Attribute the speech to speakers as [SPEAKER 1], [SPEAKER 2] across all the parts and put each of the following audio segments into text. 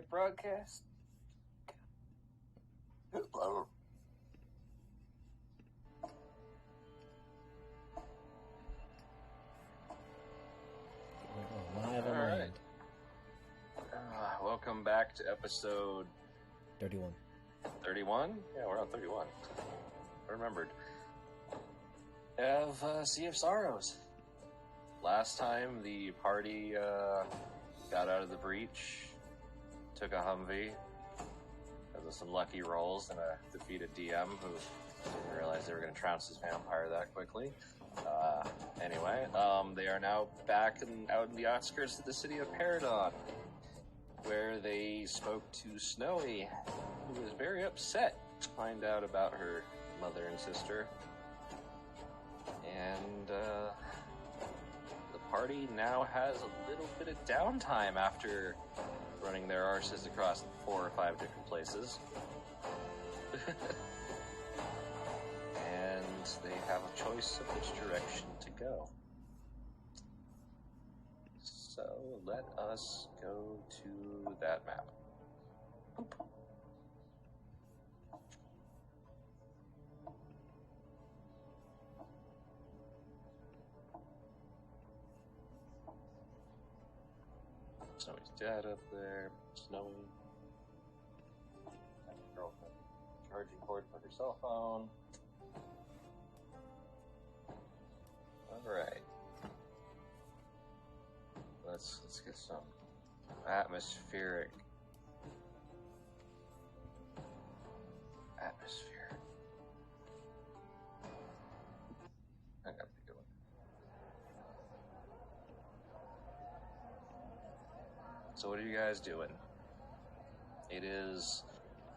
[SPEAKER 1] broadcast. Hello.
[SPEAKER 2] Live online.
[SPEAKER 3] Welcome back to episode
[SPEAKER 2] 31.
[SPEAKER 3] 31? Yeah, we're on 31. I remembered. Of Sea of Sorrows. Last time the party got out of the breach, took a Humvee, because of some lucky rolls and a defeated DM who didn't realize they were going to trounce his vampire that quickly. Anyway, they are now back out in the outskirts of the city of Paridon, where they spoke to Snowy, who was very upset to find out about her mother and sister. And the party now has a little bit of downtime after running their arses across 4 or 5 different places. And they have a choice of which direction to go. So let us go to that map. Boop. Snowy's dad up there. Snowy. And a girlfriend. Charging cord for her cell phone. Alright. Let's get some atmosphere. I gotta be good one. So what are you guys doing? It is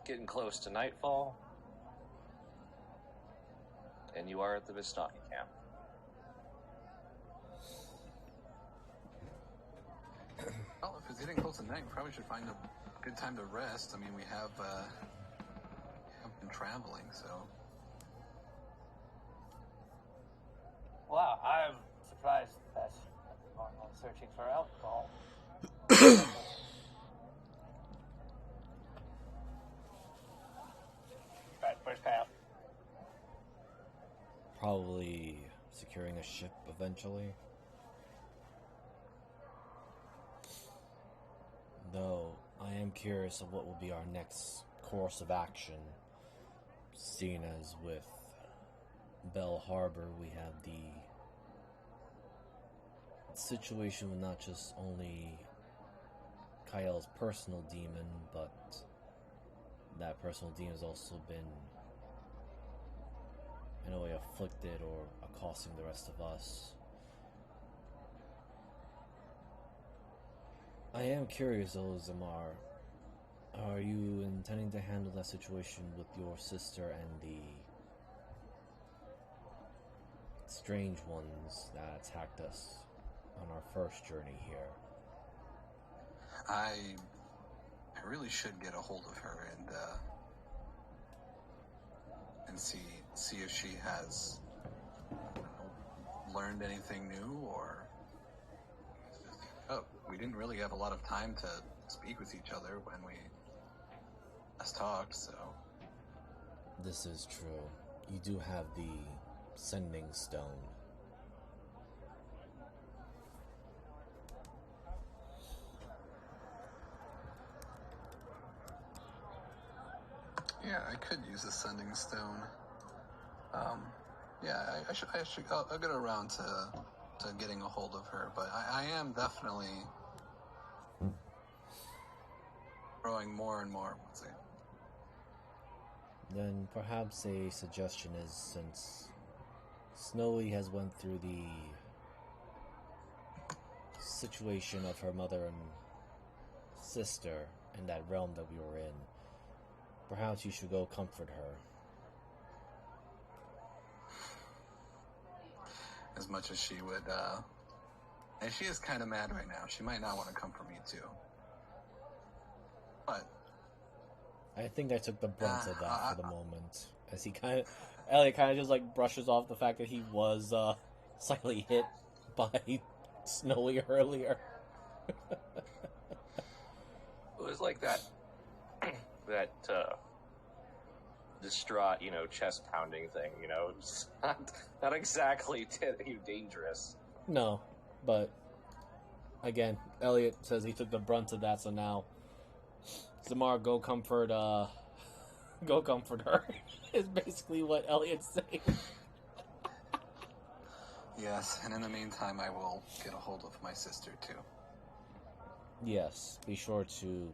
[SPEAKER 3] getting close to nightfall, and you are at the Vistani camp.
[SPEAKER 4] Well, if it's getting close to night, we probably should find a good time to rest. I mean, we have been traveling, so.
[SPEAKER 1] Wow, I'm surprised that I'm going on searching for alcohol. Right, where's Pal?
[SPEAKER 2] Probably securing a ship eventually. Though, I am curious of what will be our next course of action, seeing as with Bell Harbor we have the situation with not just only Kyle's personal demon, but that personal demon has also been in a way afflicted or accosting the rest of us. I am curious though, Zamar, are you intending to handle that situation with your sister and the strange ones that attacked us on our first journey here?
[SPEAKER 4] I really should get a hold of her and see if she has learned anything new, or we didn't really have a lot of time to speak with each other when we last talked, so.
[SPEAKER 2] This is true. You do have the sending stone.
[SPEAKER 4] Yeah, I could use the sending stone. I'll get around to getting a hold of her, but I am definitely growing more and more.
[SPEAKER 2] Then perhaps a suggestion is, since Snowy has went through the situation of her mother and sister in that realm that we were in, perhaps you should go comfort her.
[SPEAKER 4] As much as she would, and she is kind of mad right now. She might not want to comfort me too. But
[SPEAKER 2] I think I took the brunt of that for the moment. As Elliot kind of just like brushes off the fact that he was slightly hit by Snowy earlier.
[SPEAKER 3] It was like that, that, distraught, chest pounding thing, It's not exactly dangerous.
[SPEAKER 2] No, but again, Elliot says he took the brunt of that, so now Samara, go comfort her. Is basically what Elliot's saying.
[SPEAKER 4] Yes, and in the meantime, I will get a hold of my sister, too.
[SPEAKER 2] Yes, be sure to.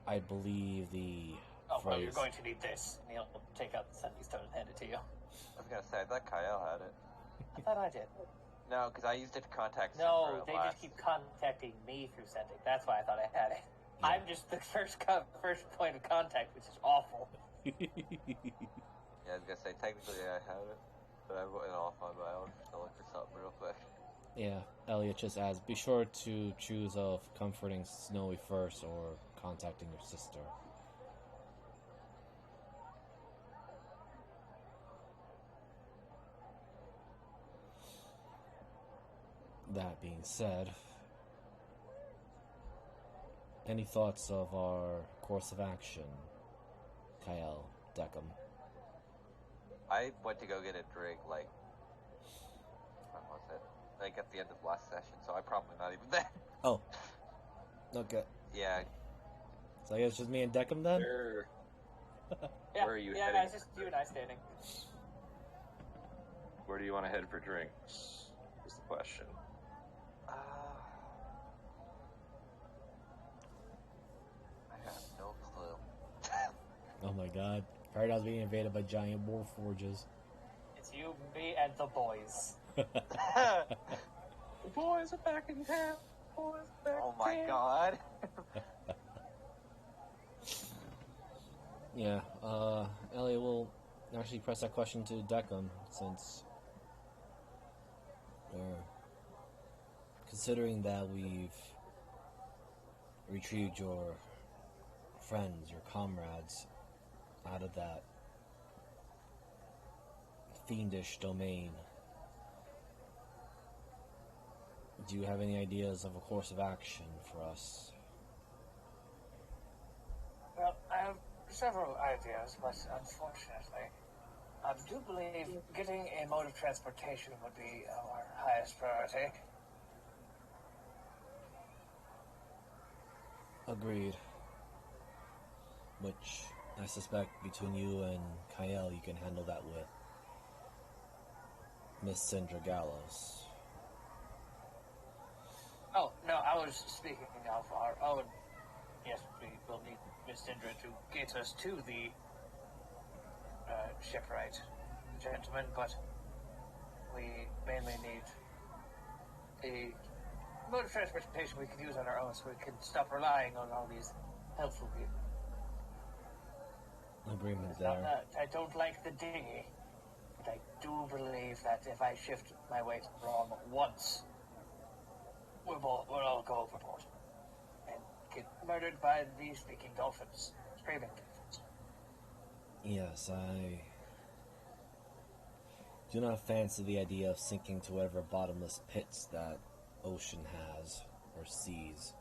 [SPEAKER 2] I believe the
[SPEAKER 1] Oh, well,
[SPEAKER 2] phrase.
[SPEAKER 1] you're going to need this. And he'll take out the sending stone and hand it to you.
[SPEAKER 5] I was gonna say, I thought Kyle had it.
[SPEAKER 1] I thought I did.
[SPEAKER 5] No, because I used it to contact
[SPEAKER 1] No,
[SPEAKER 5] Simper
[SPEAKER 1] they
[SPEAKER 5] last.
[SPEAKER 1] just keep contacting me through sending. That's why I thought I had it.
[SPEAKER 2] Yeah.
[SPEAKER 1] I'm just the first point of contact, which is awful.
[SPEAKER 5] Yeah, I was gonna say, technically I have it, but I went off on my own to look for something real quick.
[SPEAKER 2] Yeah, Elliot just adds, be sure to choose of comforting Snowy first or contacting your sister. That being said, any thoughts of our course of action, Kyle, Deckham?
[SPEAKER 5] I went to go get a drink, when was it? At the end of last session, so I'm probably not even there.
[SPEAKER 2] Oh, okay.
[SPEAKER 5] Yeah,
[SPEAKER 2] So I guess just me and Deckham then?
[SPEAKER 1] Yeah,
[SPEAKER 3] Where are you
[SPEAKER 1] yeah,
[SPEAKER 3] heading?
[SPEAKER 1] it's just you and I standing.
[SPEAKER 3] Where do you want to head for drinks? Is the question.
[SPEAKER 5] I have no clue.
[SPEAKER 2] Oh my god. Paradise being invaded by giant war forges.
[SPEAKER 1] It's you, me, and the boys.
[SPEAKER 3] The boys are back in town. Boys are back
[SPEAKER 5] Oh my god.
[SPEAKER 2] Yeah, Elliot will actually press that question to Deckham, since considering that we've retrieved your friends, your comrades, out of that fiendish domain, do you have any ideas of a course of action for us?
[SPEAKER 1] Well, I have several ideas, but unfortunately, I do believe getting a mode of transportation would be our highest priority.
[SPEAKER 2] Agreed. Which I suspect between you and Kyle, you can handle that with Miss Sindra Gallows.
[SPEAKER 1] Oh, no, I was speaking of our own. Yes, we will need Miss Sindra to get us to the shipwright gentleman, but we mainly need a mode of transportation we can use on our own so we can stop relying on all these helpful people.
[SPEAKER 2] Agreement
[SPEAKER 1] It's not
[SPEAKER 2] there.
[SPEAKER 1] that I don't like the dinghy, but I do believe that if I shift my weight wrong once, we'll all go overboard and get murdered by the speaking dolphins, screaming dolphins.
[SPEAKER 2] Yes, I do not fancy the idea of sinking to whatever bottomless pits that ocean has, or seas.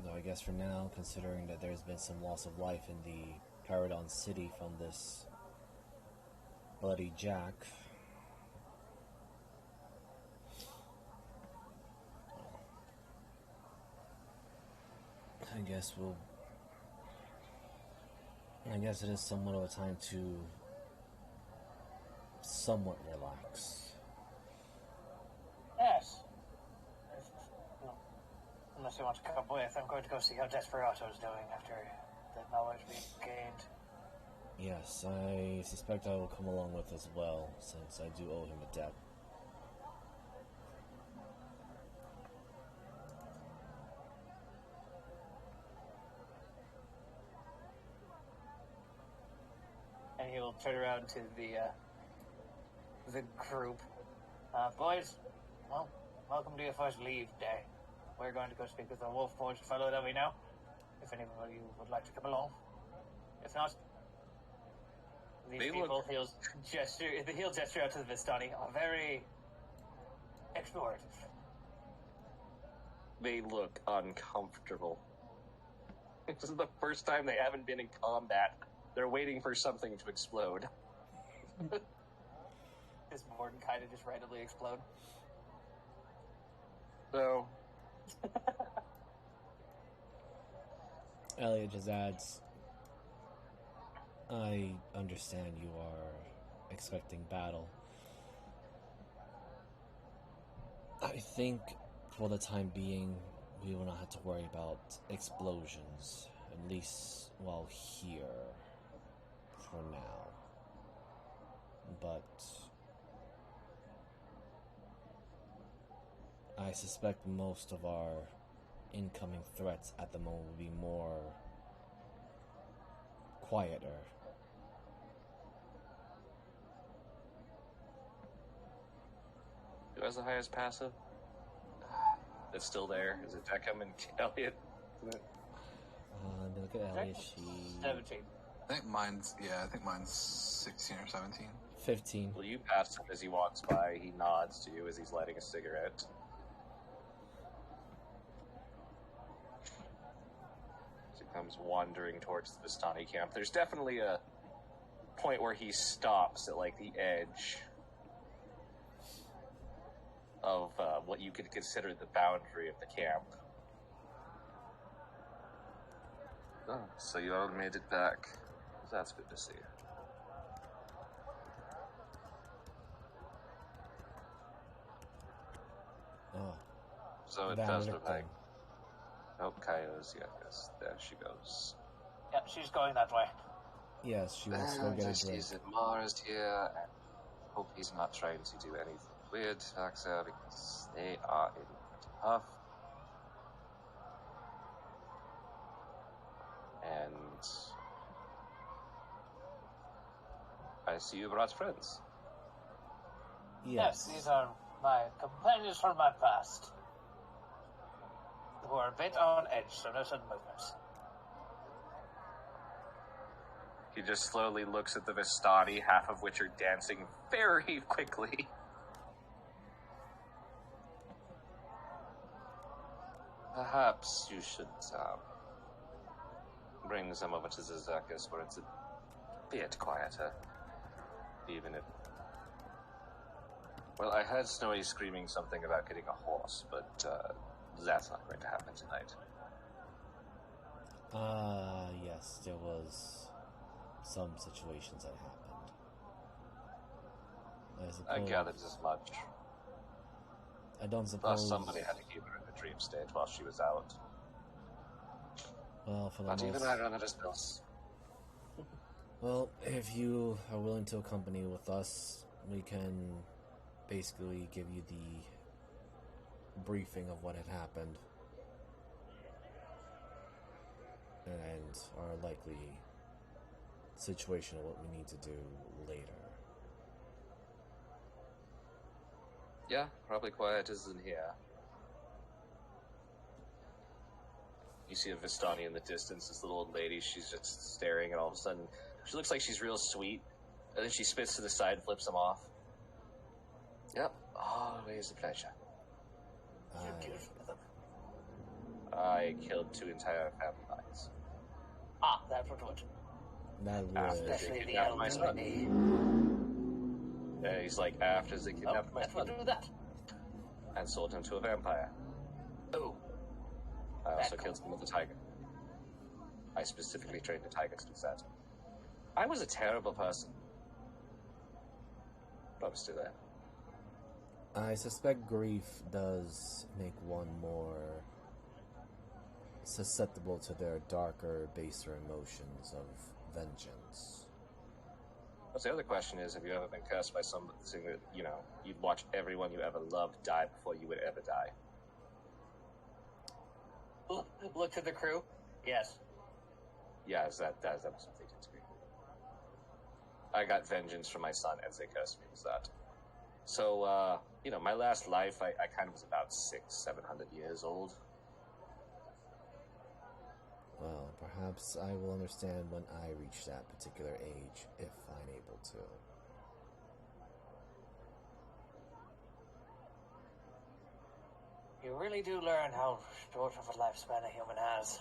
[SPEAKER 2] Though I guess for now, considering that there's been some loss of life in the Paridon City from this bloody Jack, I guess it is somewhat of a time to somewhat relax.
[SPEAKER 1] Yes. Well, unless you want to come with, I'm going to go see how Desperato's doing after the knowledge we gained.
[SPEAKER 2] Yes, I suspect I will come along with as well, since I do owe him a debt.
[SPEAKER 1] And he will turn around to the group. Boys, well, welcome to your first leave day. We're going to go speak with the wolf-forged fellow that we know. If anybody would like to come along. If not, These
[SPEAKER 3] They
[SPEAKER 1] people,
[SPEAKER 3] look-
[SPEAKER 1] he'll gesture out to the Vistani, are very explorative.
[SPEAKER 3] They look uncomfortable. This is the first time they haven't been in combat. They're waiting for something to explode.
[SPEAKER 1] Does Mordenkainen just randomly explode?
[SPEAKER 3] So,
[SPEAKER 2] Elliot just adds, I understand you are expecting battle. I think for the time being, we will not have to worry about explosions, at least while here, for now. But I suspect most of our incoming threats at the moment will be more quieter.
[SPEAKER 3] who has the highest passive? It's still there. Is it Deckham and Elliot?
[SPEAKER 2] Let me look at Elliot. She
[SPEAKER 1] 17.
[SPEAKER 4] I think mine's 16 or 17.
[SPEAKER 2] 15.
[SPEAKER 3] Will you pass him as he walks by? He nods to you as he's lighting a cigarette. As he comes wandering towards the Vistani camp. There's definitely a point where he stops at, like, the edge of what you could consider the boundary of the camp. Oh, so you all made it back. That's good to see.
[SPEAKER 2] Oh,
[SPEAKER 3] So it
[SPEAKER 2] Van
[SPEAKER 3] does look
[SPEAKER 2] Richten.
[SPEAKER 3] like... Oh, Kaio's, yeah, yes, there she goes.
[SPEAKER 1] Yep, she's going that way.
[SPEAKER 2] Yes, she wants to go get a
[SPEAKER 3] Just
[SPEAKER 2] drink.
[SPEAKER 3] use that Mars here, and hope he's not trying to do anything weird back there, because they are in tough. And I see you brought friends.
[SPEAKER 2] Yes.
[SPEAKER 1] These are my companions from my past, who are a bit on edge, so no sudden movements.
[SPEAKER 3] He just slowly looks at the Vistani, half of which are dancing very quickly. Perhaps you should bring some over to the circus where it's a bit quieter. Even if... Well, I heard Snowy screaming something about getting a horse, but that's not going to happen tonight.
[SPEAKER 2] Yes, there was some situations that happened. I
[SPEAKER 3] I
[SPEAKER 2] suppose.
[SPEAKER 3] gathered as much.
[SPEAKER 2] I don't
[SPEAKER 3] Plus,
[SPEAKER 2] suppose.
[SPEAKER 3] somebody had to keep her in the dream state while she was out.
[SPEAKER 2] Well, for the
[SPEAKER 3] But
[SPEAKER 2] most.
[SPEAKER 3] even I run out of spells.
[SPEAKER 2] Well, if you are willing to accompany with us, we can basically give you the briefing of what had happened and our likely situation of what we need to do later.
[SPEAKER 3] Yeah, probably quiet as in here. You see a Vistani in the distance, this little old lady, she's just staring, and all of a sudden, she looks like she's real sweet, and then she spits to the side and flips him off. Yep, always a pleasure.
[SPEAKER 1] You killed them.
[SPEAKER 3] I killed 2 entire family lines.
[SPEAKER 1] Ah, that would what.
[SPEAKER 2] That would.
[SPEAKER 1] Especially the
[SPEAKER 3] kidnapped my son.
[SPEAKER 1] elderly.
[SPEAKER 3] And he's like, after they kidnapped my
[SPEAKER 1] That would
[SPEAKER 3] son
[SPEAKER 1] do that.
[SPEAKER 3] and sold him to a vampire.
[SPEAKER 1] Oh,
[SPEAKER 3] I also
[SPEAKER 1] That
[SPEAKER 3] killed him with a tiger. I specifically trained a tiger to do that. I was a terrible person. But I'm still there.
[SPEAKER 2] I suspect grief does make one more susceptible to their darker, baser emotions of vengeance.
[SPEAKER 3] But the other question is, have you ever been cursed by something that, you know, you'd watch everyone you ever loved die before you would ever die?
[SPEAKER 1] look to the crew. Yes.
[SPEAKER 3] Yeah, that was what they did to me. I got vengeance from my son as they cursed me, was that. So, you know, my last life, I kind of was about 600-700 years old.
[SPEAKER 2] Well, perhaps I will understand when I reach that particular age, if I'm able to.
[SPEAKER 1] You really do learn how short of a lifespan a human has.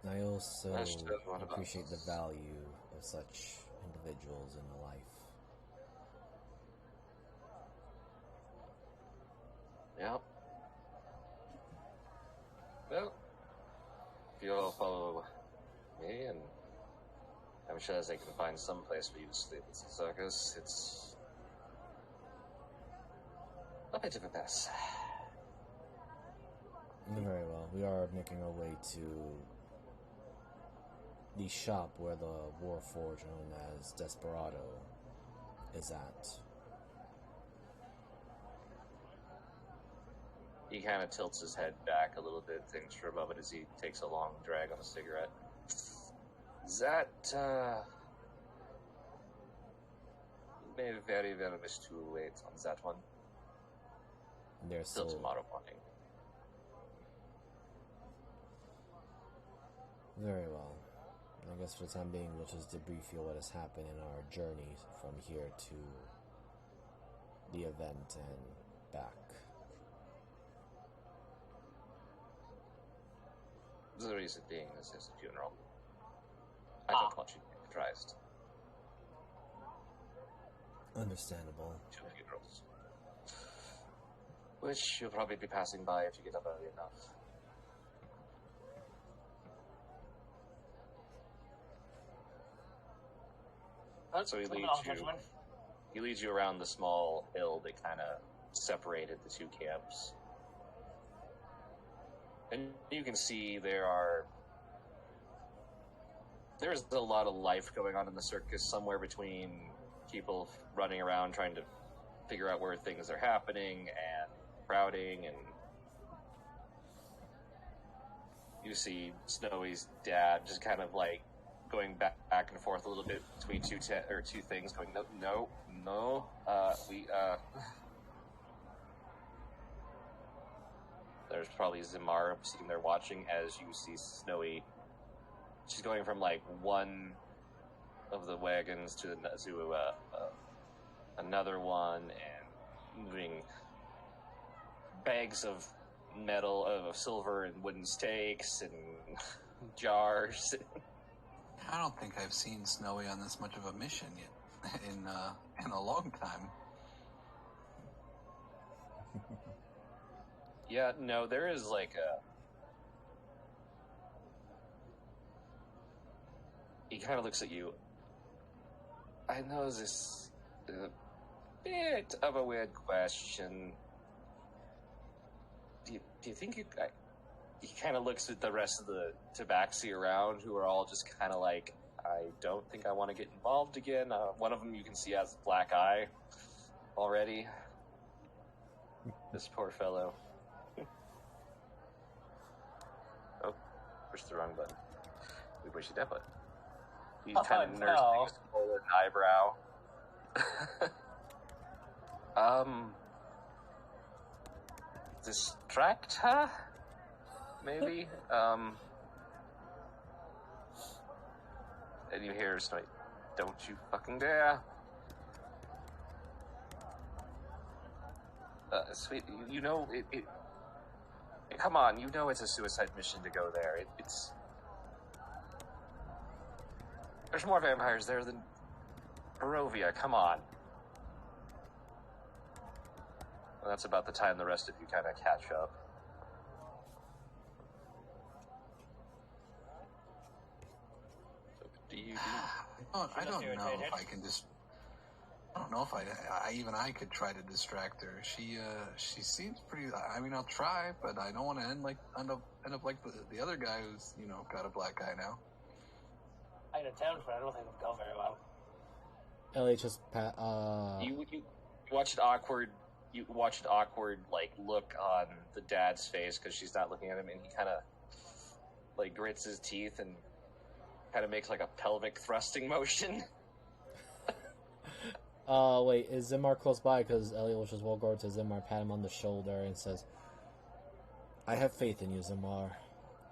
[SPEAKER 2] I also
[SPEAKER 3] That's just what about
[SPEAKER 2] appreciate the
[SPEAKER 3] this?
[SPEAKER 2] value of such individuals in life.
[SPEAKER 3] Yep. Well, if you all follow me, and I'm sure as they can find some place for you to sleep at the circus, it's a bit of a mess.
[SPEAKER 2] Very well. We are making our way to the shop where the Warforged known as Desperado is at.
[SPEAKER 3] He kind of tilts his head back a little bit, thinks for a moment as he takes a long drag on a cigarette. That, may very well wish to wait on that one
[SPEAKER 2] There's
[SPEAKER 3] till
[SPEAKER 2] still
[SPEAKER 3] tomorrow morning.
[SPEAKER 2] very well. I guess for the time being, we'll just debrief you what has happened in our journey from here to the event and back.
[SPEAKER 3] The reason being this is a funeral. I don't want you to be surprised.
[SPEAKER 2] Understandable.
[SPEAKER 3] 2 funerals. Which you'll probably be passing by if you get up early enough. So he leads you around the small hill that kind of separated the two camps. And you can see there's a lot of life going on in the circus, somewhere between people running around trying to figure out where things are happening and crowding, and you see Snowy's dad just kind of like going back and forth a little bit between two things, going no, There's probably Zimar sitting there watching as you see Snowy. She's going from like one of the wagons to another one, and moving bags of metal, of silver and wooden stakes and jars.
[SPEAKER 4] I don't think I've seen Snowy on this much of a mission yet in a long time.
[SPEAKER 3] Yeah, no, there is like he kind of looks at you. I know this is a bit of a weird question. Do you think he kind of looks at the rest of the tabaxi around, who are all just kind of like, I don't think I want to get involved again. One of them you can see has a black eye already. This poor fellow. Oh, pushed the wrong button. We pushed that button. He kind of nursing his swollen eyebrow. Distract her? Maybe? And you hear Snowy, don't you fucking dare. Sweet, you know, come on, you know it's a suicide mission to go there. There's more vampires there than Barovia, come on. Well, that's about the time the rest of you kind of catch up. So, do you do?
[SPEAKER 4] I don't know if I can just. I don't know if I could try to distract her. She seems pretty. I mean, I'll try, but I don't want to end up like the other guy who's got a black eye now.
[SPEAKER 1] I had a town for it. I don't think it would go very well.
[SPEAKER 2] Elliot just
[SPEAKER 3] You watch an awkward. You watch an awkward look on the dad's face because she's not looking at him, and he kind of grits his teeth and kind of makes like a pelvic thrusting motion.
[SPEAKER 2] Wait, is Zimar close by? Because Elliot will just walk over to Zimar, pat him on the shoulder, and says, I have faith in you, Zamar.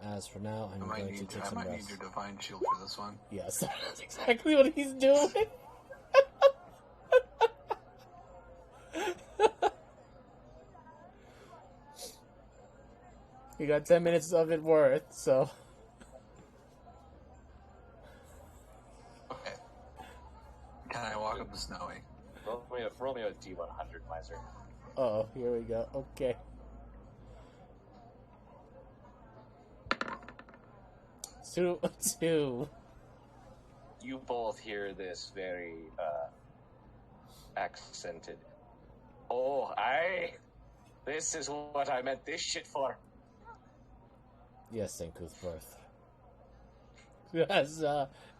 [SPEAKER 2] As for now, I'm going to take some rest.
[SPEAKER 4] I might need your divine shield for this one.
[SPEAKER 2] Yes, that's exactly what he's doing. You got 10 minutes of it worth, so...
[SPEAKER 4] Okay. Can I walk up to Snowy?
[SPEAKER 3] Roll me a D100, Miser.
[SPEAKER 2] Oh, here we go. Okay. Two.
[SPEAKER 3] You both hear this very accented. Oh, this is what I meant this shit for.
[SPEAKER 2] Yes, St. Cuthberth. As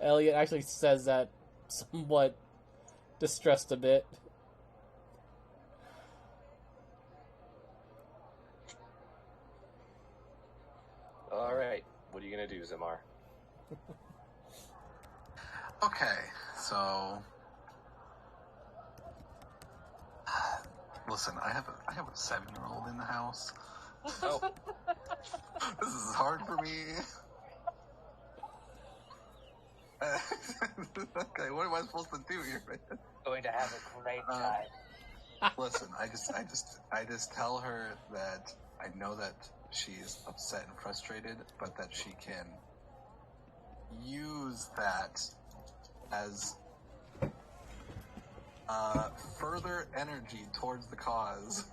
[SPEAKER 2] Elliot actually says that somewhat distressed a bit.
[SPEAKER 3] Alright, what are you gonna do, Zamar?
[SPEAKER 4] Okay, so... Listen, I have a 7-year-old in the house.
[SPEAKER 3] Oh.
[SPEAKER 4] This is hard for me. Okay, what am I supposed to do here, man?
[SPEAKER 1] Going to have a great time.
[SPEAKER 4] Listen, I just tell her that I know that she is upset and frustrated, but that she can use that as further energy towards the cause.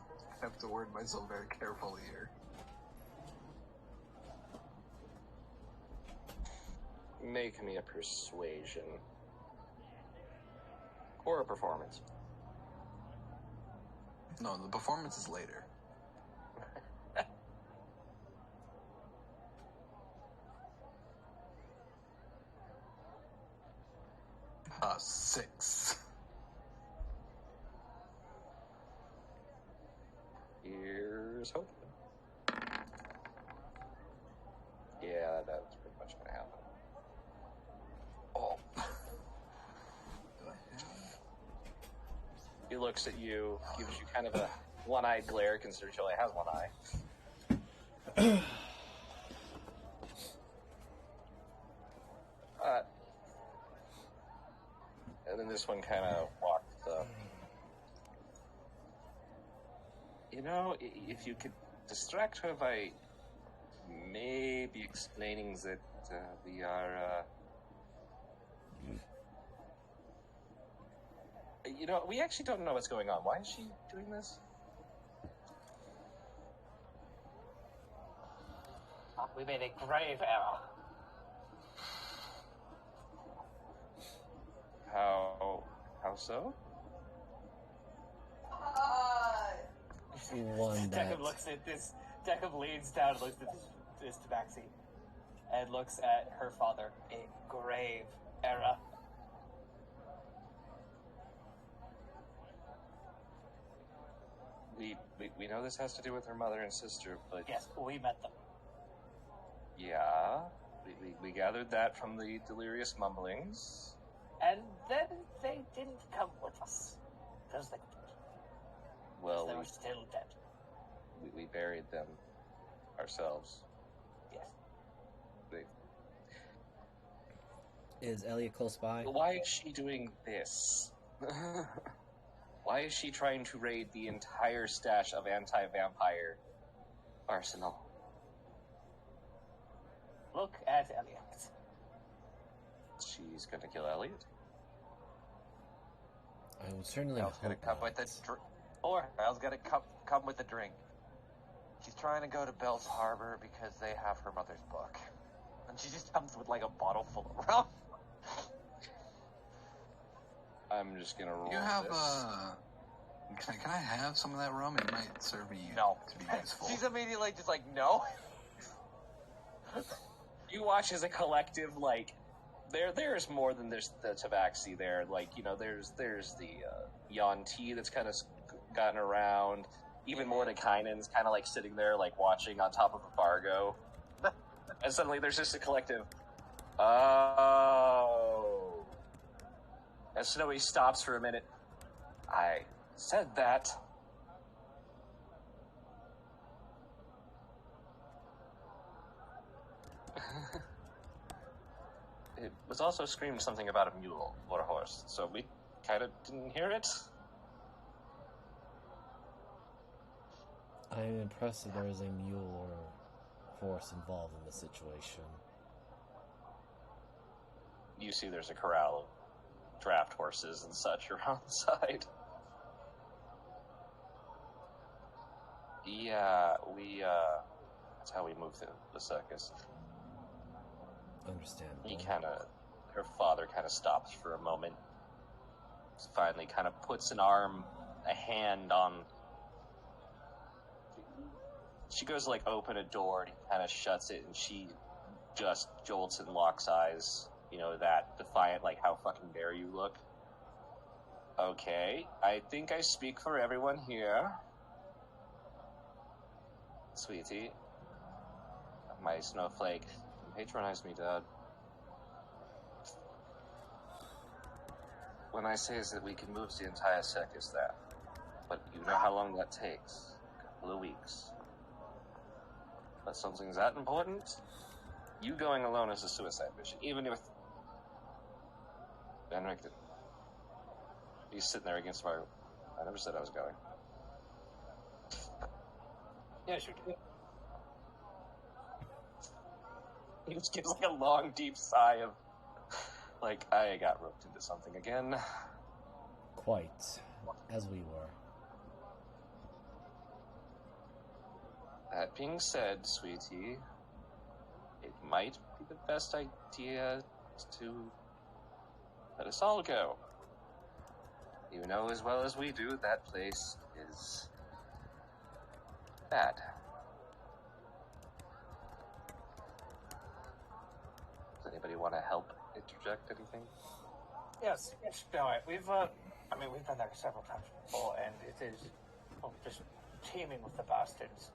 [SPEAKER 4] I have to word myself very carefully here.
[SPEAKER 3] Make me a persuasion. Or a performance.
[SPEAKER 4] No, the performance is later. 6.
[SPEAKER 3] Here's hope. Yeah, that's pretty much gonna happen.
[SPEAKER 4] Oh.
[SPEAKER 3] He looks at you, gives you kind of a one-eyed glare, considering she only has one eye. And then this one kind of walks up. You know, if you could distract her by maybe explaining that we are... You know, we actually don't know what's going on. Why is she doing this?
[SPEAKER 1] We made a grave error.
[SPEAKER 3] How so?
[SPEAKER 2] One that...
[SPEAKER 1] Jacob looks at this. Jacob leans down and looks at this tabaxi and looks at her father. A grave error.
[SPEAKER 3] We know this has to do with her mother and sister, but...
[SPEAKER 1] Yes, we met them.
[SPEAKER 3] Yeah, we gathered that from the delirious mumblings.
[SPEAKER 1] And then they didn't come with us. Because they were still dead.
[SPEAKER 3] We buried them ourselves.
[SPEAKER 1] Yes.
[SPEAKER 2] Is Elliot close by?
[SPEAKER 3] Why is she doing this? Why is she trying to raid the entire stash of anti-vampire arsenal?
[SPEAKER 1] Look at Elliot.
[SPEAKER 3] She's gonna kill Elliot?
[SPEAKER 2] I would certainly
[SPEAKER 5] Belle's gonna come with a Belle's gonna come with a drink. She's trying to go to Bell's Harbor because they have her mother's book. And she just comes with like a bottle full of rum.
[SPEAKER 3] I'm just gonna roll
[SPEAKER 4] You have,
[SPEAKER 3] this.
[SPEAKER 4] Can I have some of that rum? It might serve me to be useful.
[SPEAKER 5] She's immediately just like, no.
[SPEAKER 3] You watch as a collective, like, there's more than there's the tabaxi there. Like, you know, there's the Yon T that's kind of gotten around. Even Mordekainen's kind of like sitting there, like watching on top of a Fargo. And suddenly there's just a collective, oh. And Snowy stops for a minute. I said that. It was also screamed something about a mule or a horse, so we kind of didn't hear it.
[SPEAKER 2] I am impressed that there is a mule or horse involved in the situation.
[SPEAKER 3] You see there's a corral of draft horses and such around the side. Yeah, that's how we move through the circus.
[SPEAKER 2] Understandable.
[SPEAKER 3] Her father kind of stops for a moment. Finally kind of puts a hand on... She goes to, like, open a door, and he kind of shuts it, and she just jolts and locks eyes. You know, that defiant, like, how fucking dare you look. Okay, I think I speak for everyone here. Sweetie. My snowflake. Patronize me, Dad. When I say is that we can move the entire circus there. But you know how long that takes. A couple of weeks. But something's that important? You going alone is a suicide mission. Even if... Benric, he's sitting there against my... I never said I was going.
[SPEAKER 1] Yeah, sure.
[SPEAKER 3] He just gives like a long, deep sigh of, like, I got roped into something again.
[SPEAKER 2] Quite. As we were.
[SPEAKER 3] That being said, sweetie, it might be the best idea to let us all go. You know as well as we do that place is bad. Does anybody want to help interject anything?
[SPEAKER 1] Yes, all right. We've been there several times before, and it is just teeming with the bastards.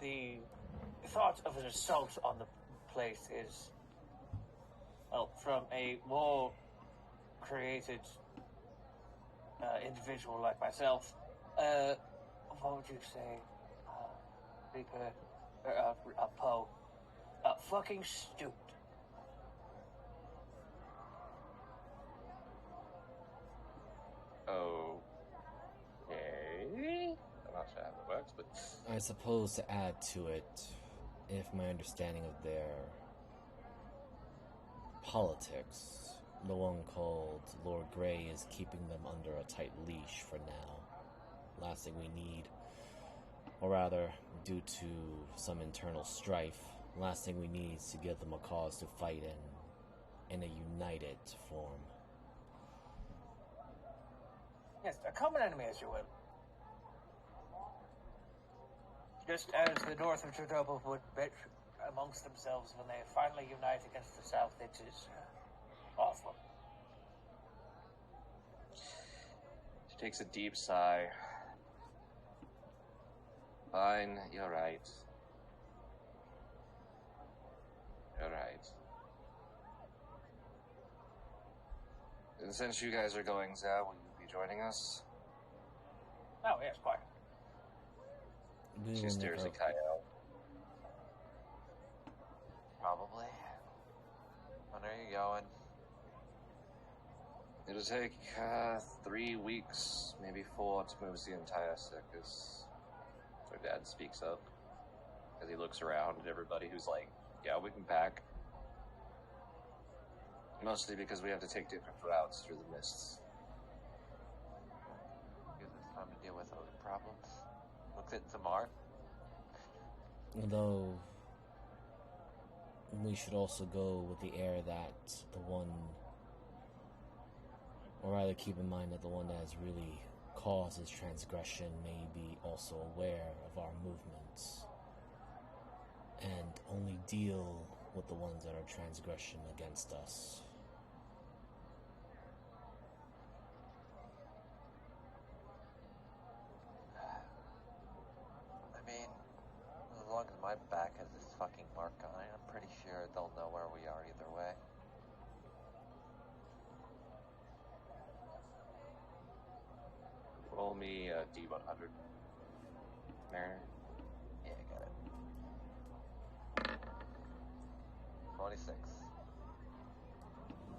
[SPEAKER 1] The thought of an assault on the place is, well, from a war-created individual like myself, what would you say, Poe? Fucking stupid.
[SPEAKER 3] Okay. I'm not sure how it works, but...
[SPEAKER 2] I suppose to add to it, if my understanding of their politics, the one called Lord Grey is keeping them under a tight leash for now. Last thing we need, or rather, due to some internal strife, last thing we need is to give them a cause to fight in a united form.
[SPEAKER 1] Yes, a common enemy, as you will. Just as the north of Chernobyl would bitch amongst themselves when they finally unite against the south, it is awful.
[SPEAKER 3] She takes a deep sigh. Fine, you're right. You're right. And since you guys are going there, will you be joining us?
[SPEAKER 1] Oh, yes, quite.
[SPEAKER 3] She stares at Kyle.
[SPEAKER 5] Probably. When are you going?
[SPEAKER 3] It'll take 3 weeks, maybe 4, to move the entire circus. Her dad speaks up as he looks around at everybody who's like, yeah, we can pack. Mostly because we have to take different routes through the mists.
[SPEAKER 5] Gives us time to deal with other problems. Looks at Zamar.
[SPEAKER 2] Though, we should also go with the air that the one, or rather keep in mind that the one that has really causes transgression may be also aware of our movements, and only deal with the ones that are transgression against us.
[SPEAKER 5] I mean, as long as my back has this fucking mark on it, I'm pretty sure they'll know where we are either way.
[SPEAKER 3] Roll me a D100. Mariner.
[SPEAKER 5] Yeah, I got it. 26.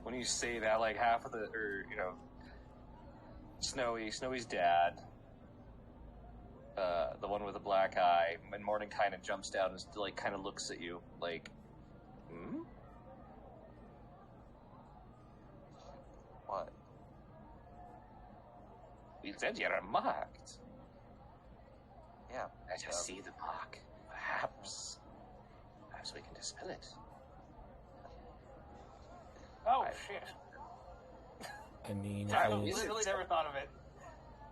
[SPEAKER 3] When you say that, like half of the, or Snowy's dad, the one with the black eye, and Morning kind of jumps down and like kind of looks at you, like, hmm?
[SPEAKER 5] What?
[SPEAKER 3] You said you're marked.
[SPEAKER 5] Yeah.
[SPEAKER 3] Let us see the mark. Perhaps we can dispel it.
[SPEAKER 1] Oh, shit.
[SPEAKER 2] I mean,
[SPEAKER 1] I
[SPEAKER 2] if it-
[SPEAKER 1] literally never thought of it.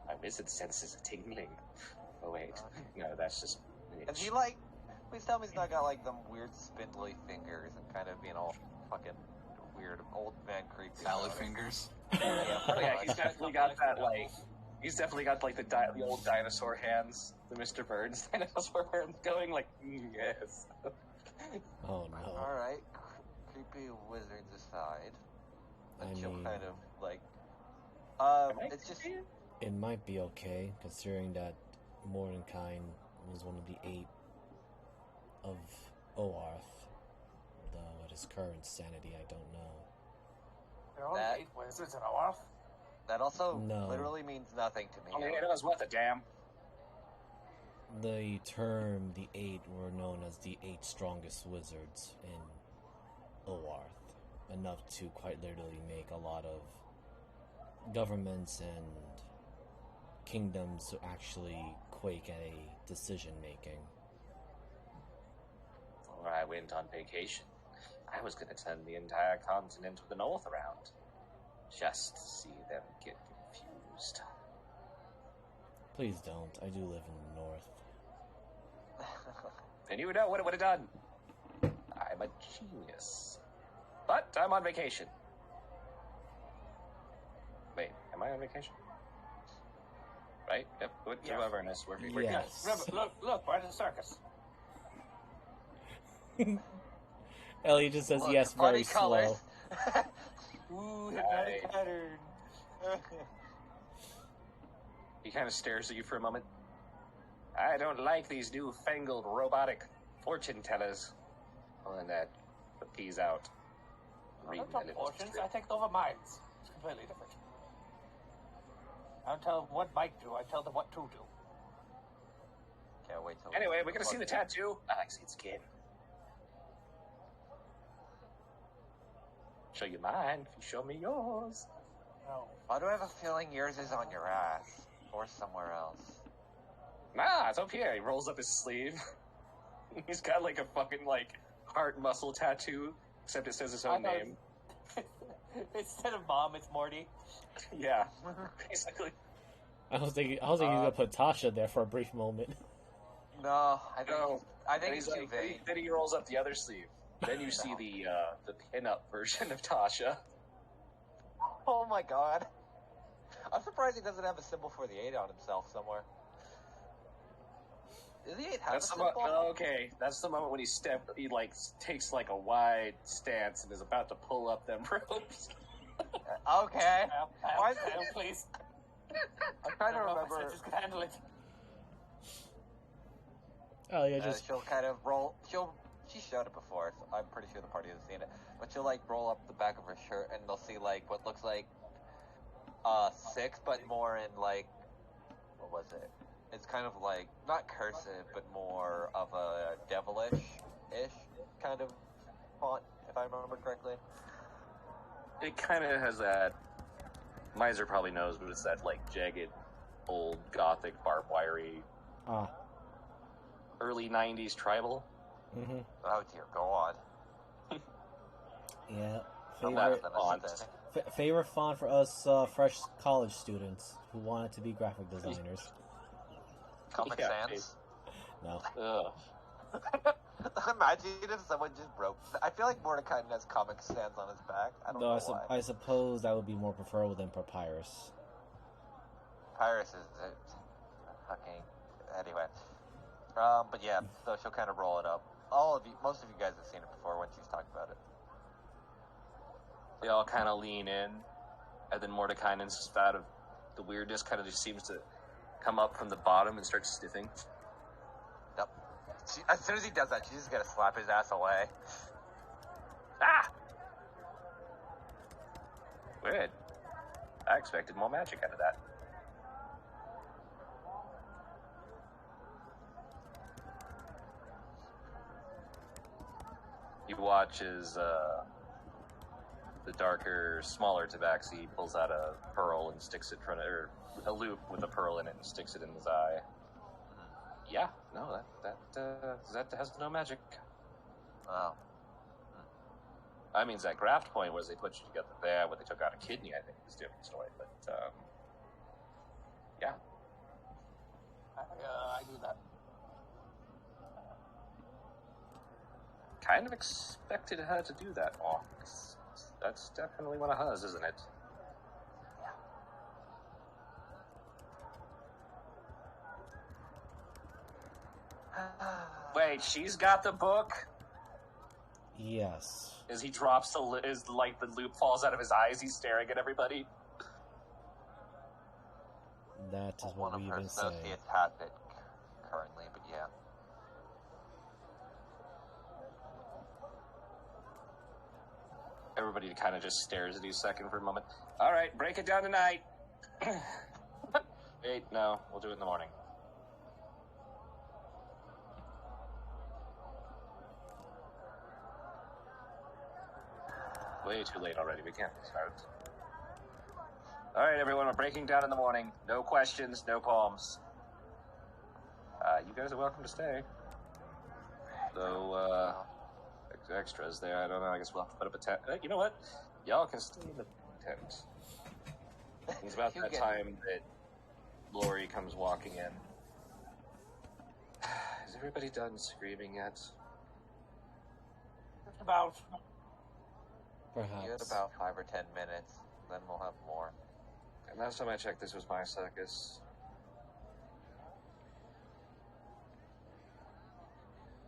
[SPEAKER 3] My wizard senses a tingling. Oh wait, no, that's just.
[SPEAKER 5] Is he like? Please tell me he's not got like them weird spindly fingers and kind of being all fucking weird old man creepy.
[SPEAKER 4] Salad fingers.
[SPEAKER 3] Oh yeah, he's definitely got that like. He's definitely got like the old dinosaur hands, the Mr. Burns dinosaur hands, going like yes.
[SPEAKER 2] oh no.
[SPEAKER 5] All right, creepy wizards aside,
[SPEAKER 2] I
[SPEAKER 5] and she'll
[SPEAKER 2] mean-
[SPEAKER 5] kind of like. It's just.
[SPEAKER 2] It might be okay, considering that Mordenkainen was one of the 8 of Oarth. Though at his current sanity, I don't know.
[SPEAKER 1] There are only
[SPEAKER 5] That-
[SPEAKER 1] 8 wizards in Oarth.
[SPEAKER 5] That also
[SPEAKER 2] No.
[SPEAKER 5] literally means nothing to me.
[SPEAKER 3] I mean, it was what the damn.
[SPEAKER 2] The term the 8 were known as the 8 strongest wizards in Oarth. Enough to quite literally make a lot of governments and kingdoms to actually quake at a decision making.
[SPEAKER 3] Before I went on vacation, I was going to turn the entire continent of the north around. Just to see them get confused.
[SPEAKER 2] Please don't. I do live in the north.
[SPEAKER 3] And you know what it would have done. I'm a genius. But I'm on vacation. Wait, am I on vacation? Right? Yep.
[SPEAKER 1] Yeah.
[SPEAKER 3] Wilderness. We're
[SPEAKER 2] Yes.
[SPEAKER 1] Remember, look, we're at the circus.
[SPEAKER 2] Ellie just says
[SPEAKER 5] Look,
[SPEAKER 2] yes
[SPEAKER 5] funny
[SPEAKER 2] very
[SPEAKER 5] colors.
[SPEAKER 2] slow.
[SPEAKER 1] Ooh, hypnotic
[SPEAKER 3] Right.
[SPEAKER 1] pattern.
[SPEAKER 3] He kind of stares at you for a moment. I don't like these newfangled robotic fortune tellers. Pulling that piece out.
[SPEAKER 1] I
[SPEAKER 3] Reading
[SPEAKER 1] don't tell
[SPEAKER 3] a little
[SPEAKER 1] fortunes, I
[SPEAKER 3] script.
[SPEAKER 1] take over minds. It's completely different. I don't tell them what might do, I tell them what to do.
[SPEAKER 5] Can't wait till.
[SPEAKER 3] Anyway, we're gonna see the tattoo. I like seeing skin. Show you mine if you show me yours.
[SPEAKER 1] No.
[SPEAKER 5] Why do I have a feeling yours is on your ass or somewhere else?
[SPEAKER 3] Nah, it's up here. He rolls up his sleeve. He's got like a fucking like heart muscle tattoo, except it says his own
[SPEAKER 1] I thought
[SPEAKER 3] name.
[SPEAKER 1] Instead of mom, it's Morty.
[SPEAKER 3] Yeah, basically.
[SPEAKER 2] I was thinking you were gonna put Tasha there for a brief moment.
[SPEAKER 5] No, I think
[SPEAKER 3] No.
[SPEAKER 5] I think
[SPEAKER 3] And
[SPEAKER 5] it's
[SPEAKER 3] he's
[SPEAKER 5] too
[SPEAKER 3] like,
[SPEAKER 5] vague.
[SPEAKER 3] then he rolls up the other sleeve. Then you see the pin-up version of Tasha.
[SPEAKER 5] Oh my god. I'm surprised he doesn't have a symbol for the 8 on himself somewhere. Does the 8 have
[SPEAKER 3] That's
[SPEAKER 5] a
[SPEAKER 3] the
[SPEAKER 5] symbol?
[SPEAKER 3] okay. That's the moment when he like takes like a wide stance and is about to pull up them ropes.
[SPEAKER 5] Okay. Why is
[SPEAKER 1] Help,
[SPEAKER 5] it-
[SPEAKER 1] please.
[SPEAKER 5] I'm trying to
[SPEAKER 1] I don't know if my
[SPEAKER 5] remember.
[SPEAKER 1] senses can handle it.
[SPEAKER 2] Oh yeah, just
[SPEAKER 5] She'll kind of roll. She showed it before, so I'm pretty sure the party has seen it. But she'll like roll up the back of her shirt, and they'll see like what looks like 6, but more in like what was it? It's kind of like not cursive, but more of a devilish-ish kind of font, if I remember correctly.
[SPEAKER 3] It kind of has that. Miser probably knows, but it's that like jagged, old gothic barbed wiry, early '90s tribal.
[SPEAKER 2] mm-hmm.
[SPEAKER 5] Oh dear, go on.
[SPEAKER 2] Yeah.
[SPEAKER 5] I'm
[SPEAKER 2] Favorite,
[SPEAKER 5] better than
[SPEAKER 3] font.
[SPEAKER 5] aesthetic.
[SPEAKER 2] favorite font for us fresh college students who wanted to be graphic designers.
[SPEAKER 5] Comic
[SPEAKER 3] Yeah,
[SPEAKER 5] Sans.
[SPEAKER 2] No.
[SPEAKER 3] Ugh.
[SPEAKER 5] Imagine if someone just broke. I feel like Mordecai has Comic Sans on his back. I don't
[SPEAKER 2] Though
[SPEAKER 5] know why.
[SPEAKER 2] I suppose that would be more preferable than Papyrus.
[SPEAKER 5] Pyrus is fucking anyway. But yeah, so she'll kind of roll it up. Most of you guys have seen it before when she's talked about it.
[SPEAKER 3] They all kind of lean in, and then Mordekainen's just out of the weirdness, kind of just seems to come up from the bottom and start sniffing.
[SPEAKER 5] Yep. As soon as he does that, she's just gonna slap his ass away.
[SPEAKER 3] Ah! Weird. I expected more magic out of that. You watch as the darker, smaller tabaxi pulls out a pearl and sticks it in front of, or a loop with a pearl in it and sticks it in his eye. Yeah, no, that has no magic.
[SPEAKER 5] Wow.
[SPEAKER 3] I mean, that graft point was they put you together there, where they took out a kidney, I think, is a different story, but, yeah.
[SPEAKER 1] I do that.
[SPEAKER 3] Kind of expected her to do that, Orc. That's definitely one of hers, isn't it? Wait, she's got the book?
[SPEAKER 2] Yes.
[SPEAKER 3] As he drops the loop falls out of his eyes, he's staring at everybody.
[SPEAKER 2] That is
[SPEAKER 5] One
[SPEAKER 2] what
[SPEAKER 5] of
[SPEAKER 2] we've
[SPEAKER 5] her
[SPEAKER 2] been saying.
[SPEAKER 5] associates has it currently, but yeah.
[SPEAKER 3] Everybody kind of just stares at you a second for a moment. All right, break it down tonight. Wait, no, we'll do it in the morning. Way too late already. We can't start. All right, everyone, we're breaking down in the morning. No questions, no poems. You guys are welcome to stay. Though, extras there. I don't know. I guess we'll have to put up a tent. You know what? Y'all can stay in the tent. It's about that time that Lori comes walking in. Is everybody done screaming yet?
[SPEAKER 1] Just about.
[SPEAKER 2] Perhaps.
[SPEAKER 5] Give it about 5 or 10 minutes, then we'll have more.
[SPEAKER 3] And last time I checked, this was my circus.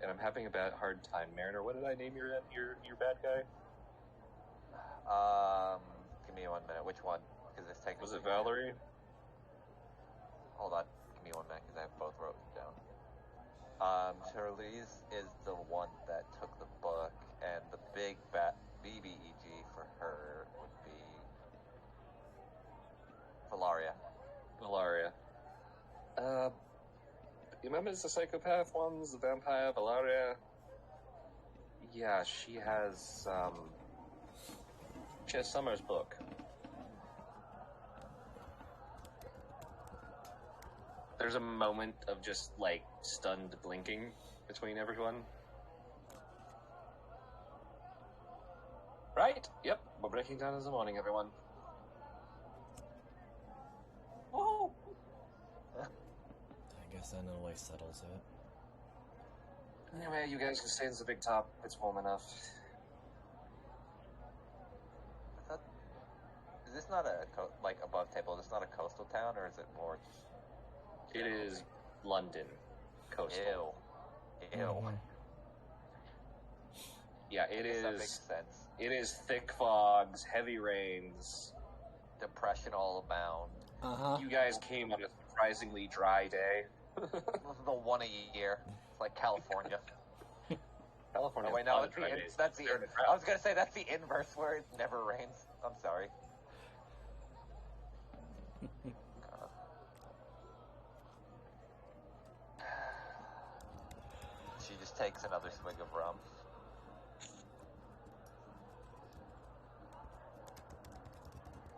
[SPEAKER 3] And I'm having a hard time. Mariner, what did I name your bad guy?
[SPEAKER 5] Give me 1 minute. Which one? Because it's taking.
[SPEAKER 3] Was it Valerie?
[SPEAKER 5] Hold on. Give me 1 minute because I have both wrote down. Charlize is the one that took the book, and the big BBEG for her would be Valaria.
[SPEAKER 3] You remember the psychopath ones, the vampire, Valaria? Yeah, she has Summer's book. There's a moment of just, like, stunned blinking between everyone. Right? Yep, we're breaking down in the morning, everyone.
[SPEAKER 1] Woohoo!
[SPEAKER 2] I guess that in a way settles it.
[SPEAKER 3] Anyway, you guys can stay in the big top. It's warm enough.
[SPEAKER 5] Is this not a like above table? Is this not a coastal town, or is it more?
[SPEAKER 3] It is London coastal.
[SPEAKER 5] Ew.
[SPEAKER 2] Mhm.
[SPEAKER 3] Yeah, it is.
[SPEAKER 5] That makes sense.
[SPEAKER 3] It is thick fogs, heavy rains.
[SPEAKER 5] Depression all abound.
[SPEAKER 3] You guys came on a surprisingly dry day.
[SPEAKER 5] This is the one a year. It's like California.
[SPEAKER 3] California.
[SPEAKER 5] Oh wait, no, that's the. I was gonna say that's the inverse where it never rains. I'm sorry. She just takes another swig of rum.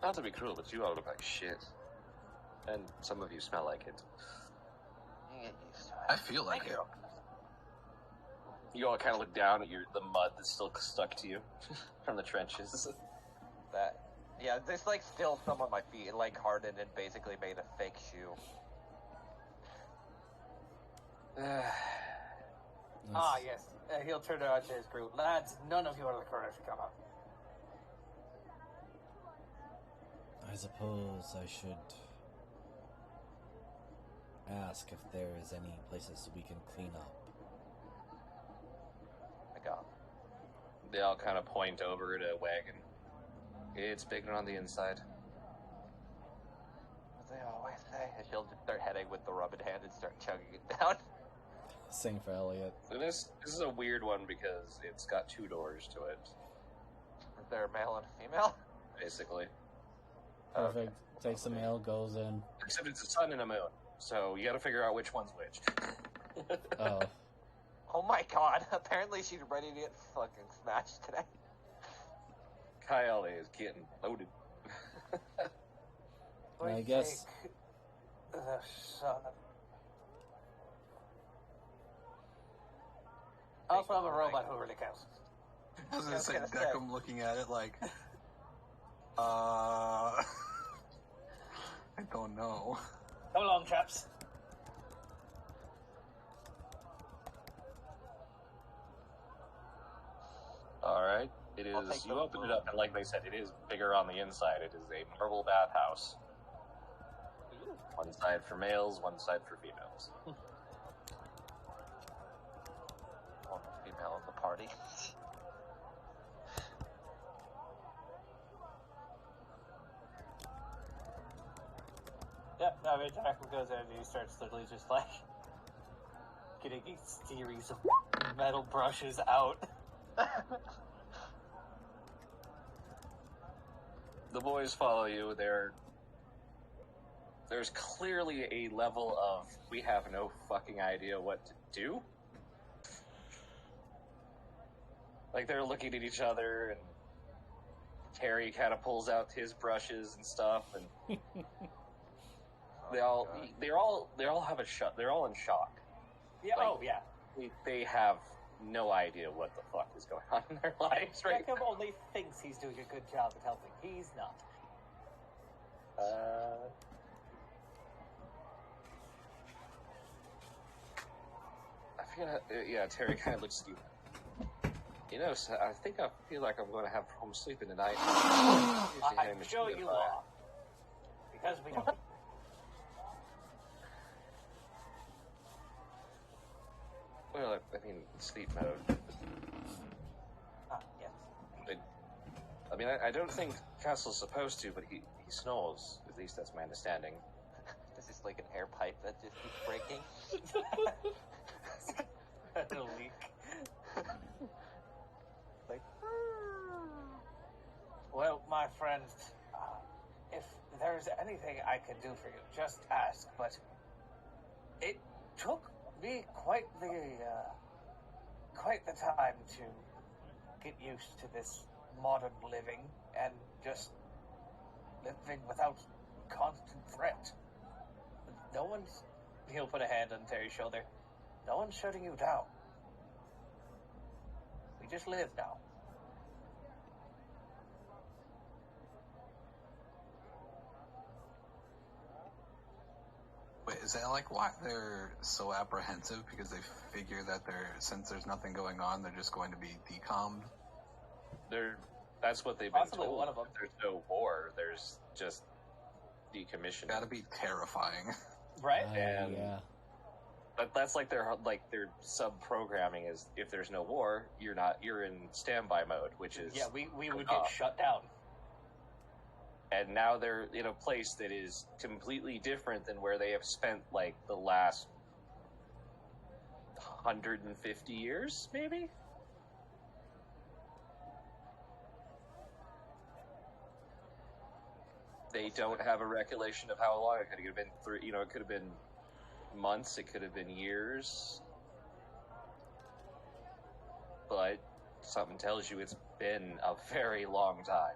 [SPEAKER 3] Not to be cruel, but you all look like shit. And some of you smell like it.
[SPEAKER 5] You get used to it.
[SPEAKER 4] I feel like it.
[SPEAKER 3] You all kind of look down at the mud that's still stuck to you from the trenches.
[SPEAKER 5] Yeah, there's like still some on my feet. It like hardened and basically made a fake shoe.
[SPEAKER 1] Ah, yes. He'll turn around to his group. Lads, none of you are the correct to come up.
[SPEAKER 2] I suppose I should ask if there is any places we can clean up.
[SPEAKER 5] My God.
[SPEAKER 3] They all kind of point over at a wagon. It's bigger on the inside.
[SPEAKER 5] As they always say, and she'll just start heading with the rubbed hand and start chugging it down.
[SPEAKER 2] Same for Elliot.
[SPEAKER 3] And this is a weird one because it's got 2 doors to it.
[SPEAKER 5] they're male and female.
[SPEAKER 3] basically.
[SPEAKER 2] Perfect. Takes the mail, goes in.
[SPEAKER 3] Except it's a sun and a moon, so you got to figure out which one's which.
[SPEAKER 2] Oh.
[SPEAKER 5] Oh my god! Apparently she's ready to get fucking smashed today.
[SPEAKER 3] Kyle is getting loaded.
[SPEAKER 2] I guess.
[SPEAKER 1] Take the sun. Also, I'm a robot who really counts.
[SPEAKER 4] I was gonna say,
[SPEAKER 5] gonna say.
[SPEAKER 4] Deckham looking at it like, I don't know.
[SPEAKER 1] Come along, chaps.
[SPEAKER 3] Alright, it
[SPEAKER 5] I'll
[SPEAKER 3] is,
[SPEAKER 5] take
[SPEAKER 3] you
[SPEAKER 5] the
[SPEAKER 3] open it
[SPEAKER 5] blue.
[SPEAKER 3] up, and like they said, it is bigger on the inside. It is a marble bathhouse. One side for males, one side for females.
[SPEAKER 5] One female in the party.
[SPEAKER 1] Yeah, I mean, Jackman goes in and he starts literally just like getting a series of metal brushes out.
[SPEAKER 3] The boys follow you. There's clearly a level of, we have no fucking idea what to do. Like, they're looking at each other, and Terry kind of pulls out his brushes and stuff, and they're all have a shock. They're all in shock.
[SPEAKER 1] Yeah,
[SPEAKER 3] Like,
[SPEAKER 1] oh yeah.
[SPEAKER 3] They have no idea what the fuck is going on in their lives right
[SPEAKER 1] Jacob only thinks he's doing a good job at helping. He's not.
[SPEAKER 3] I feel Terry kind of looks stupid. You know, so I think I feel like I'm going to have home sleeping tonight.
[SPEAKER 1] I'm sure you are. Because we don't.
[SPEAKER 3] Well, I mean, sleep mode.
[SPEAKER 1] Yes.
[SPEAKER 3] I mean, I don't think Castle's supposed to, but he snores. At least that's my understanding.
[SPEAKER 5] This is like an air pipe that just keeps breaking.
[SPEAKER 1] A leak.
[SPEAKER 5] Like,
[SPEAKER 1] Well, my friend, if there's anything I can do for you, just ask. But it took me quite the time to get used to this modern living and just living without constant threat. No one's. He'll put a hand on Terry's shoulder. No one's shutting you down. We just live now.
[SPEAKER 4] Wait, is that like why they're so apprehensive? Because they figure that since there's nothing going on, they're just going to be decommed?
[SPEAKER 3] That's what they've been
[SPEAKER 1] Possibly
[SPEAKER 3] told.
[SPEAKER 1] one of them.
[SPEAKER 3] There's no war. There's just decommissioning.
[SPEAKER 4] Gotta be terrifying.
[SPEAKER 1] Right?
[SPEAKER 3] And-
[SPEAKER 2] Yeah.
[SPEAKER 3] But that's like their sub programming is, if there's no war, you're in standby mode, which is
[SPEAKER 1] Yeah, we would get shut down.
[SPEAKER 3] And now they're in a place that is completely different than where they have spent like the last 150 years, maybe. They don't have a recollection of how long it could have been. It could have been months, it could have been years, but something tells you it's been a very long time.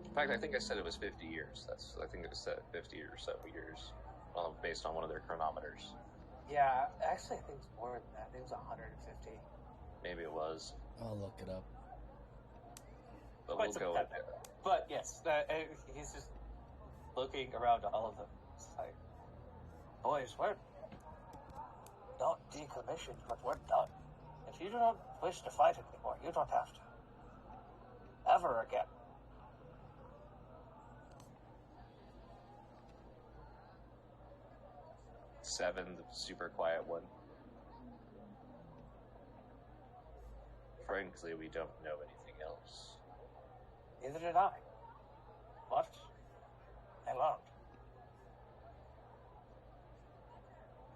[SPEAKER 3] In fact, I think I said it was 50 years. I think it said 50 or so years, based on one of their chronometers.
[SPEAKER 1] Yeah, actually, I think it's more than that. I think it was 150.
[SPEAKER 3] Maybe it was,
[SPEAKER 2] I'll look it up.
[SPEAKER 3] but
[SPEAKER 1] Quite
[SPEAKER 3] we'll
[SPEAKER 1] some
[SPEAKER 3] go
[SPEAKER 1] time
[SPEAKER 3] with it.
[SPEAKER 1] back. But yes, he's just looking around at all of them. It's like, boys, we're not decommissioned, but we're done. If you do not wish to fight anymore, you don't have to. Ever again.
[SPEAKER 3] Seven, the super quiet one. Frankly, we don't know anything else.
[SPEAKER 1] Neither did I. But I learned.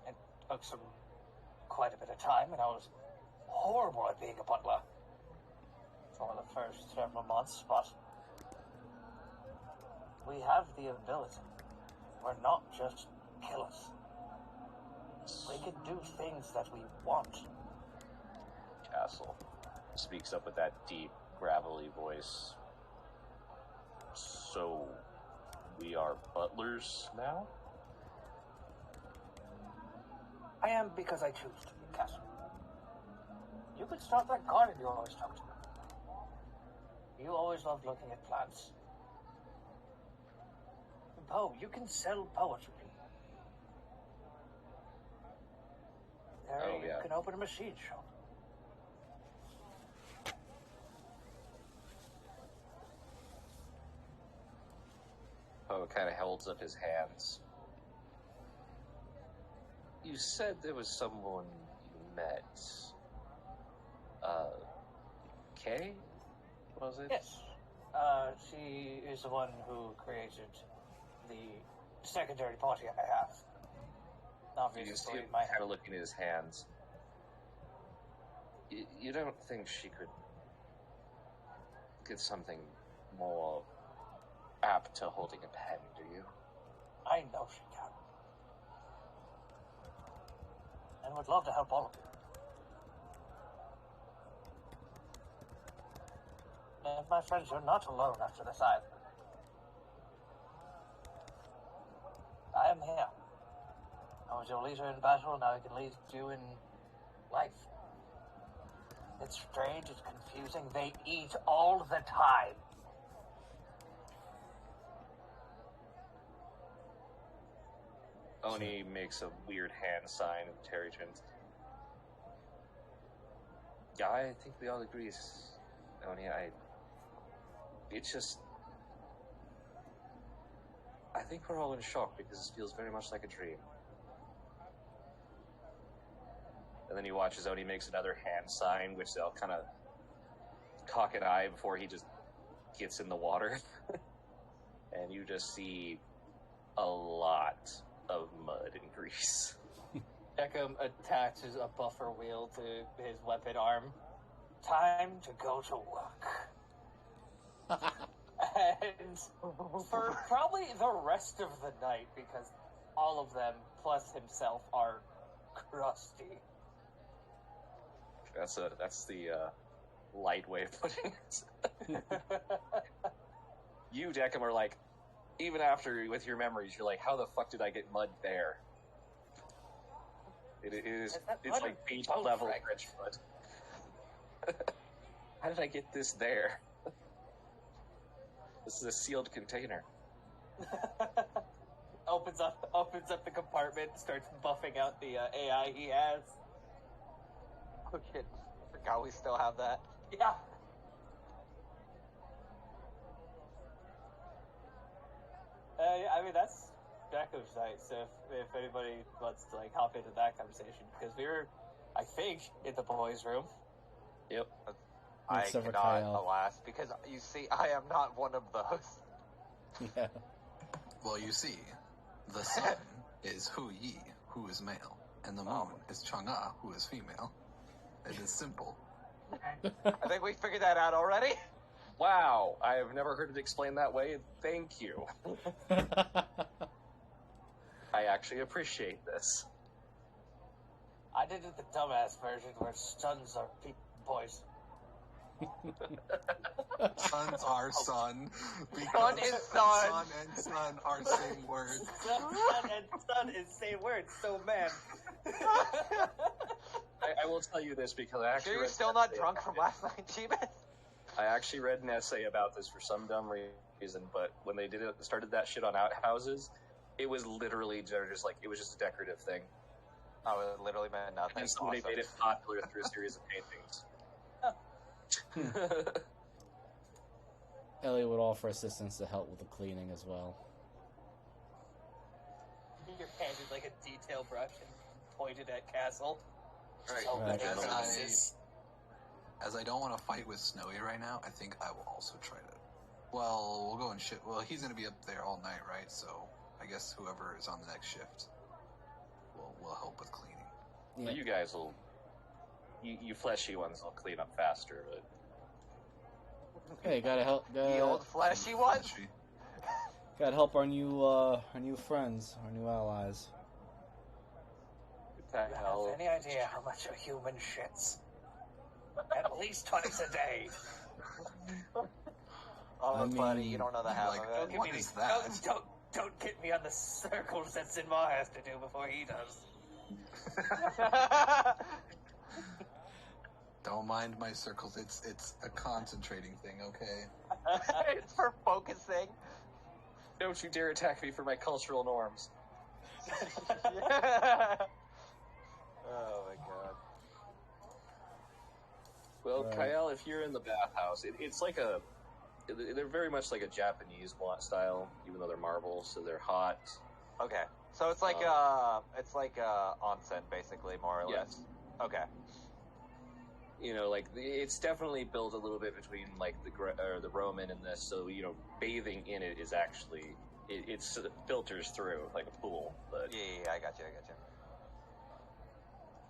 [SPEAKER 1] It took some quite a bit of time, and I was horrible at being a butler for the first several months, but we have the ability. We're not just killers. We can do things that we want.
[SPEAKER 3] Castle speaks up with that deep, gravelly voice. So, we are butlers now?
[SPEAKER 1] I am because I choose to be, Castle. You could start that garden you always talked about. You always loved looking at plants. And Poe, you can sell poetry. There, you can open a machine shop.
[SPEAKER 3] Poe kind of holds up his hands. You said there was someone you met. Kay? Was it?
[SPEAKER 1] Yes. She is the one who created the secondary party I have. Obviously,
[SPEAKER 3] you see him kind of looking at his hands. You don't think she could get something more apt to holding a pen, do you?
[SPEAKER 1] I know she can. And would love to help all of you. And my friends, you're not alone after this either. I am here. I was your leader in battle, now I can lead you in life. It's strange, it's confusing, they eat all the time.
[SPEAKER 3] Oni makes a weird hand sign, and Terry turns. Yeah, I think we all agree, Oni. It's just, I think we're all in shock because this feels very much like a dream. And then you watch as Oni makes another hand sign, which they'll kind of cock an eye before he just gets in the water. And you just see a lot of mud and grease.
[SPEAKER 1] Beckham attaches a buffer wheel to his weapon arm. Time to go to work. And for probably the rest of the night, because all of them, plus himself, are crusty.
[SPEAKER 3] That's the light way of putting it. You, Deckham, are like, even after, with your memories, you're like, how the fuck did I get mud there? It's like beach level French mud. How did I get this there? This is a sealed container.
[SPEAKER 1] opens up the compartment, starts buffing out the AI he has.
[SPEAKER 5] Oh shit, forgot we still have that.
[SPEAKER 1] Yeah. I mean, that's Jacko's night, so if anybody wants to, like, hop into that conversation, because we were, I think, in the boys' room.
[SPEAKER 3] Yep.
[SPEAKER 5] I
[SPEAKER 2] Except for
[SPEAKER 5] cannot,
[SPEAKER 2] Kyle.
[SPEAKER 5] alas, because you see, I am not one of those.
[SPEAKER 2] Yeah.
[SPEAKER 4] Well, you see, the sun is Hu Yi, who is male, and the moon is Chang'e, who is female. It is simple.
[SPEAKER 5] I think we figured that out already.
[SPEAKER 3] Wow, I have never heard it explained that way. Thank you. I actually appreciate this.
[SPEAKER 1] I did it the dumbass version where sons are boys.
[SPEAKER 4] Sons are sun.
[SPEAKER 5] Sun is sun.
[SPEAKER 4] Sun and sun are same words.
[SPEAKER 1] Sun and sun is same word, so man.
[SPEAKER 3] I will tell you this because I actually.
[SPEAKER 5] Sure, you're still not drunk from last night, Jeebus?
[SPEAKER 3] I actually read an essay about this for some dumb reason, but when they started that shit on outhouses, it was literally just like, it was just a decorative thing.
[SPEAKER 5] Oh, it literally meant nothing.
[SPEAKER 3] And somebody made it popular through a series of paintings.
[SPEAKER 2] Ellie would offer assistance to help with the cleaning as well.
[SPEAKER 1] You're handed like a detail brush and pointed at Castle.
[SPEAKER 3] Right.
[SPEAKER 4] As I don't want to fight with Snowy right now, I think I will also try to. Well, we'll go and shit. Well, he's going to be up there all night, right? So I guess whoever is on the next shift will help with cleaning.
[SPEAKER 2] Yeah.
[SPEAKER 3] Well, you guys will. You fleshy ones will clean up faster, but
[SPEAKER 2] Hey, gotta help.
[SPEAKER 5] The old fleshy one.
[SPEAKER 2] Gotta help our new friends, our new allies.
[SPEAKER 3] what the
[SPEAKER 1] Do you
[SPEAKER 3] hell?
[SPEAKER 1] have any idea how much a human shits? At least twice a day.
[SPEAKER 5] Oh,
[SPEAKER 2] I
[SPEAKER 5] buddy,
[SPEAKER 2] mean,
[SPEAKER 5] you don't know the half
[SPEAKER 4] like,
[SPEAKER 5] of
[SPEAKER 1] Don't
[SPEAKER 5] it.
[SPEAKER 1] get
[SPEAKER 4] What
[SPEAKER 1] me
[SPEAKER 4] is that?
[SPEAKER 1] Don't get me on the circles that Sinmar has to do before he does.
[SPEAKER 4] Don't mind my circles. It's a concentrating thing, okay?
[SPEAKER 5] It's for focusing.
[SPEAKER 3] Don't you dare attack me for my cultural norms.
[SPEAKER 5] Oh my god.
[SPEAKER 3] Well,
[SPEAKER 2] Right.
[SPEAKER 3] Kyle, if you're in the bathhouse, it's like a. They're very much like a Japanese style, even though they're marble, so they're hot.
[SPEAKER 5] Okay, so it's like onsen, basically, more or less.
[SPEAKER 3] Yes.
[SPEAKER 5] Okay.
[SPEAKER 3] You know, like it's definitely built a little bit between like the Roman and this, so you know, bathing in it is actually it filters through like a pool, but
[SPEAKER 5] Yeah, I got you.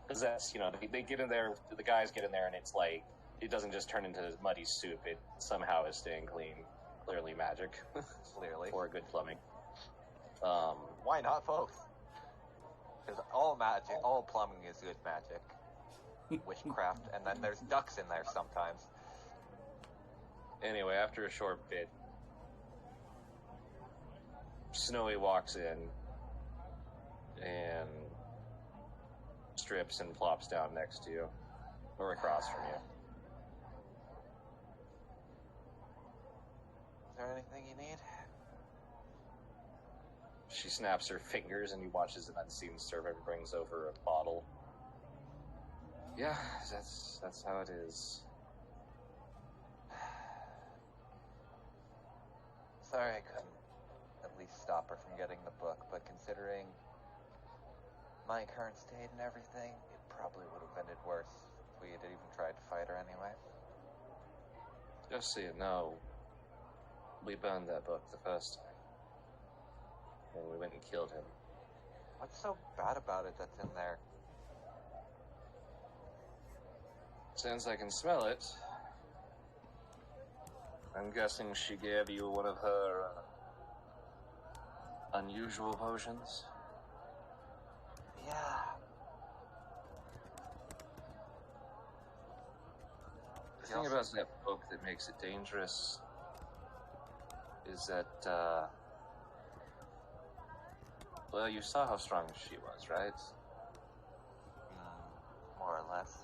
[SPEAKER 3] because that's they get in there, the guys get in there, and it's like it doesn't just turn into muddy soup. It somehow is staying clean. Clearly magic.
[SPEAKER 5] Clearly.
[SPEAKER 3] Or good plumbing.
[SPEAKER 5] Why not both? Because all magic, all plumbing is good magic. Witchcraft, and then there's ducks in there sometimes.
[SPEAKER 3] Anyway, after a short bit, Snowy walks in and strips and plops down next to you, or across from you.
[SPEAKER 5] Is there anything you need?
[SPEAKER 3] She snaps her fingers, and you watch as an unseen servant brings over a bottle. Yeah, that's how it is.
[SPEAKER 5] Sorry I couldn't at least stop her from getting the book, but considering my current state and everything, it probably would have ended worse if we had even tried to fight her anyway.
[SPEAKER 3] Just so you know, we burned that book the first time. And we went and killed him.
[SPEAKER 5] What's so bad about it that's in there?
[SPEAKER 3] Since I can smell it, I'm guessing she gave you one of her unusual potions?
[SPEAKER 5] Yeah.
[SPEAKER 3] The thing about that book that makes it dangerous is that, well, you saw how strong she was, right?
[SPEAKER 5] More or less.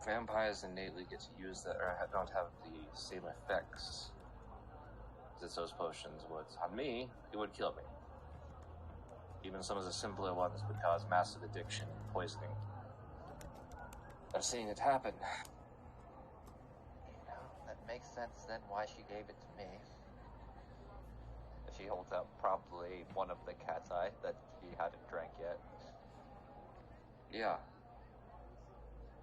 [SPEAKER 3] Vampires innately get to use that, or don't have the same effects that those potions would. On me, it would kill me. Even some of the simpler ones would cause massive addiction and poisoning. I've seen it happen.
[SPEAKER 5] You know, that makes sense then why she gave it to me. She holds up probably one of the cat's eye that she hadn't drank yet.
[SPEAKER 3] Yeah.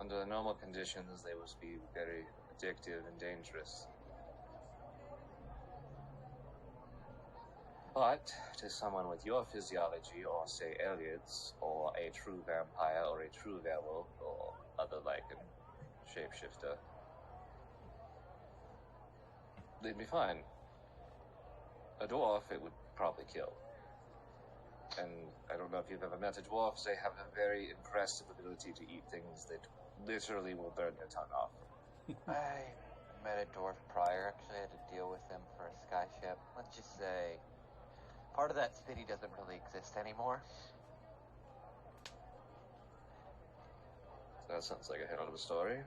[SPEAKER 3] Under normal conditions, they would be very addictive and dangerous. But to someone with your physiology, or say Elliot's, or a true vampire, or a true werewolf, or other like a shapeshifter, they'd be fine. A dwarf, it would probably kill. And I don't know if you've ever met a dwarf, they have a very impressive ability to eat things that literally will burn your tongue off.
[SPEAKER 5] I met a dwarf prior, actually had to deal with him for a skyship. Let's just say, part of that city doesn't really exist anymore.
[SPEAKER 3] That sounds like a hell of a story.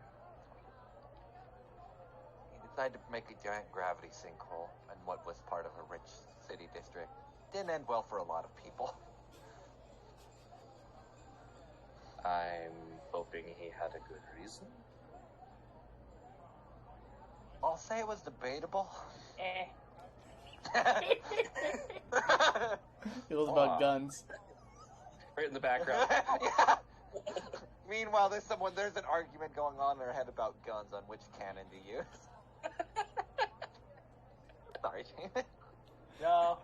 [SPEAKER 5] He decided to make a giant gravity sinkhole in what was part of a rich city district. Didn't end well for a lot of people.
[SPEAKER 3] I'm hoping he had a good reason.
[SPEAKER 5] I'll say it was debatable.
[SPEAKER 2] It was about guns.
[SPEAKER 3] Right in the background.
[SPEAKER 5] Yeah. Meanwhile, there's an argument going on in their head about guns on which cannon to use. Sorry, Shane.
[SPEAKER 1] No,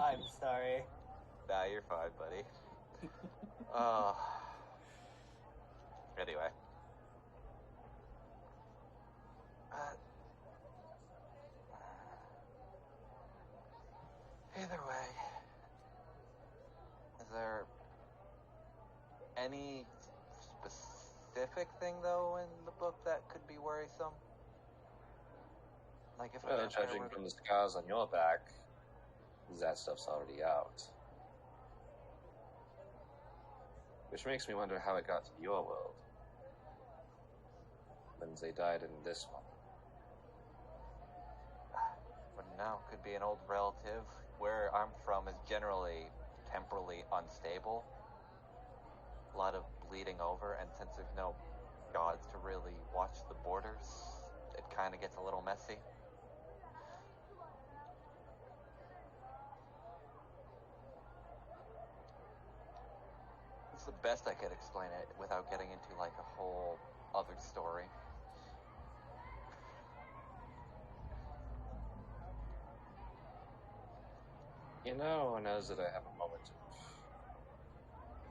[SPEAKER 1] I'm sorry.
[SPEAKER 5] Nah, you're fine, buddy. Anyway. Either way, is there any specific thing, though, in the book that could be worrisome? Like if
[SPEAKER 3] Well, judging from the scars on your back, that stuff's already out. Which makes me wonder how it got to your world. When they died in this one.
[SPEAKER 5] Wouldn't know. Could be an old relative. Where I'm from is generally temporally unstable. A lot of bleeding over, and since there's no gods to really watch the borders, it kind of gets a little messy. It's the best I could explain it without getting into like a whole other story.
[SPEAKER 3] You know, now that I have a moment of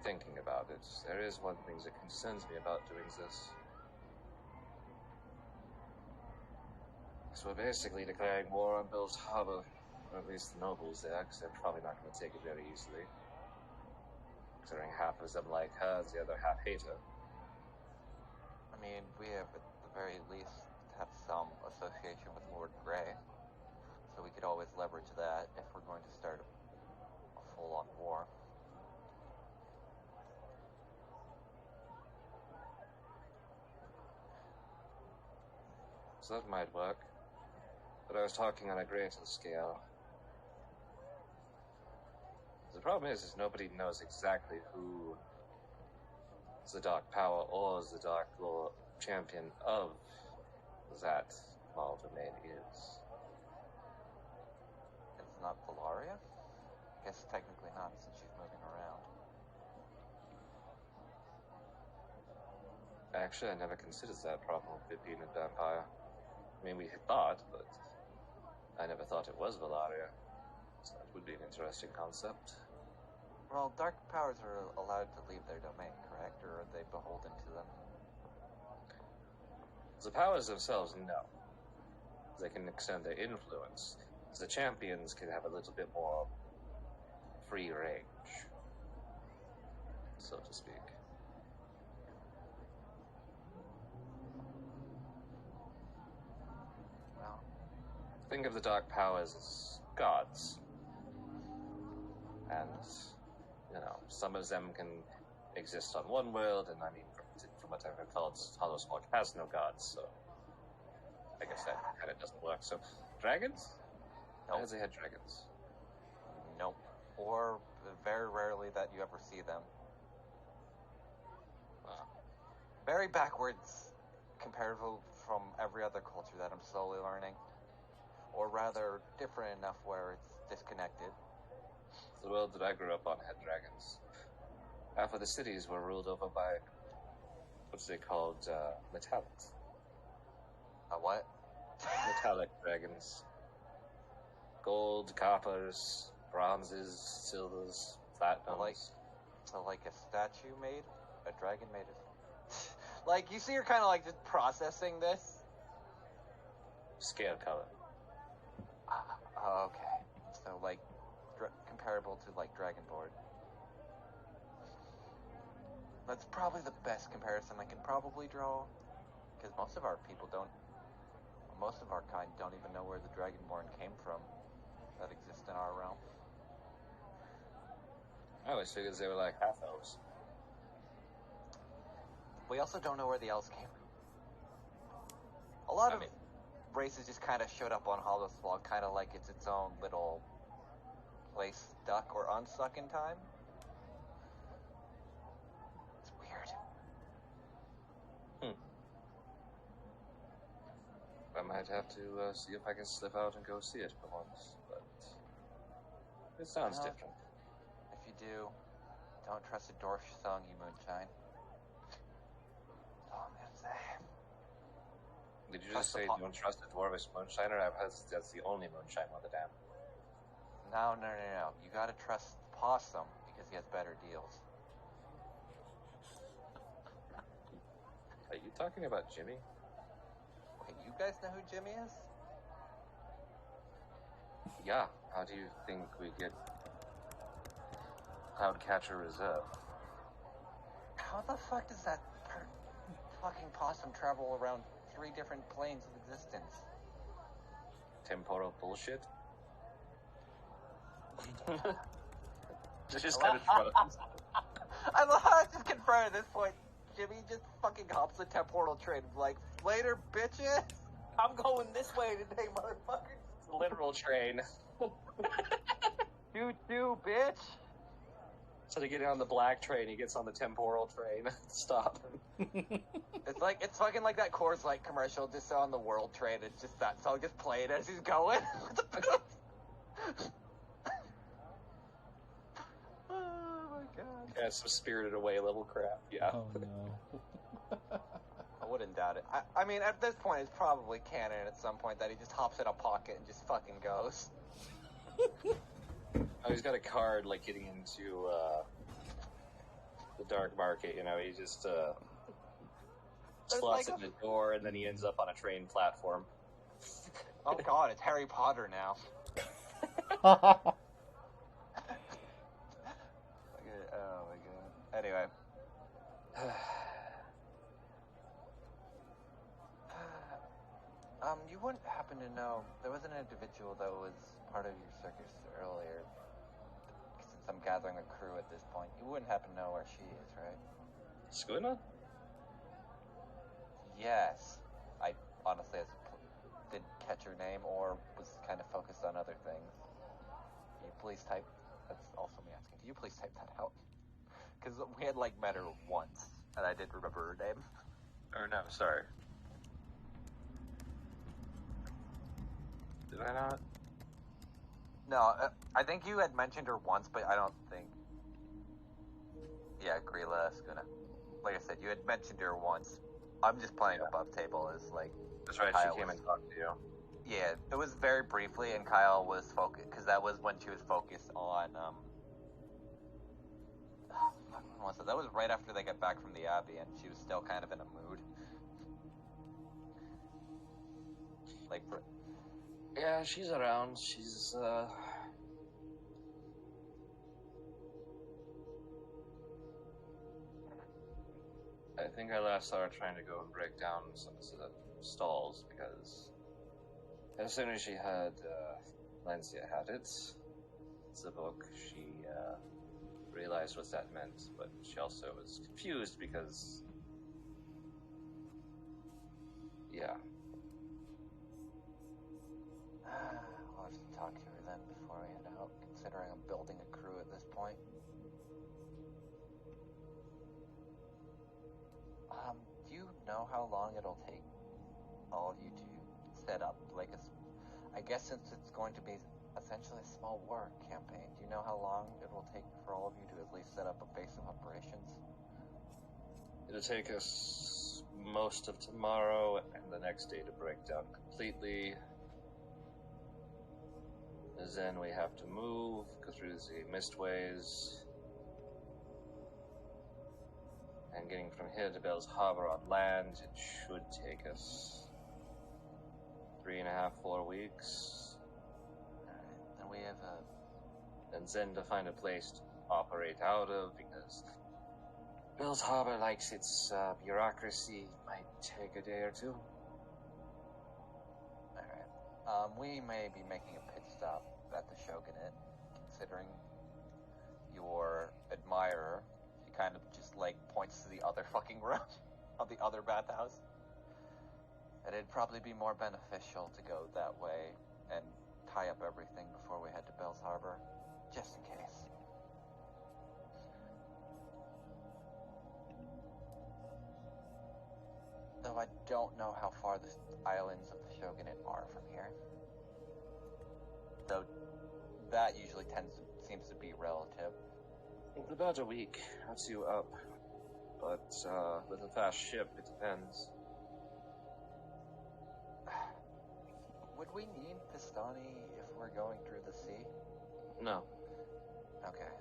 [SPEAKER 3] thinking about it, there is one thing that concerns me about doing this. So we're basically declaring war on Bill's Harbor, or at least the nobles there, because they're probably not going to take it very easily. Considering half of them like her, the other half hate her.
[SPEAKER 5] I mean, we have at the very least have some association with Lord Grey, so we could always leverage that if we're going to start a full-on war.
[SPEAKER 3] So that might work. But I was talking on a greater scale. The problem is nobody knows exactly who the Dark Power or the Dark Lord champion of that small domain is.
[SPEAKER 5] It's not Valaria? I guess technically not, since she's moving around.
[SPEAKER 3] Actually, I never considered that problem of it being a vampire. I mean, we had thought, but I never thought it was Valaria. So that would be an interesting concept.
[SPEAKER 5] Well, dark powers are allowed to leave their domain, correct? Or are they beholden to them?
[SPEAKER 3] The powers themselves, no. They can extend their influence. The champions can have a little bit more free range, so to speak.
[SPEAKER 5] Well,
[SPEAKER 3] think of the dark powers as gods. And, you know, some of them can exist on one world, and I mean, from what I've recalled, Hollowsmog has no gods, so I guess that kind of doesn't work. So, dragons?
[SPEAKER 5] Nope.
[SPEAKER 3] I heard they had dragons.
[SPEAKER 5] Nope. Or very rarely that you ever see them. Very backwards comparable from every other culture that I'm slowly learning. Or rather, different enough where it's disconnected.
[SPEAKER 3] The world that I grew up on had dragons. Half of the cities were ruled over by what's they called metallics.
[SPEAKER 5] What?
[SPEAKER 3] Metallic dragons. Gold, coppers, bronzes, silvers, platinums.
[SPEAKER 5] So like a statue made? A dragon made of... Like, you see you're kind of like just processing this?
[SPEAKER 3] Scale color.
[SPEAKER 5] Okay. So like, comparable to like Dragonborn. That's probably the best comparison I can probably draw. Because most of our people don't... Most of our kind don't even know where the Dragonborn came from that exist in our realm.
[SPEAKER 3] I always figured they were like half-elves.
[SPEAKER 5] We also don't know where the elves came from. A lot of races just kind of showed up on Hollowsmog, kind of like it's its own little place stuck or unstuck in time. It's weird.
[SPEAKER 3] I might have to see if I can slip out and go see it for once, but it sounds different.
[SPEAKER 5] If you do, don't trust a dwarf selling you moonshine. That's all I'm gonna say.
[SPEAKER 3] Did you just say don't trust a dwarvish moonshiner? I've heard that's the only moonshine worth a damn.
[SPEAKER 5] No. You gotta trust the Possum because he has better deals.
[SPEAKER 3] Are you talking about Jimmy?
[SPEAKER 5] Wait, you guys know who Jimmy is?
[SPEAKER 3] Yeah. How do you think we get Cloudcatcher Reserve?
[SPEAKER 5] How the fuck does that fucking possum travel around 3 different planes of existence?
[SPEAKER 3] Temporal bullshit? Just kind of fun.
[SPEAKER 5] I love how it's just confirmed at this point. Jimmy just fucking hops the temporal train and like, later, bitches! I'm going this way today, motherfucker!
[SPEAKER 3] It's a literal train.
[SPEAKER 5] Choo-choo, bitch!
[SPEAKER 3] Instead of getting on the black train, he gets on the temporal train. Stop.
[SPEAKER 5] It's fucking like that Coors Light commercial just on the World Trade. It's just that song just playing as he's going. Oh my god.
[SPEAKER 3] Yeah, some Spirited Away level crap. Yeah.
[SPEAKER 2] Oh no.
[SPEAKER 5] I wouldn't doubt it. I mean, at this point, it's probably canon at some point that he just hops in a pocket and just fucking goes.
[SPEAKER 3] Oh, he's got a card like getting into the dark market. You know, he just slots
[SPEAKER 5] like
[SPEAKER 3] in the door, and then he ends up on a train platform.
[SPEAKER 5] Oh god, it's Harry Potter now. Oh my god. Anyway. You wouldn't happen to know, there was an individual that was part of your circus earlier. Since I'm gathering a crew at this point, you wouldn't happen to know where she is, right?
[SPEAKER 3] Skuna?
[SPEAKER 5] Yes. I honestly didn't catch her name or was kind of focused on other things. Can you please type, that's also me asking, can you please type that out? Because we had like met her once, and I didn't remember her name.
[SPEAKER 3] Or no, sorry. Did I not?
[SPEAKER 5] No, I think you had mentioned her once, but I don't think... Yeah, Grilla Skuna. Like I said, you had mentioned her once. I'm just playing above table as, like...
[SPEAKER 3] That's right,
[SPEAKER 5] Kyle
[SPEAKER 3] she came
[SPEAKER 5] was...
[SPEAKER 3] and talked to you.
[SPEAKER 5] Yeah, it was very briefly, and Kyle was focused... Because that was when she was focused on, when was it? That was right after they got back from the Abbey, and she was still kind of in a mood. Like...
[SPEAKER 3] Yeah, she's around. She's, I think I last saw her trying to go and break down some of the stalls, because as soon as she had, Lancia had it, the book, she, realized what that meant, but she also was confused because, yeah.
[SPEAKER 5] I'll have to talk to her then before we head out, considering I'm building a crew at this point. Do you know how long it'll take all of you to set up, like, I guess since it's going to be essentially a small war campaign, do you know how long it will take for all of you to at least set up a base of operations?
[SPEAKER 3] It'll take us most of tomorrow and the next day to break down completely. Then we have to move, go through the mistways, and getting from here to Bell's Harbor on land, it should take us 3.5, 4 weeks.
[SPEAKER 5] Alright, and we have
[SPEAKER 3] And then to find a place to operate out of, because Bell's Harbor likes its bureaucracy, might take a day or two.
[SPEAKER 5] Alright. We may be making a pit stop at the Shogunate, considering your admirer, she kind of just, like, points to the other fucking room of the other bathhouse. And it'd probably be more beneficial to go that way and tie up everything before we head to Bell's Harbor, just in case. Though I don't know how far the islands of the Shogunate are from here. Though that usually seems to be relative.
[SPEAKER 3] It's about a week or two up, but with a fast ship, it depends.
[SPEAKER 5] Would we need Pistani if we're going through the sea?
[SPEAKER 3] No.
[SPEAKER 5] Okay.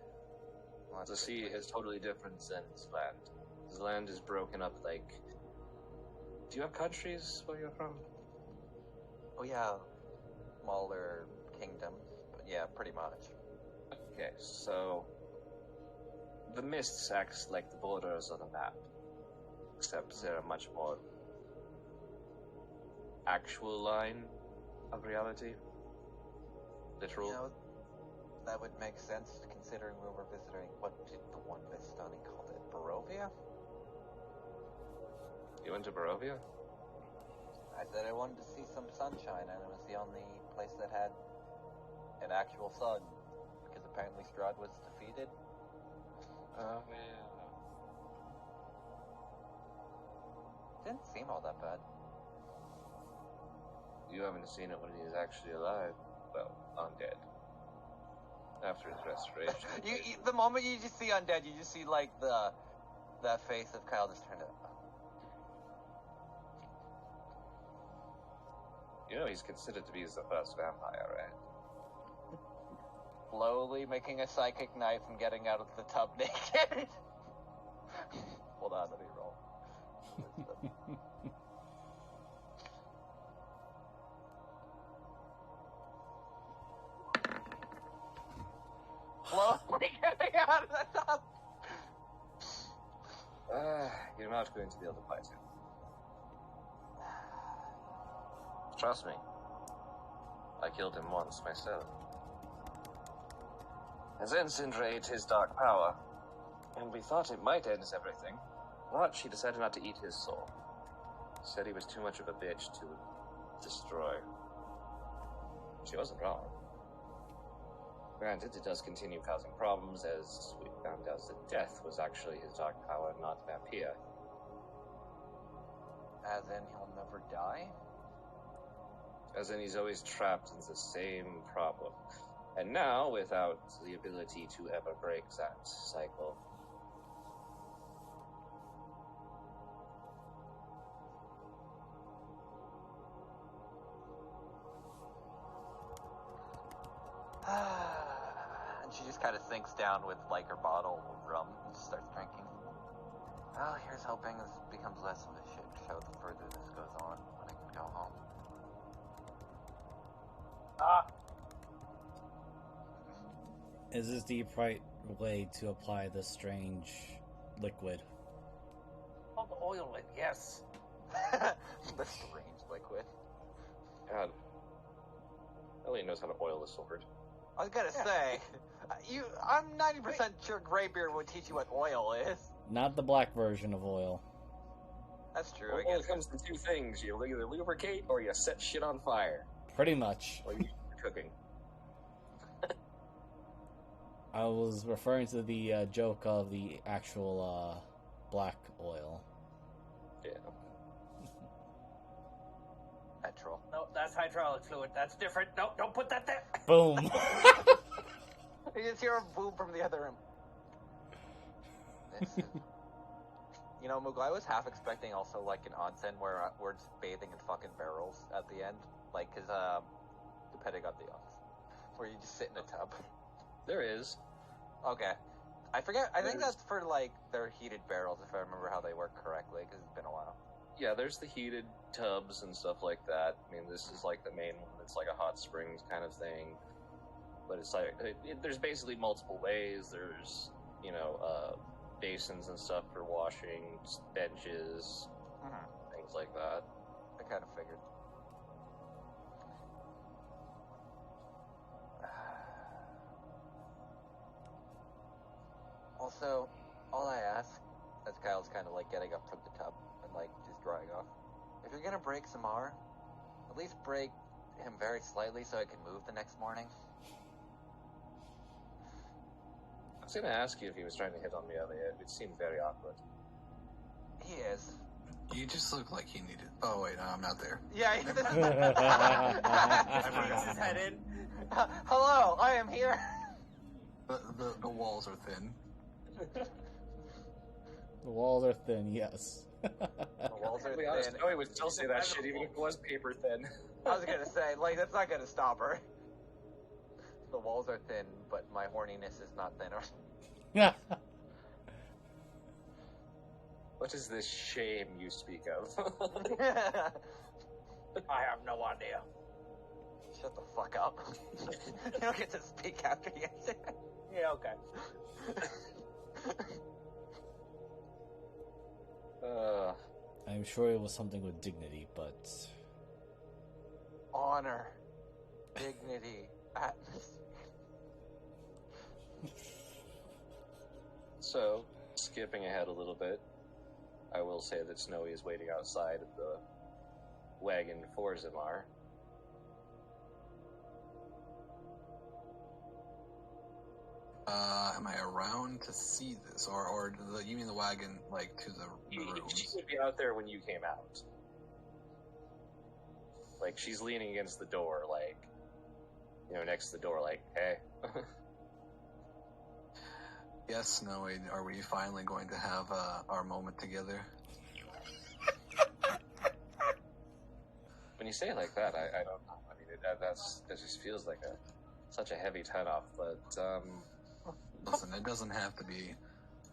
[SPEAKER 3] The sea is totally different than his land. His land is broken up like... Do you have countries where you're from?
[SPEAKER 5] Oh yeah, smaller kingdoms, but yeah, pretty much.
[SPEAKER 3] Okay, so... The mists act like the borders on a map. Except they're a much more... actual line of reality. Literal.
[SPEAKER 5] You know, that would make sense considering we were visiting, what did the one Vistani called it? Barovia?
[SPEAKER 3] You went to Barovia?
[SPEAKER 5] I said I wanted to see some sunshine, and it was the only place that had an actual sun, because apparently Strahd was defeated.
[SPEAKER 3] Oh, yeah.
[SPEAKER 5] Didn't seem all that bad.
[SPEAKER 3] You haven't seen it when he's actually alive. Well, undead. After his restoration.
[SPEAKER 5] The moment you just see undead, you just see like that face of Kyle just turned up.
[SPEAKER 3] You know he's considered to be the first vampire, right?
[SPEAKER 5] Slowly making a psychic knife and getting out of the tub naked. Hold on, let me roll. Slowly getting out of the tub.
[SPEAKER 3] You're not going to be able to fight him. Trust me. I killed him once myself. His ensign ate his dark power, and we thought it might end everything. But she decided not to eat his soul. Said he was too much of a bitch to destroy. She wasn't wrong. Granted, it does continue causing problems, as we found out that death was actually his dark power, not vampire.
[SPEAKER 5] As in, he'll never die?
[SPEAKER 3] As in, he's always trapped in the same problem. And now, without the ability to ever break that cycle.
[SPEAKER 5] And she just kind of sinks down with like her bottle of rum and just starts drinking. Well, here's hoping this becomes less of a shit show the further this goes on when I can go home.
[SPEAKER 6] Is this the right way to apply this strange liquid?
[SPEAKER 1] Oh, the oil it, yes.
[SPEAKER 5] The strange liquid.
[SPEAKER 3] God. Ellie knows how to oil a sword.
[SPEAKER 5] I was gonna say, I'm 90% sure Greybeard would teach you what oil is.
[SPEAKER 6] Not the black version of oil.
[SPEAKER 5] That's true,
[SPEAKER 3] Well,
[SPEAKER 5] I guess.
[SPEAKER 3] it comes to two things. You either lubricate or you set shit on fire.
[SPEAKER 6] Pretty much.
[SPEAKER 3] Or you're cooking.
[SPEAKER 6] I was referring to the joke of the actual black oil.
[SPEAKER 3] Yeah.
[SPEAKER 5] Petrol.
[SPEAKER 1] No, that's hydraulic fluid. That's different. No, don't put that there.
[SPEAKER 6] Boom!
[SPEAKER 5] You just hear a boom from the other room. This is... You know, Moogle, I was half expecting also like an onsen where we're just bathing in fucking barrels at the end. Like, cause, depending on the office. Where you just sit in a tub.
[SPEAKER 3] There is.
[SPEAKER 5] Okay. I forget, I think that's for like their heated barrels if I remember how they work correctly, cause it's been a while.
[SPEAKER 3] Yeah, there's the heated tubs and stuff like that. I mean, this is like the main one. It's like a hot springs kind of thing. But it's like, there's basically multiple ways. There's, you know, basins and stuff for washing, benches, things like that.
[SPEAKER 5] I kind of figured. Also, all I ask, as Kyle's kind of like getting up from the tub and like just drying off, if you're gonna break Samar, at least break him very slightly so I can move the next morning.
[SPEAKER 3] I was gonna ask you if he was trying to hit on me earlier. It seemed very awkward.
[SPEAKER 5] He is.
[SPEAKER 4] You just look like he needed. Oh wait, no, I'm not there.
[SPEAKER 5] Yeah, he's
[SPEAKER 1] His head in.
[SPEAKER 5] Hello, I am here.
[SPEAKER 4] The walls are thin.
[SPEAKER 6] The walls are thin, yes.
[SPEAKER 5] The walls are
[SPEAKER 3] To be honest,
[SPEAKER 5] thin.
[SPEAKER 3] Joey would still say that shit even if it was paper thin.
[SPEAKER 5] I was gonna say, like, that's not gonna stop her. The walls are thin, but my horniness is not thinner.
[SPEAKER 3] What is this shame you speak of?
[SPEAKER 1] I have no idea.
[SPEAKER 5] Shut the fuck up. You don't get to speak after you answer.
[SPEAKER 1] Yeah, okay.
[SPEAKER 6] I'm sure it was something with dignity, but
[SPEAKER 5] Honor. Dignity. Atmosphere.
[SPEAKER 3] So, skipping ahead a little bit, I will say that Snowy is waiting outside of the wagon for Zamar.
[SPEAKER 4] Am I around to see this, or you mean the wagon, like to the
[SPEAKER 3] She
[SPEAKER 4] rooms?
[SPEAKER 3] would be out there when you came out. Like, she's leaning against the door, like, next to the door, like, hey.
[SPEAKER 4] Yes, Snowy. Are we finally going to have our moment together?
[SPEAKER 3] When you say it like that, I don't know. I mean, that just feels like such a heavy turn-off, but,
[SPEAKER 4] Listen, it doesn't have to be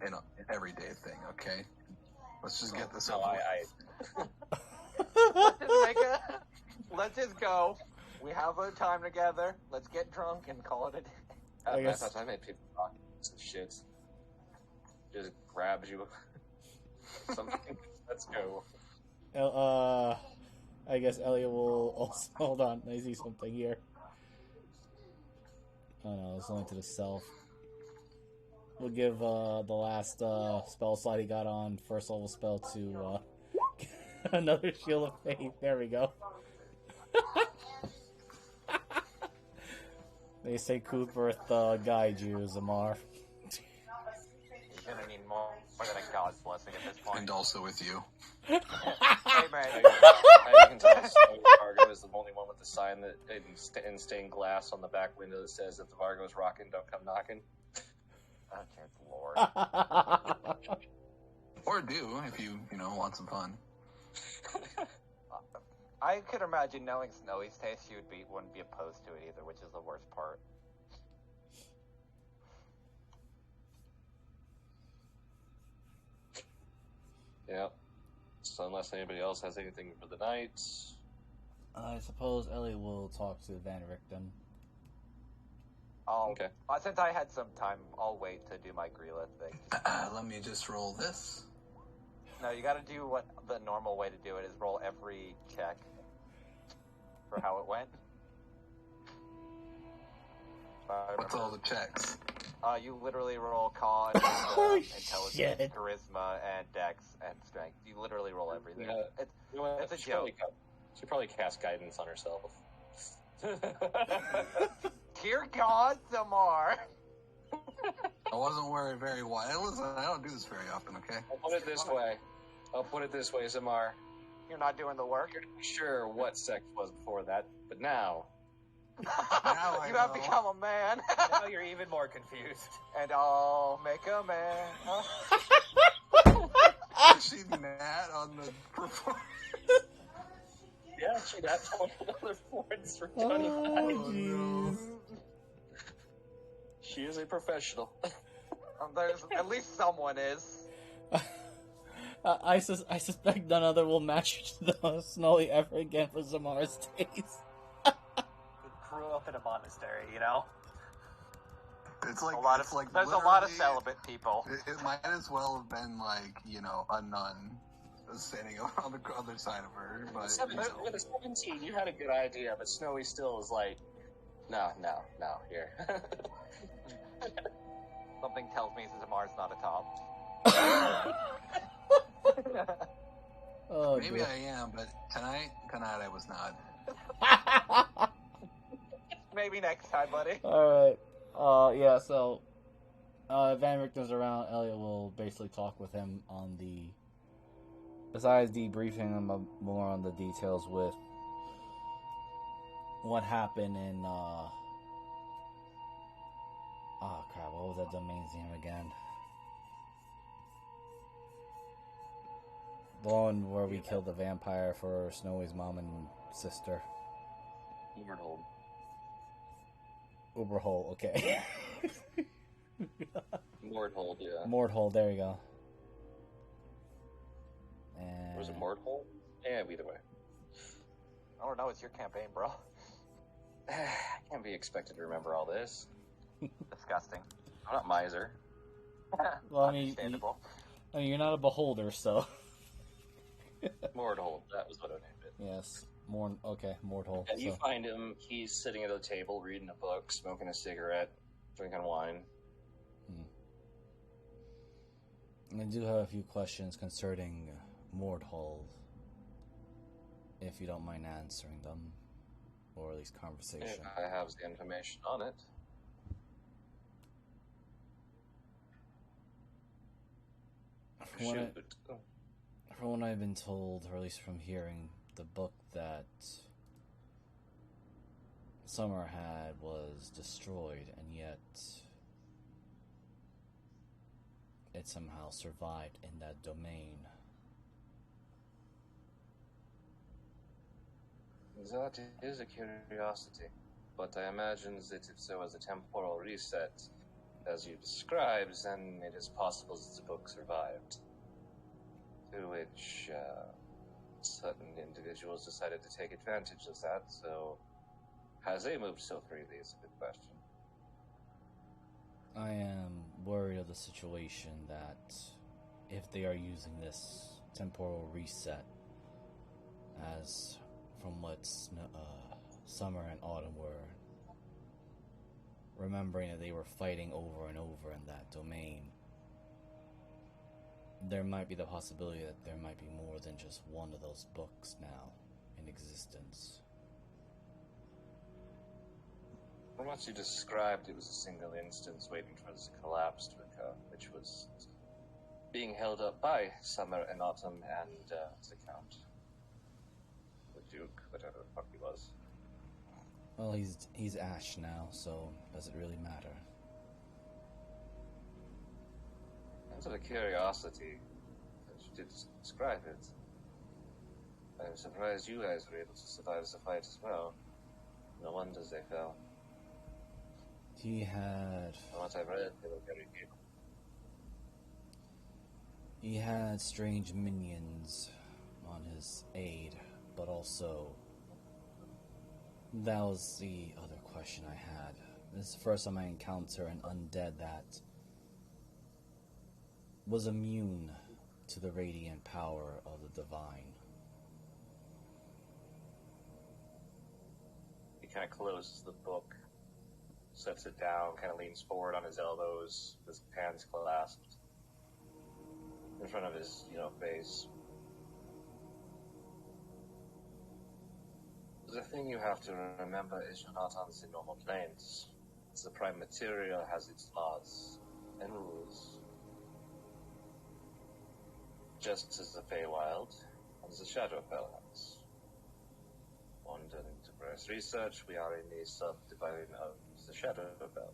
[SPEAKER 4] an everyday thing, okay? Let's just get this
[SPEAKER 3] no,
[SPEAKER 4] over with.
[SPEAKER 5] Let's just go. We have our time together. Let's get drunk and call it a day.
[SPEAKER 6] I guess-
[SPEAKER 3] I made people talk some shit. Just grabs you. Something. Let's go.
[SPEAKER 6] I guess Elliot will also hold on. I see something here. Oh no, it's only to the self. We'll give the last spell slot he got on first level spell to another Shield of Faith. There we go. They say Cooperth guide you, Zamar.
[SPEAKER 5] You're gonna need more than a god's blessing at this point.
[SPEAKER 4] And also with you.
[SPEAKER 5] Hey, man.
[SPEAKER 3] How you can tell Snowy Vargo is the only one with the sign that in stained glass on the back window that says, "If the Vargo's rocking, don't come knocking."
[SPEAKER 5] Okay, Lord.
[SPEAKER 4] Or do, if you want some fun.
[SPEAKER 5] I could imagine knowing Snowy's taste, she wouldn't be opposed to it either, which is the worst part.
[SPEAKER 3] Yeah. So unless anybody else has anything for the night,
[SPEAKER 6] I suppose Elliot will talk to Van Richten.
[SPEAKER 3] okay.
[SPEAKER 5] Since I had some time, I'll wait to do my Grilla thing.
[SPEAKER 4] Let me just roll this.
[SPEAKER 5] No, you gotta do what the normal way to do it is roll every check for how it went.
[SPEAKER 4] What's all the checks?
[SPEAKER 5] You literally roll con,
[SPEAKER 6] Oh,
[SPEAKER 5] intelligence,
[SPEAKER 6] shit.
[SPEAKER 5] charisma, and dex, and strength. You literally roll everything.
[SPEAKER 3] Yeah. You know what?
[SPEAKER 5] It's a
[SPEAKER 3] She probably
[SPEAKER 5] joke.
[SPEAKER 3] She probably cast guidance on herself.
[SPEAKER 5] Dear God, Zamar!
[SPEAKER 4] I wasn't worried very well. Listen, I don't do this very often, okay?
[SPEAKER 3] I'll put it this way, Zamar.
[SPEAKER 5] You're not doing the work.
[SPEAKER 3] You're not sure what sex was before that, but now
[SPEAKER 4] Now I
[SPEAKER 5] You have
[SPEAKER 4] know.
[SPEAKER 5] become a man.
[SPEAKER 1] Now you're even more confused.
[SPEAKER 5] And I'll make a man.
[SPEAKER 4] Is she Nat on the performance?
[SPEAKER 3] yeah, she got another points for
[SPEAKER 6] Oh,
[SPEAKER 3] 25.
[SPEAKER 6] jeez.
[SPEAKER 3] She is a professional.
[SPEAKER 5] There's at least someone is.
[SPEAKER 6] I suspect none other will match the Snowy ever again for Zamar's taste.
[SPEAKER 1] Who grew up in a monastery, you know?
[SPEAKER 4] It's like
[SPEAKER 5] There's a lot of
[SPEAKER 4] literally-
[SPEAKER 5] celibate people.
[SPEAKER 4] It might as well have been like, a nun standing on the other side of her. But
[SPEAKER 3] With a 17, you had a good idea, but Snowy still is like, no, here.
[SPEAKER 5] Something tells me Zamar's not a top.
[SPEAKER 6] Oh,
[SPEAKER 4] maybe
[SPEAKER 6] dear.
[SPEAKER 4] I am, but tonight I was not.
[SPEAKER 5] Maybe next time, buddy.
[SPEAKER 6] Alright. Yeah, so Van Richten's around. Elliot will basically talk with him on besides debriefing him more on the details with what happened in, oh crap, what was that domain's name again? The one where we killed the vampire for Snowy's mom and sister.
[SPEAKER 3] Uberhold.
[SPEAKER 6] Uberhole, okay.
[SPEAKER 3] Mordhold, yeah.
[SPEAKER 6] Mordhold, there you go. And
[SPEAKER 3] Was it Mordhold? Yeah, either way.
[SPEAKER 5] I don't know, it's your campaign, bro.
[SPEAKER 3] I can't be expected to remember all this.
[SPEAKER 5] Disgusting.
[SPEAKER 3] I'm not miser.
[SPEAKER 6] Well, I mean,
[SPEAKER 5] Understandable.
[SPEAKER 6] you're not a beholder, so.
[SPEAKER 3] Mordhold, that was what I named it.
[SPEAKER 6] Yes, Mordhold.
[SPEAKER 3] And you
[SPEAKER 6] So.
[SPEAKER 3] find him, he's sitting at a table reading a book, smoking a cigarette, drinking wine.
[SPEAKER 6] I do have a few questions concerning Mordhold, if you don't mind answering them, or at least conversation.
[SPEAKER 3] If I have the information on it.
[SPEAKER 6] From what I've been told, or at least from hearing, the book that Summer had was destroyed, and yet it somehow survived in that domain.
[SPEAKER 3] That is a curiosity, but I imagine that if there was a temporal reset, as you described, then it is possible that the book survived. To which certain individuals decided to take advantage of that, so has they moved so freely is a good question.
[SPEAKER 6] I am worried of the situation that if they are using this temporal reset as from what Summer and Autumn were remembering that they were fighting over and over in that domain, there might be the possibility that there might be more than just one of those books now in existence.
[SPEAKER 3] From what you described, it was a single instance waiting for the collapse to occur, which was being held up by Summer and Autumn and the Count. The Duke, whatever the fuck he was.
[SPEAKER 6] Well, he's Ash now, so does it really matter?
[SPEAKER 3] Out of curiosity, as you did describe it, I'm surprised you guys were able to survive the fight as well. No wonder they fell.
[SPEAKER 6] He had...
[SPEAKER 3] From what I've read, they were very capable.
[SPEAKER 6] He had strange minions on his aid, but also... That was the other question I had. This is the first time I encounter an undead that was immune to the radiant power of the divine.
[SPEAKER 3] He kind of closes the book, sets it down, kind of leans forward on his elbows, his hands clasped in front of his, face. The thing you have to remember is you're not on the normal planes. The prime material has its laws and rules. Just as the Feywild and the Shadowfell has. Under Enterprise Research, we are in the subdivision of the Shadowfell.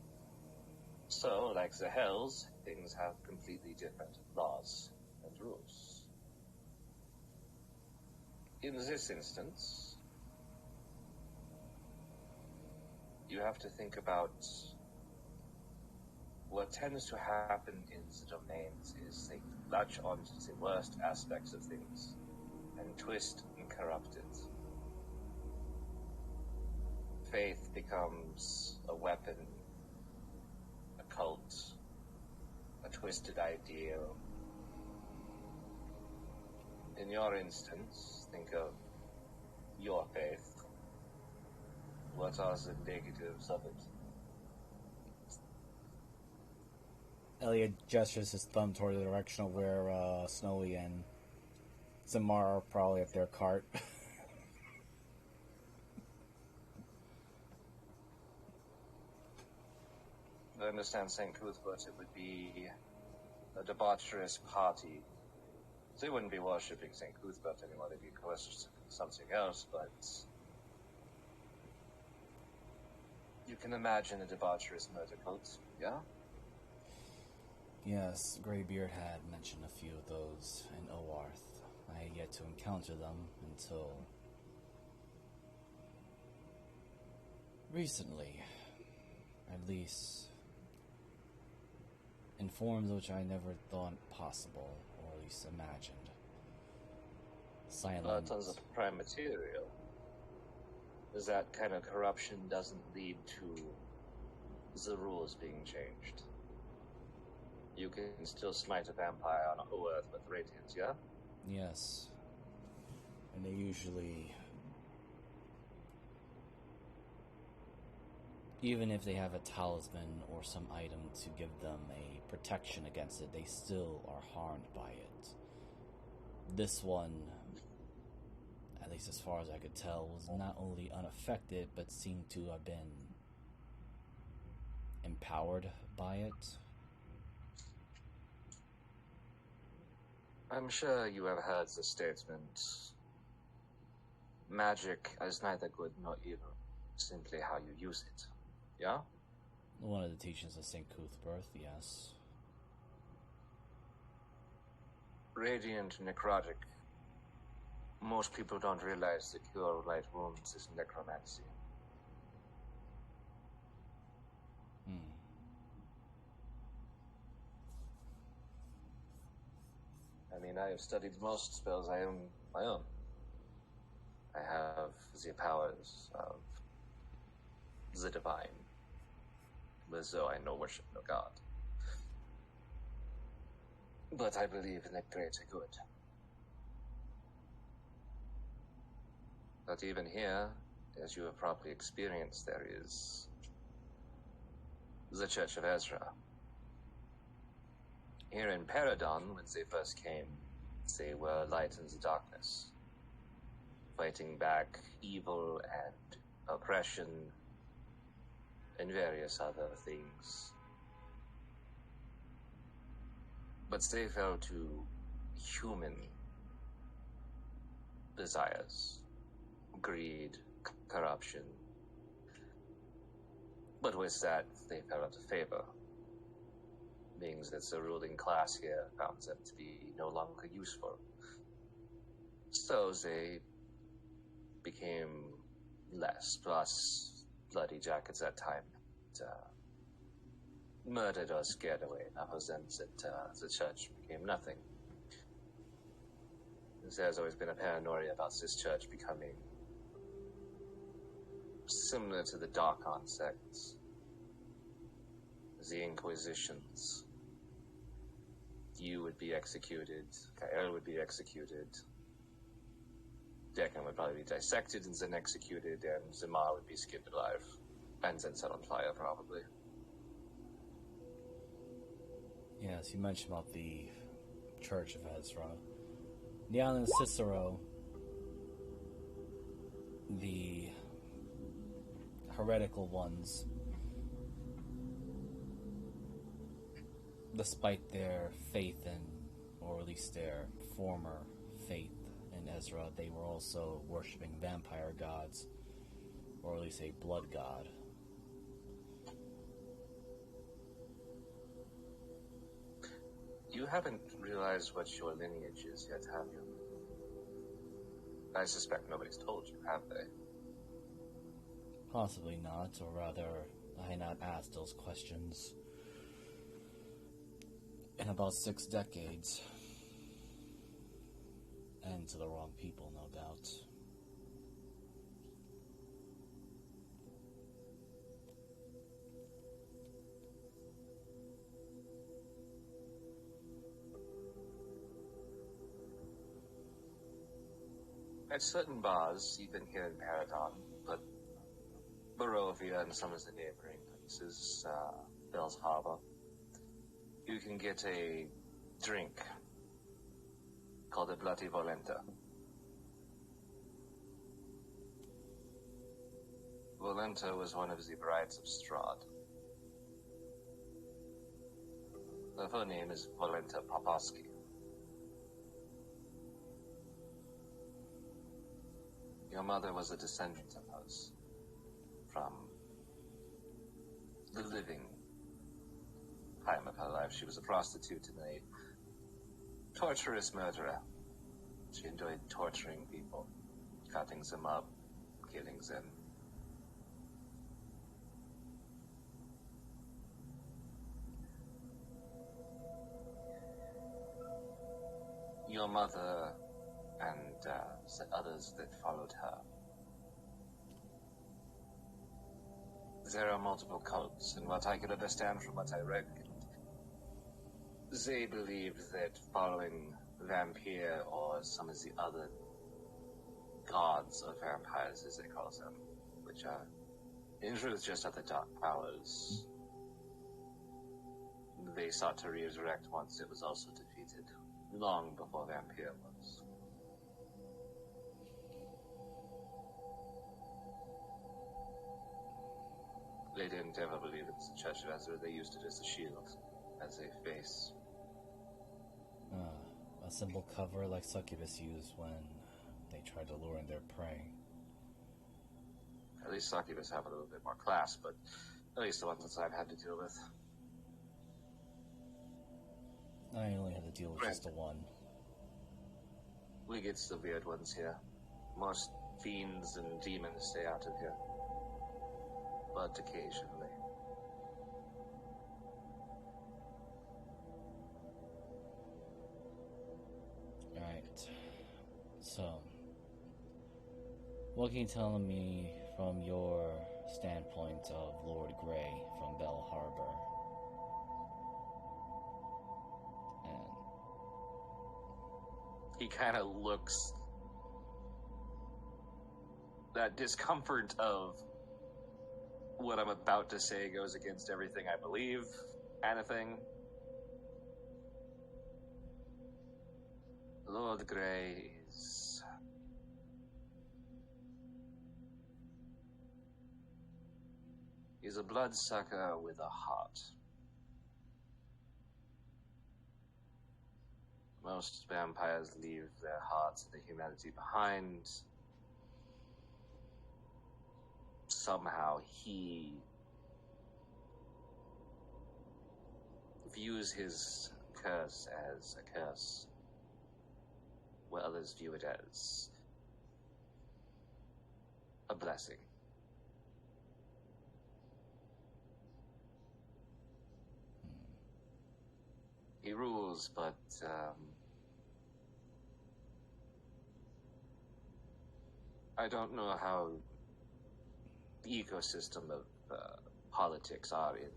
[SPEAKER 3] So, like the Hells, things have completely different laws and rules. In this instance, you have to think about what tends to happen in the domains is they latch onto the worst aspects of things and twist and corrupt it. Faith becomes a weapon, a cult, a twisted ideal. In your instance, think of your faith. What are the negatives of it?
[SPEAKER 6] Elliot gestures his thumb toward the direction of where Snowy and Zamar are probably at their cart.
[SPEAKER 3] I understand St. Cuthbert, it would be a debaucherous party. They wouldn't be worshipping St. Cuthbert anymore, they'd be worshipping something else, but you can imagine a debaucherous murder cult, yeah?
[SPEAKER 6] Yes, Greybeard had mentioned a few of those in Oarth. I had yet to encounter them until recently. At least in forms which I never thought possible, or at least imagined. Silent.
[SPEAKER 3] But as a prime material, that kind of corruption doesn't lead to the rules being changed. You can still smite a vampire on a whole earth with radiance, yeah?
[SPEAKER 6] Yes. And they usually, even if they have a talisman or some item to give them a protection against it, they still are harmed by it. This one, at least as far as I could tell, was not only unaffected, but seemed to have been empowered by it.
[SPEAKER 3] I'm sure you have heard the statement, magic is neither good nor evil, simply how you use it, yeah?
[SPEAKER 6] One of the teachings of St. Cuthbert, yes.
[SPEAKER 3] Radiant necrotic. Most people don't realize the cure of light wounds is necromancy. I mean, I have studied most spells I own my own. I have the powers of the divine, as though I no worship no god. But I believe in the greater good. But even here, as you have probably experienced, there is the Church of Ezra. Here in Paridon, when they first came, they were light in the darkness, fighting back evil and oppression and various other things. But they fell to human desires, greed, corruption. But with that, they fell out of favor, being that the ruling class here found them to be no longer useful. So they became less, plus Bloody Jackets at that time murdered or scared away enough of them that the church became nothing. There's always been a paranoia about this church becoming similar to the Darkon sects, the Inquisitions. You would be executed, Kael would be executed, Deccan would probably be dissected and then executed, and Zamar would be skinned alive, and then set on fire, probably.
[SPEAKER 6] Yes, you mentioned about the Church of Ezra. The island of Cicero, the heretical ones, despite their faith in, or at least their former faith in Ezra, they were also worshipping vampire gods, or at least a blood god.
[SPEAKER 3] You haven't realized what your lineage is yet, have you? I suspect nobody's told you, have they?
[SPEAKER 6] Possibly not, or rather, I had not asked those questions in about 6 decades. And to the wrong people, no doubt.
[SPEAKER 3] At certain bars, even here in Paridon, but Barovia and some of the neighboring places, Bell's Harbor, you can get a drink called a Bloody Volenta. Volenta was one of the brides of Strahd. Her full name is Volenta Popovsky. Your mother was a descendant of hers, from the living time of her life. She was a prostitute and a torturous murderer. She enjoyed torturing people, cutting them up, killing them. your mother and the others that followed her. There are multiple cults, and what I could understand from what I read, they believe that following Vampire or some of the other gods of vampires, as they call them, which are in truth just other dark powers, they sought to resurrect once it was also defeated, long before Vampire was. They didn't ever believe it was the Church of Ezra. They used it as a shield, as a face.
[SPEAKER 6] A simple cover like succubus use when they try to lure in their prey.
[SPEAKER 3] At least succubus have a little bit more class, but at least the ones that I've had to deal with.
[SPEAKER 6] I only had to deal with just the one.
[SPEAKER 3] We get the weird ones here. Most fiends and demons stay out of here. But occasionally.
[SPEAKER 6] Alright. So, what can you tell me from your standpoint of Lord Grey from Bell Harbor?
[SPEAKER 3] He kind of looks that discomfort of what I'm about to say goes against everything I believe, kind of thing. Lord Grey is... he's a bloodsucker with a heart. Most vampires leave their hearts and their humanity behind. Somehow he views his curse as a curse, where others view it as a blessing. He rules, but I don't know how the ecosystem of politics are in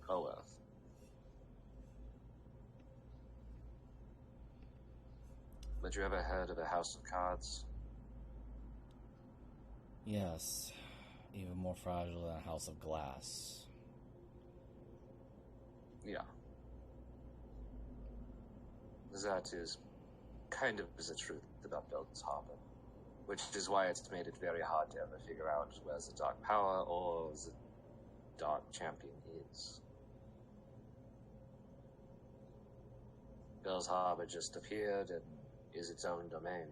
[SPEAKER 3] Coearth. But you ever heard of the House of Cards?
[SPEAKER 6] Yes, even more fragile than a house of glass.
[SPEAKER 3] Yeah. That is kind of the truth about Belton's Harbor, which is why it's made it very hard to ever figure out where the Dark Power or the Dark Champion is. Bell's Harbor just appeared and is its own domain.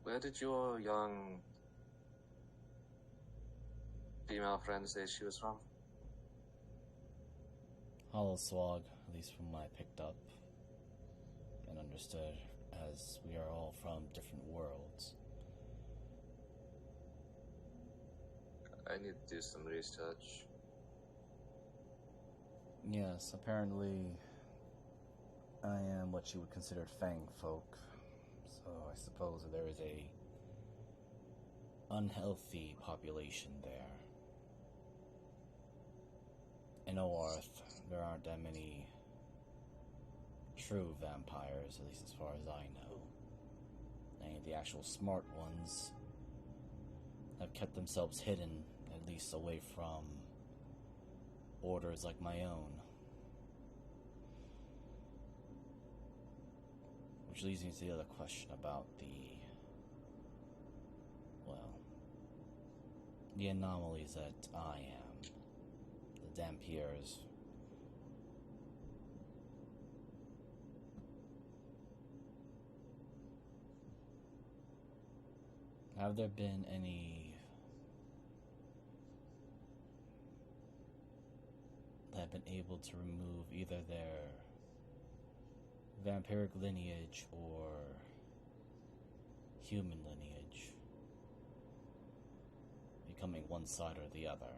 [SPEAKER 3] Where did your young female friend say she was from?
[SPEAKER 6] Hollow Swag, at least from what I picked up and understood, as we are all from different worlds.
[SPEAKER 3] I need to do some research.
[SPEAKER 6] Yes, apparently I am what you would consider Fang folk, so I suppose there is a unhealthy population there. In Oarth, there aren't that many true vampires, at least as far as I know. Any of the actual smart ones have kept themselves hidden, at least away from orders like my own. Which leads me to the other question about the anomalies that I am. The Dampiers. Have there been any that have been able to remove either their vampiric lineage or human lineage? becoming one side or the other.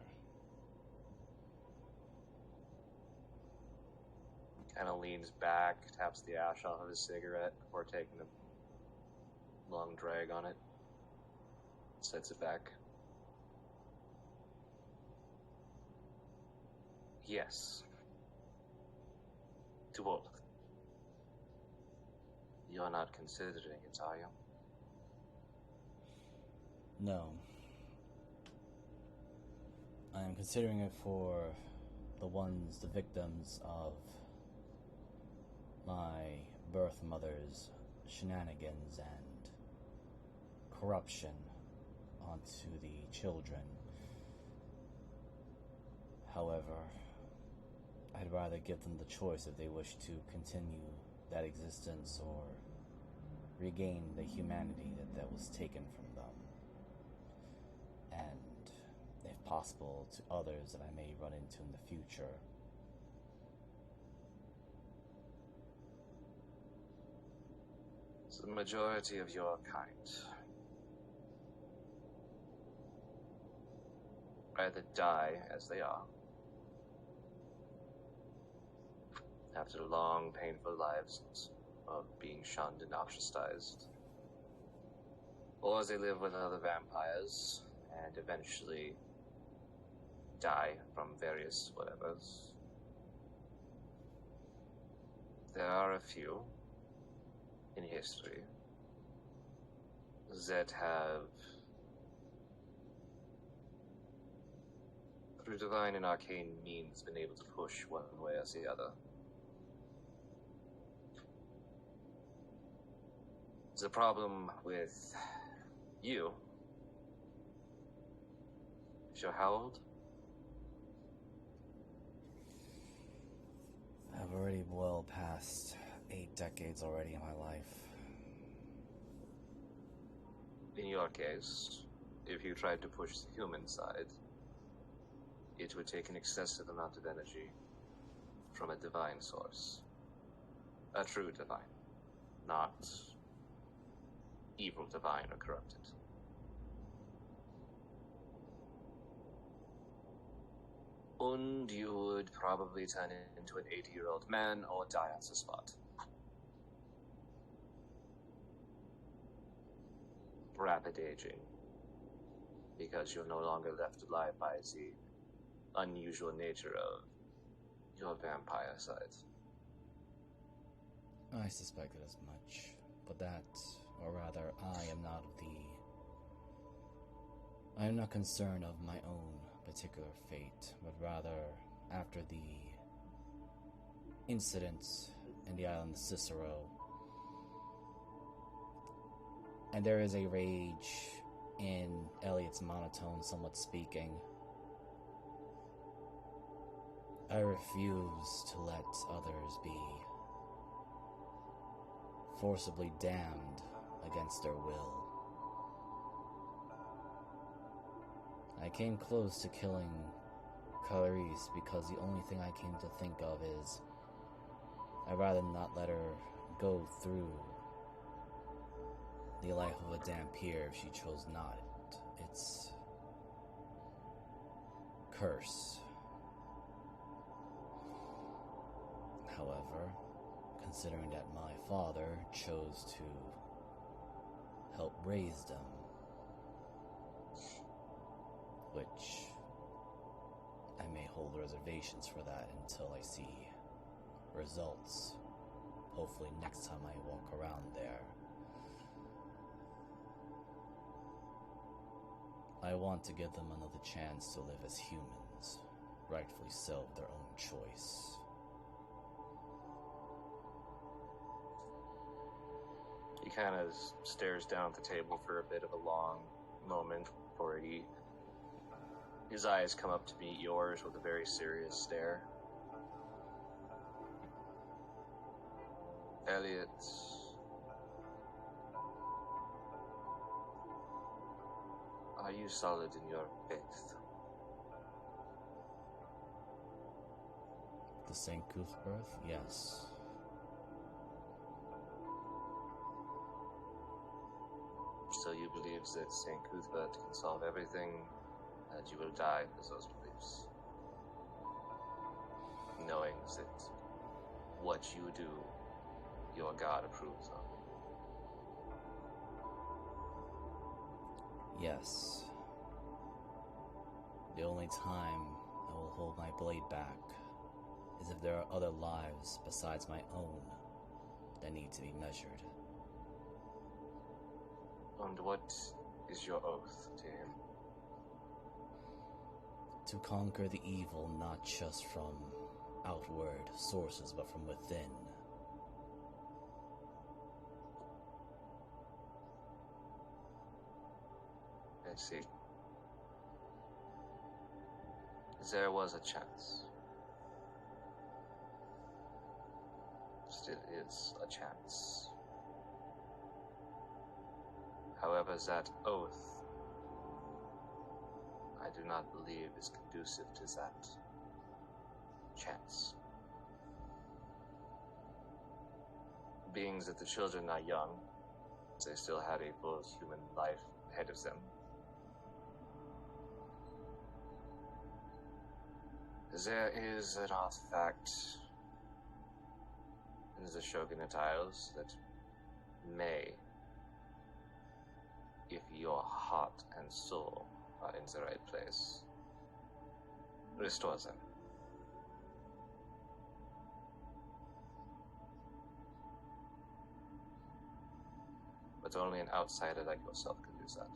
[SPEAKER 3] Kind of leans back, taps the ash off of his cigarette before taking a long drag on it. Sets it back. Yes. To both. You're not considering it, are you?
[SPEAKER 6] No. I am considering it for the victims of my birth mother's shenanigans and corruption onto the children. However, I'd rather give them the choice if they wish to continue that existence or regain the humanity that was taken from them. And, if possible, to others that I may run into in the future.
[SPEAKER 3] It's the majority of your kind. Either die as they are, after long, painful lives of being shunned and ostracized, or they live with other vampires and eventually die from various whatevers. There are a few in history that have, through divine and arcane means, been able to push one way or the other. The problem with you, you're how old?
[SPEAKER 6] I've already well past 8 decades already in my life.
[SPEAKER 3] In your case, if you tried to push the human side, it would take an excessive amount of energy from a divine source. A true divine, not evil divine or corrupted. And you would probably turn into an 80-year-old man or die on the spot. Rapid aging, because you're no longer left alive by the unusual nature of your vampire side.
[SPEAKER 6] I suspected as much, but that, or rather, I am not concerned of my own particular fate, but rather, after the incident in the island of Cicero, and there is a rage in Elliot's monotone, somewhat speaking. I refuse to let others be forcibly damned against their will. I came close to killing Clarice because the only thing I came to think of is I'd rather not let her go through the life of a Dampier if she chose not. It's curse. However, considering that my father chose to help raise them, which I may hold reservations for that until I see results. Hopefully next time I walk around there. I want to give them another chance to live as humans, rightfully so, of their own choice.
[SPEAKER 3] He kind of stares down at the table for a bit of a long moment before his eyes come up to meet yours with a very serious stare. Elliot, are you solid in your faith?
[SPEAKER 6] The St. Cuthbert? Yes.
[SPEAKER 3] So you believe that St. Cuthbert can solve everything and you will die for those beliefs. Knowing that what you do, your God approves of.
[SPEAKER 6] Yes. The only time I will hold my blade back is if there are other lives besides my own that need to be measured.
[SPEAKER 3] And what is your oath to him?
[SPEAKER 6] To conquer the evil not just from outward sources but from within.
[SPEAKER 3] I see. There was a chance. Still is a chance. However, that oath, I do not believe is conducive to that chance. Being that the children are young, they still have a full human life ahead of them. There is an artifact in the Shogunate Isles that may, if your heart and soul are in the right place, restore them. But only an outsider like yourself can do that.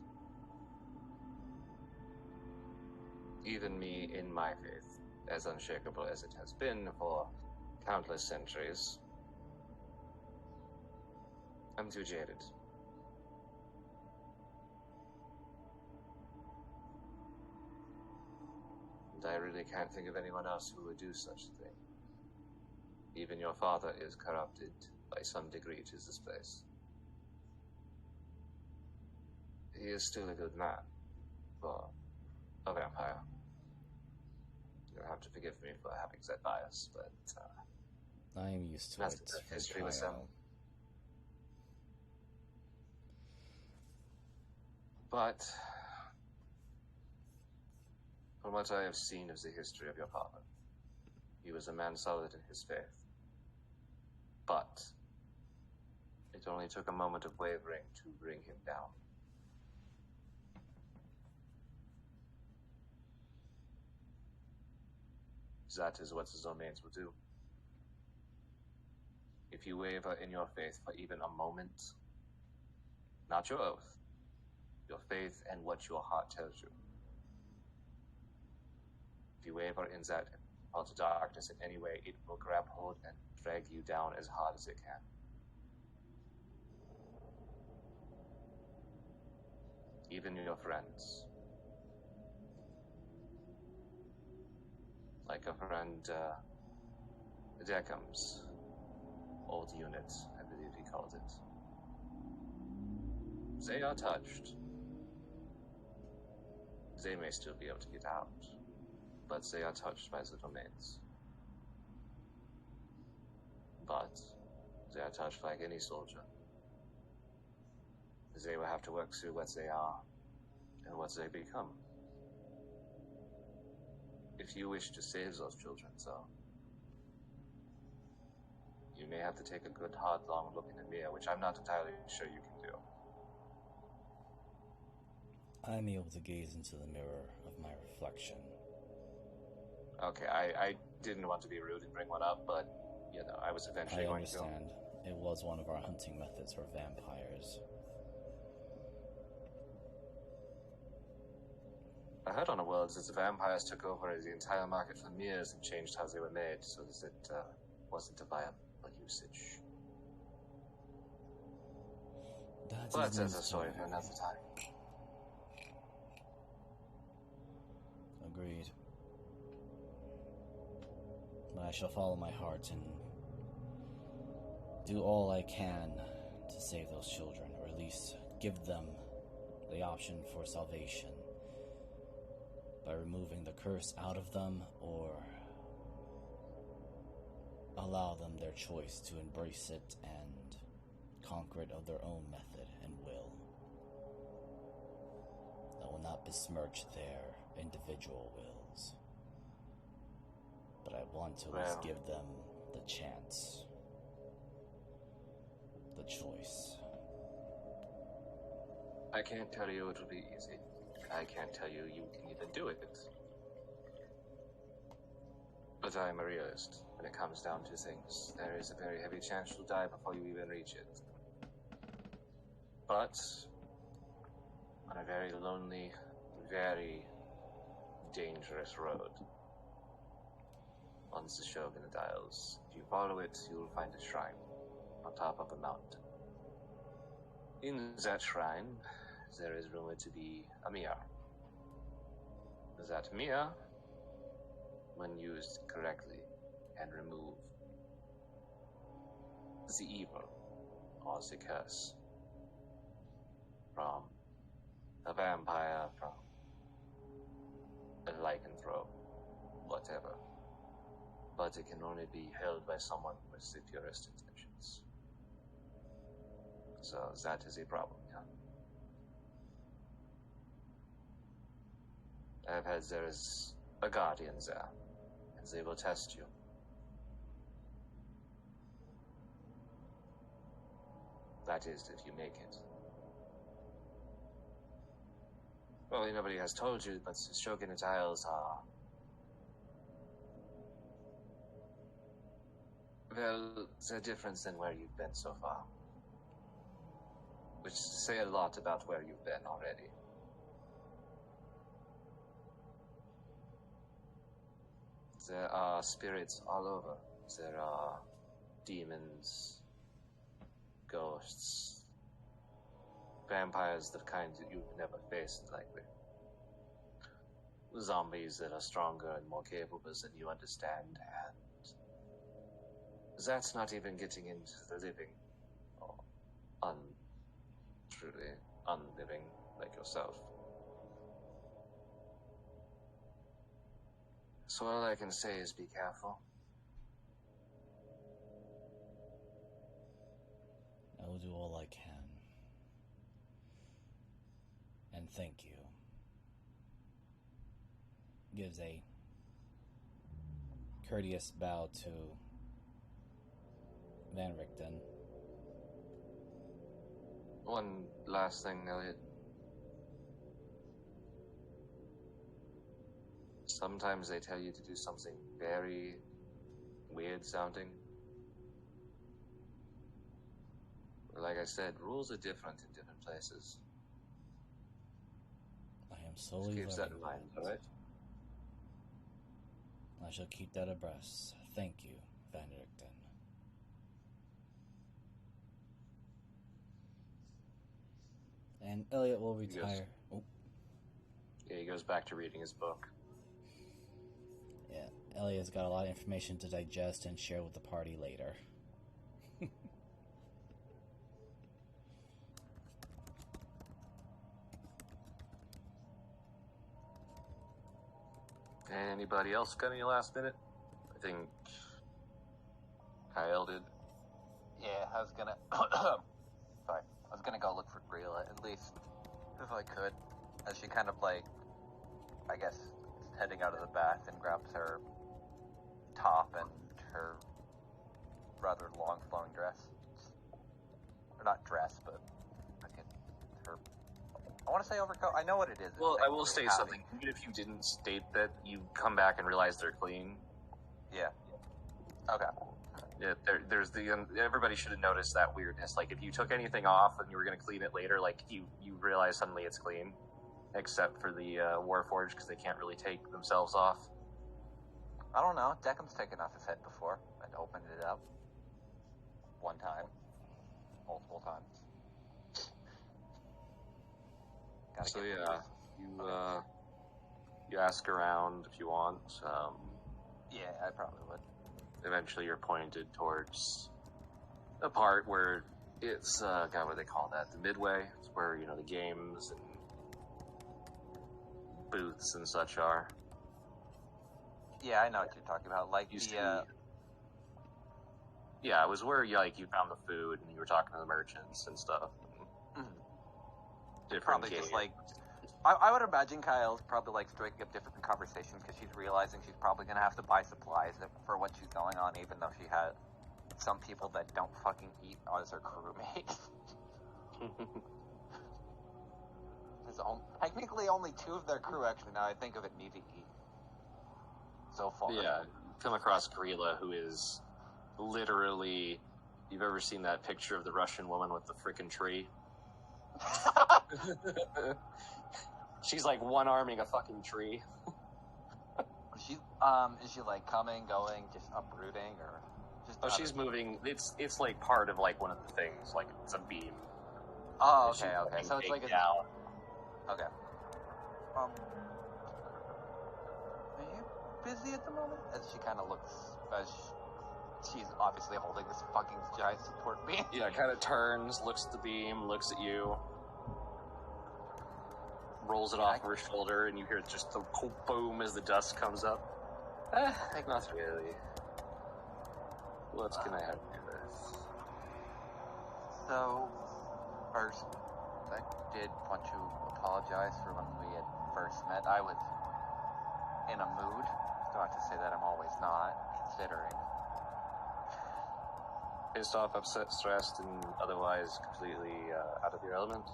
[SPEAKER 3] Even me, in my faith, as unshakable as it has been for countless centuries, I'm too jaded. And I really can't think of anyone else who would do such a thing. Even your father is corrupted by some degree to this place. He is still a good man for a vampire. You'll have to forgive me for having that bias, but
[SPEAKER 6] I am used to
[SPEAKER 3] that's
[SPEAKER 6] it.
[SPEAKER 3] the history with them. But from what I have seen of the history of your father, he was a man solid in his faith. But it only took a moment of wavering to bring him down. That is what the Zomains will do. If you waver in your faith for even a moment, not your oath, your faith and what your heart tells you. If you waver in that fall to darkness in any way, it will grab hold and drag you down as hard as it can. Even your friends. Like a friend, Deckham's old unit, I believe he called it. They are touched. They may still be able to get out, but they are touched by the domains. But they are touched like any soldier. They will have to work through what they are and what they become. If you wish to save those children, though, you may have to take a good, hard, long look in the mirror, which I'm not entirely sure you can do.
[SPEAKER 6] I'm able to gaze into the mirror of my reflection.
[SPEAKER 3] Okay, I didn't want to be rude and bring one up, but, you know, I was eventually going to.
[SPEAKER 6] I understand. It was one of our hunting methods for vampires.
[SPEAKER 3] I heard on the world that the vampires took over the entire market for mirrors and changed how they were made so that it wasn't a viable usage. But that's a story for another time.
[SPEAKER 6] Agreed. But I shall follow my heart and do all I can to save those children, or at least give them the option for salvation by removing the curse out of them, or allow them their choice to embrace it and conquer it of their own method and will. I will not besmirch their individual wills. But I want to at least give them the chance, the choice.
[SPEAKER 3] I can't tell you it will be easy. I can't tell you you can even do it. But I'm a realist. When it comes down to things, there is a very heavy chance you'll die before you even reach it. But on a very lonely, very dangerous road on the Shogunate Isles. If you follow it, you will find a shrine on top of a mountain. In that shrine, there is rumored to be a mirror. That mirror, when used correctly, can remove the evil or the curse from a vampire, from a lycanthrope, whatever. But it can only be held by someone with the purest intentions. So that is a problem, yeah. I've heard there is a guardian there, and they will test you. That is, if you make it. Well, nobody has told you, but the Shogunate Isles are... Well, they're different than where you've been so far. Which say a lot about where you've been already. There are spirits all over. There are demons, ghosts, vampires, the kind that you've never faced, likely. Zombies that are stronger and more capable than you understand, and that's not even getting into the living, or truly unliving, like yourself. So all I can say is be careful.
[SPEAKER 6] I will do all I can. And thank you. Gives a courteous bow to Van Richten.
[SPEAKER 3] One last thing, Elliot. Sometimes they tell you to do something very weird sounding. Like I said, rules are different in different places.
[SPEAKER 6] I am solely
[SPEAKER 3] Just keep that in mind, alright?
[SPEAKER 6] I shall keep that abreast. Thank you, Van Richten. And Elliot will retire.
[SPEAKER 3] Yeah, he goes back to reading his book.
[SPEAKER 6] Yeah, Elliot's got a lot of information to digest and share with the party later.
[SPEAKER 3] Anybody else got any last minute? I think Kyle did.
[SPEAKER 5] Yeah, I was gonna... Sorry. I was gonna go look for Grilla, at least, if I could. As she kind of, like, I guess, is heading out of the bath and grabs her top and her rather long flowing dress. Or not dress, but her... I want to say overcoat. I know what it is.
[SPEAKER 3] Well, I will state something. Even if you didn't state that, you come back and realize they're clean.
[SPEAKER 5] Yeah. Okay.
[SPEAKER 3] Yeah, there's the everybody should have noticed that weirdness. Like if you took anything off and you were going to clean it later, like you realize suddenly it's clean, except for the Warforged because they can't really take themselves off.
[SPEAKER 5] I don't know. Deckham's taken off his head before and opened it up. One time, multiple times.
[SPEAKER 3] So yeah, you ask around if you want.
[SPEAKER 5] Yeah, I probably would.
[SPEAKER 3] Eventually, you're pointed towards a part where it's God, what do they call that? The midway. It's where the games and booths and such are.
[SPEAKER 5] Yeah, I know what you're talking about. Like
[SPEAKER 3] Yeah, it was where you found the food and you were talking to the merchants and stuff.
[SPEAKER 5] Probably just like I would imagine Kyle's probably like striking up different conversations because she's realizing she's probably gonna have to buy supplies for what she's going on, even though she had some people that don't fucking eat as her crewmates. Technically, only 2 of their crew, actually, now I think of it, need to eat. So far.
[SPEAKER 3] Yeah, come across Gorilla, who is literally... You've ever seen that picture of the Russian woman with the frickin' tree? She's like one-arming a fucking tree.
[SPEAKER 5] Is she like coming, going, just uprooting, or just...
[SPEAKER 3] Oh, she's moving. It's like part of like one of the things, like it's a beam.
[SPEAKER 5] Oh, okay. So it's like a...
[SPEAKER 3] down.
[SPEAKER 5] Okay. Are you busy at the moment? As she kind of looks, she's obviously holding this fucking giant support beam.
[SPEAKER 3] Yeah, kind of turns, looks at the beam, looks at you, rolls it off her shoulder, and you hear just the boom as the dust comes up. Not really. What can I help you with?
[SPEAKER 5] So, first, I did want to apologize for when we had first met. I was in a mood. Not to say that I'm always not, considering.
[SPEAKER 3] Pissed off, upset, stressed, and otherwise completely out of your element?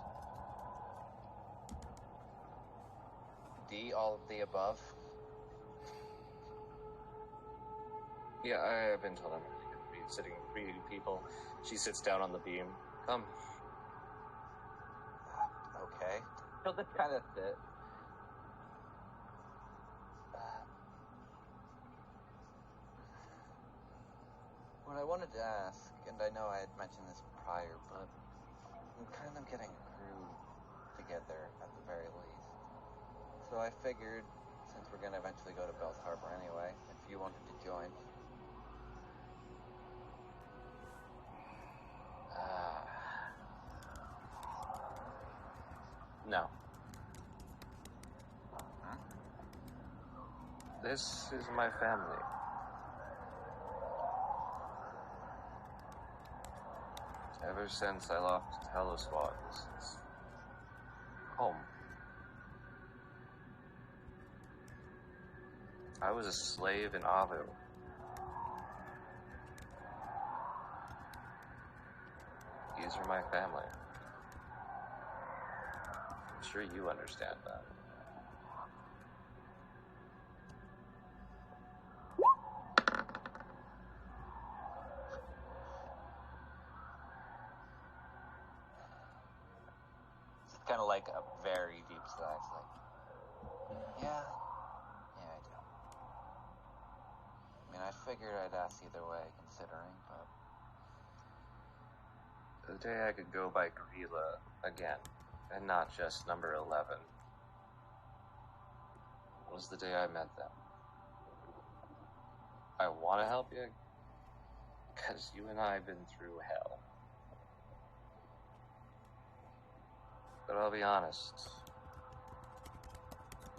[SPEAKER 5] D, all of the above.
[SPEAKER 3] Yeah, I have been told I'm going to be sitting greeting people. She sits down on the beam. Come.
[SPEAKER 5] Okay. He'll just kind of sit. What I wanted to ask, and I know I had mentioned this prior, but I'm kind of getting a crew together at the very least. So I figured, since we're going to eventually go to Bell's Harbor anyway, if you wanted to join.
[SPEAKER 3] No. This is my family. Ever since I left Teleswat, this is home. I was a slave in Avu. These are my family. I'm sure you understand that.
[SPEAKER 5] Kind of like a very deep sigh. It's like, yeah, I do. I mean, I figured I'd ask either way, considering, but...
[SPEAKER 3] The day I could go by Gorilla again, and not just number 11, was the day I met them. I want to help you, because you and I have been through hell. But I'll be honest,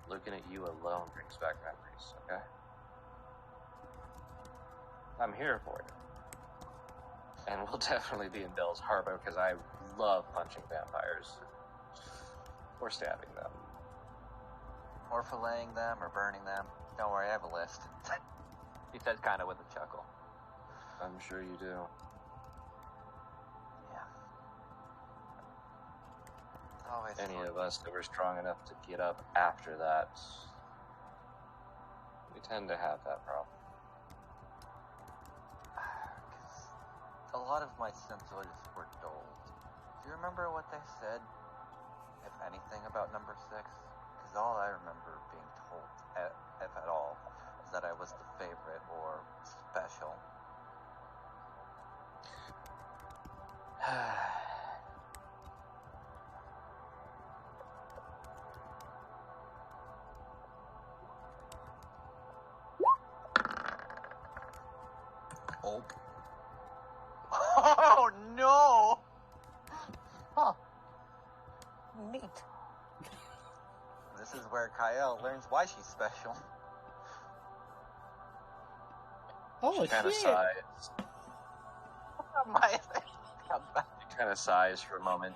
[SPEAKER 3] looking at you alone brings back memories, okay? I'm here for you. And we'll definitely be in Bell's Harbor, because I love punching vampires. Or stabbing them.
[SPEAKER 5] Or filleting them, or burning them. Don't worry, I have a list. He says kind of with a chuckle.
[SPEAKER 3] I'm sure you do. Any of us that were strong enough to get up after that, we tend to have that problem.
[SPEAKER 5] A lot of my senses were dulled. Do you remember what they said, if anything, about number 6? Because all I remember being told, if at all, is that I was the favorite or special. Oh no!
[SPEAKER 1] Huh. Neat.
[SPEAKER 5] This is where Kyle learns why she's special.
[SPEAKER 6] Holy
[SPEAKER 3] She kind of
[SPEAKER 6] shit!
[SPEAKER 3] sighs.
[SPEAKER 5] My
[SPEAKER 3] She kind of sighs for a moment.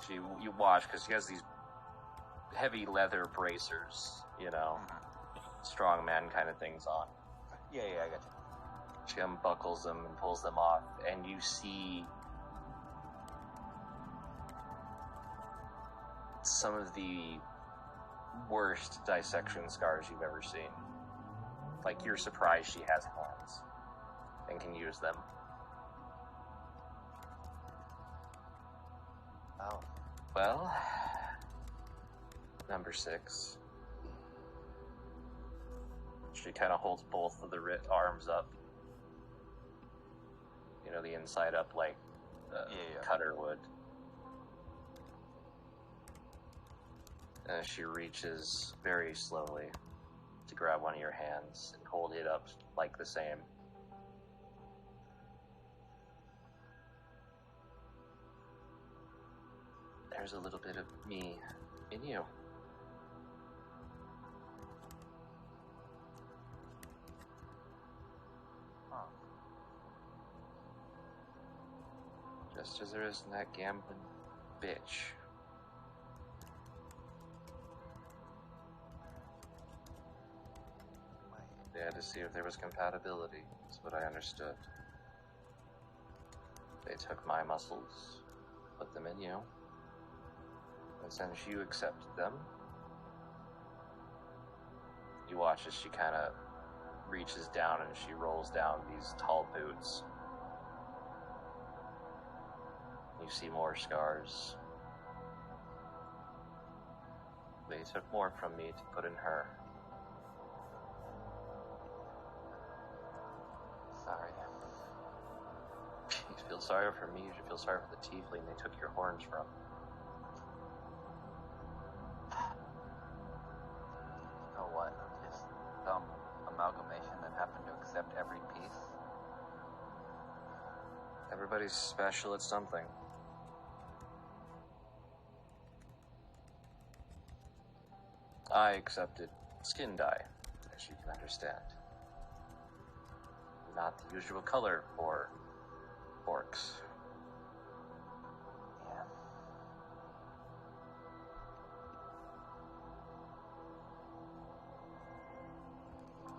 [SPEAKER 3] You watch, because she has these heavy leather bracers, you know, strongman kind of things on.
[SPEAKER 5] Yeah, I got you.
[SPEAKER 3] She unbuckles them and pulls them off, and you see some of the worst dissection scars you've ever seen. Like, you're surprised she has hands and can use them.
[SPEAKER 5] Oh.
[SPEAKER 3] Well, number 6. She kind of holds both of the arms up. You know, the inside up like cutter would. And she reaches very slowly to grab one of your hands and hold it up like the same. There's a little bit of me in you. Just as there is in that gambling bitch. They had to see if there was compatibility, is what I understood. They took my muscles, put them in you, and since you accepted them, you watch as she kind of reaches down and she rolls down these tall boots. You see more scars. They took more from me to put in her.
[SPEAKER 5] Sorry.
[SPEAKER 3] You feel sorry for me, you should feel sorry for the tiefling they took your horns from.
[SPEAKER 5] You know what? Just some amalgamation that happened to accept every piece.
[SPEAKER 3] Everybody's special at something. I accepted skin dye, as you can understand. Not the usual color for orcs.
[SPEAKER 5] Yeah.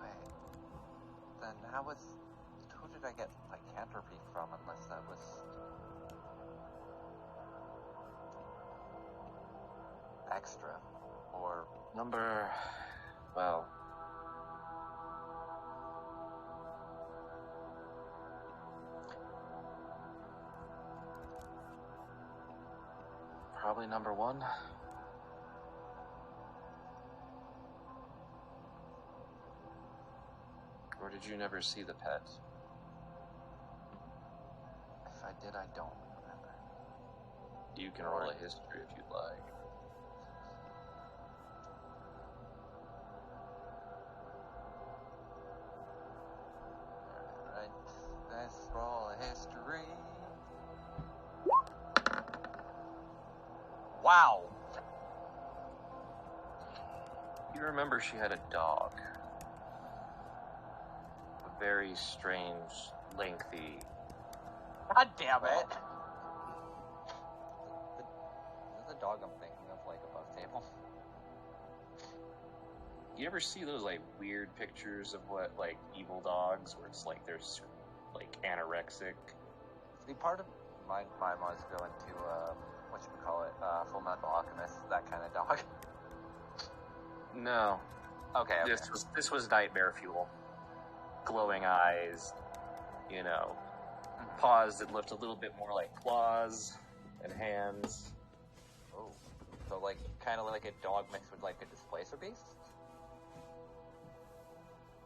[SPEAKER 5] Wait. Then who did I get lycanthropy from unless that was extra? Or
[SPEAKER 3] Number, well, probably number 1. Or did you never see the pet?
[SPEAKER 5] if I did, I don't remember.
[SPEAKER 3] You can roll a history if you'd like.
[SPEAKER 5] Alright, let's roll a history. Wow!
[SPEAKER 3] You remember she had a dog. A very strange, lengthy...
[SPEAKER 5] God damn it! This is the dog I'm thinking of, above table.
[SPEAKER 3] You ever see those, weird pictures of what, evil dogs, where it's they're, anorexic?
[SPEAKER 5] See, part of my mind was going to, Full Metal Alchemist, that kind of dog.
[SPEAKER 3] No.
[SPEAKER 5] Okay.
[SPEAKER 3] This was nightmare fuel. Glowing eyes, paws that looked a little bit more like claws and hands.
[SPEAKER 5] Oh. So, kind of like a dog mixed with, a displacer beast?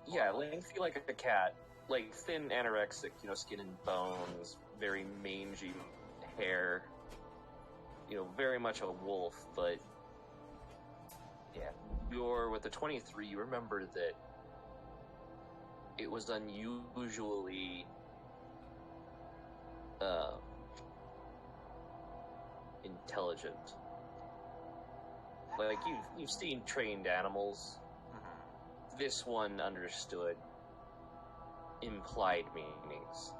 [SPEAKER 3] Yeah, lengthy like a cat. Thin anorexic, skin and bones, very mangy hair. Very much a wolf, but... Yeah. With the 23, you remember that it was unusually... intelligent. You've seen trained animals.
[SPEAKER 5] Mm-hmm.
[SPEAKER 3] This one understood implied meanings.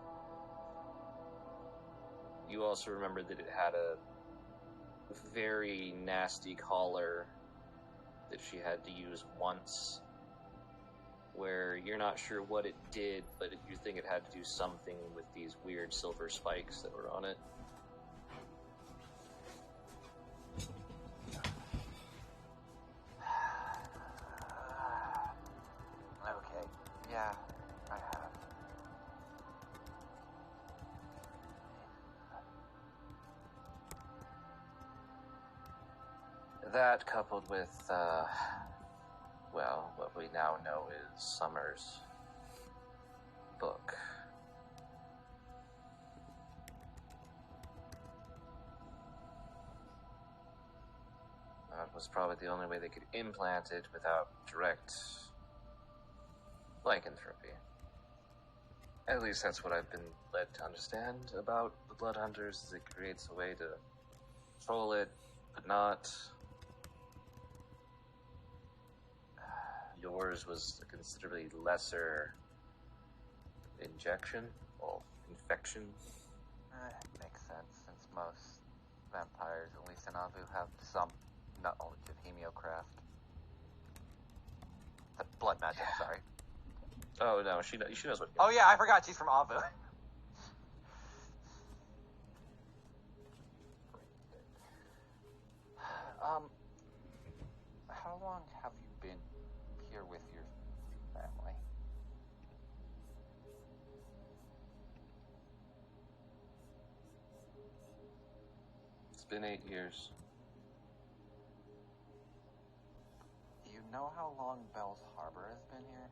[SPEAKER 3] You also remember that it had a very nasty collar that she had to use once, where you're not sure what it did, but you think it had to do something with these weird silver spikes that were on it.
[SPEAKER 5] Okay, yeah, I have.
[SPEAKER 3] That coupled with, well, what we now know is Summer's book. That was probably the only way they could implant it without direct lycanthropy. At least that's what I've been led to understand about the Blood Hunters, is it creates a way to control it, but not. Yours was a considerably lesser injection or infection.
[SPEAKER 5] Makes sense, since most vampires, at least in Avu, have some knowledge of hemiocraft. The blood magic, sorry.
[SPEAKER 3] Oh no, she knows what.
[SPEAKER 5] Oh yeah, I forgot she's from Avu. How long have you been here with your family?
[SPEAKER 3] It's been 8 years.
[SPEAKER 5] Do you know how long Bell's Harbor has been here?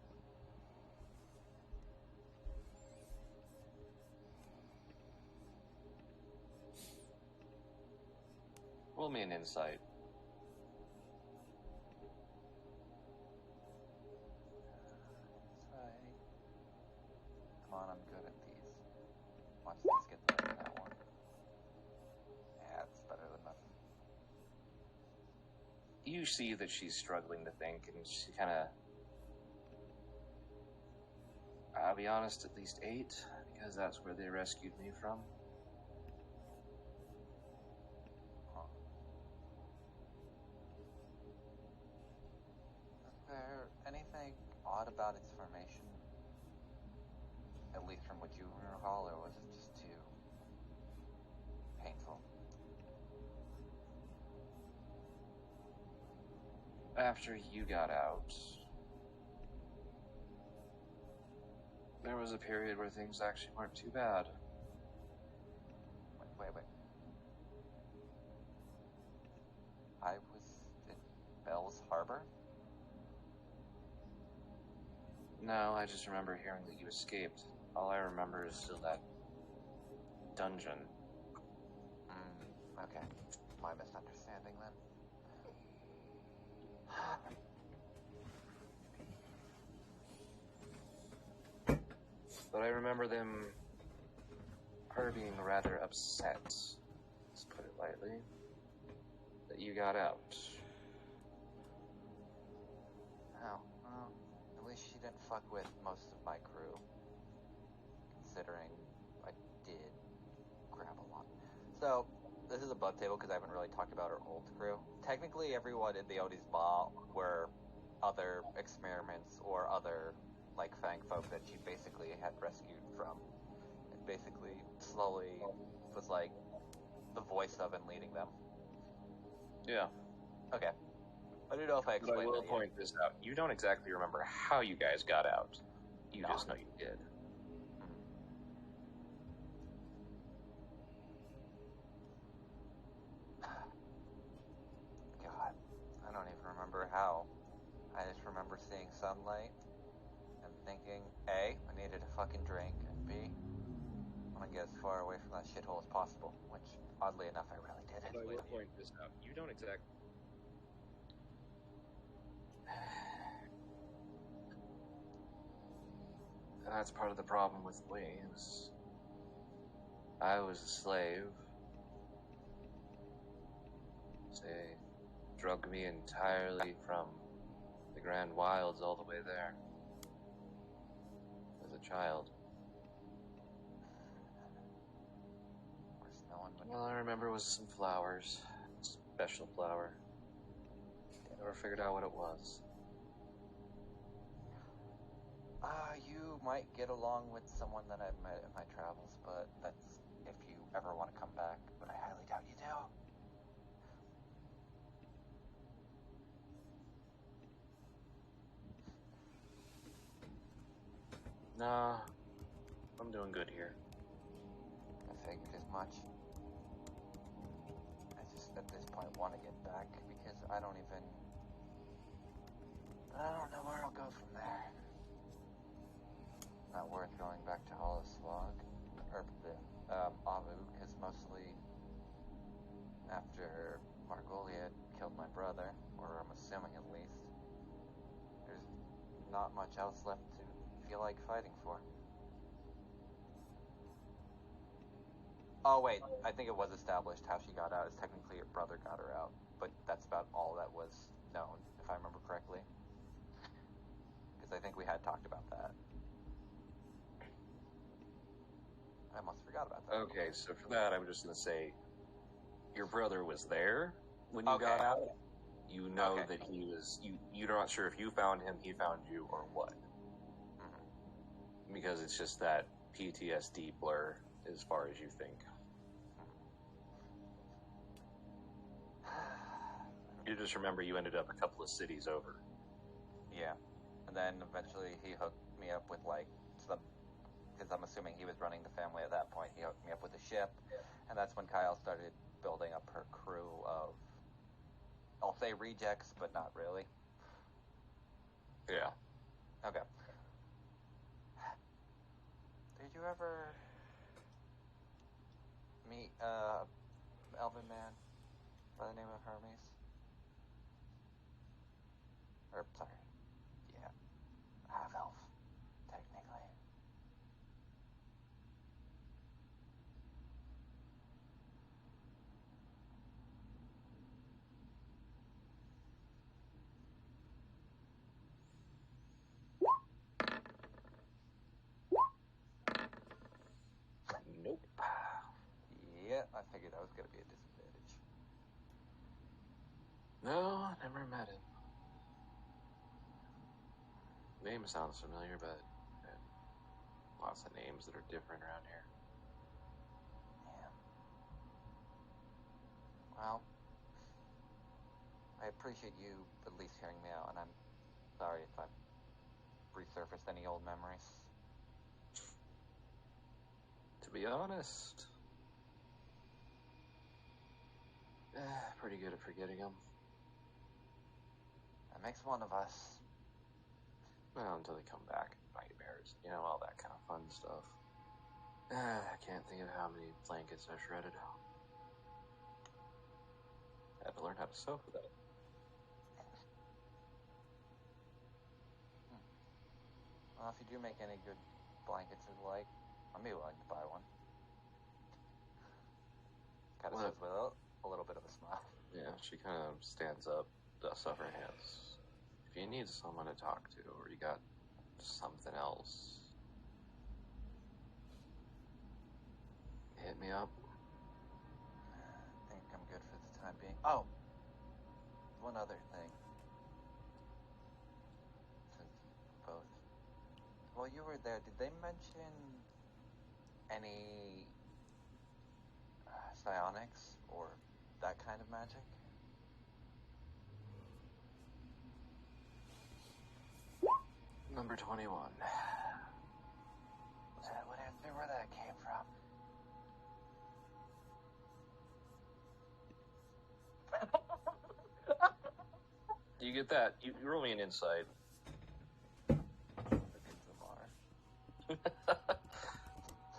[SPEAKER 3] Roll me an insight.
[SPEAKER 5] Come on, I'm good at these. Watch this get better than that one. Yeah, it's better than nothing.
[SPEAKER 3] You see that she's struggling to think, and she kind of. I'll be honest, at least 8, because that's where they rescued me from.
[SPEAKER 5] Is there anything odd about its formation? At least from what you recall, or was it just too painful?
[SPEAKER 3] After you got out, there was a period where things actually weren't too bad.
[SPEAKER 5] Wait. I was in Bell's Harbor?
[SPEAKER 3] No, I just remember hearing that you escaped. All I remember is still that dungeon.
[SPEAKER 5] Okay. My misunderstanding then.
[SPEAKER 3] But I remember her being rather upset, let's put it lightly, that you got out.
[SPEAKER 5] Oh, well, at least she didn't fuck with most of my crew. Considering I did grab a lot. So, this is a bug table because I haven't really talked about her old crew. Technically, everyone in the Odie's Maw were other experiments or other, like, fang folk that she basically had rescued from. And basically, slowly was, like, the voice of and leading them.
[SPEAKER 3] Yeah.
[SPEAKER 5] Okay. I don't know if I
[SPEAKER 3] But I
[SPEAKER 5] explained
[SPEAKER 3] will
[SPEAKER 5] that
[SPEAKER 3] point this out. You don't exactly remember how you guys got out. You
[SPEAKER 5] No.
[SPEAKER 3] just know you did.
[SPEAKER 5] God, I don't even remember how. I just remember seeing sunlight and thinking, A, I needed a fucking drink, and B, I want to get as far away from that shithole as possible, which, oddly enough, I really did.
[SPEAKER 3] But I will point this out. You don't exactly... That's part of the problem with Wings. I was a slave. They drug me entirely from the Grand Wilds all the way there. As a child.
[SPEAKER 5] Of course, no one would.
[SPEAKER 3] All I remember was some flowers. A special flower.
[SPEAKER 5] Yeah.
[SPEAKER 3] Never figured out what it was.
[SPEAKER 5] You might get along with someone that I've met in my travels, but that's if you ever want to come back, but I highly doubt you do.
[SPEAKER 3] Nah, I'm doing good here.
[SPEAKER 5] I figured as much. I just, at this point, want to get back, because I don't know where I'll go from there. Not worth going back to Hollow Slog, or Avu, because mostly after Margolia killed my brother, or I'm assuming at least, there's not much else left to feel like fighting for. Oh wait, I think it was established how she got out is technically her brother got her out, but that's about all that was known, if I remember correctly. Because I think we had talked about that. I almost forgot about that.
[SPEAKER 3] Okay, so for that, I'm just going to say, your brother was there when you got out. You know that he was, you're not sure if you found him, he found you, or what. Mm-hmm. Because it's just that PTSD blur as far as you think. You just remember you ended up a couple of cities over.
[SPEAKER 5] Yeah. And then eventually he hooked me up with, like, some... Because I'm assuming he was running the family at that point. He hooked me up with a ship. And that's when Kyle started building up her crew of... I'll say rejects, but not really.
[SPEAKER 3] Yeah.
[SPEAKER 5] Okay. Did you ever... meet, elven man by the name of Hermes? Or, sorry. Yeah. Half-elf, technically.
[SPEAKER 3] Nope.
[SPEAKER 5] Yeah, I figured that was going to be a disadvantage.
[SPEAKER 3] No, never met him. Name sounds familiar, but lots of names that are different around here.
[SPEAKER 5] Yeah. Well, I appreciate you at least hearing me out, and I'm sorry if I've resurfaced any old memories.
[SPEAKER 3] To be honest, pretty good at forgetting them.
[SPEAKER 5] That makes one of us.
[SPEAKER 3] Well, until they come back, nightmares, you know, all that kind of fun stuff. I can't think of how many blankets I shredded. I had to learn how to sew for that.
[SPEAKER 5] Well, if you do make any good blankets or the like, I'd be willing to buy one. Kind of says with a little bit of a smile.
[SPEAKER 3] Yeah, she kind of stands up, dusts off her hands. If you need someone to talk to, or you got something else, hit me up.
[SPEAKER 5] I think I'm good for the time being. Oh! One other thing. Since both... While you were there, did they mention any psionics or that kind of magic?
[SPEAKER 3] Number 21.
[SPEAKER 5] That would have to be where that came from.
[SPEAKER 3] You get that? You roll me an insight.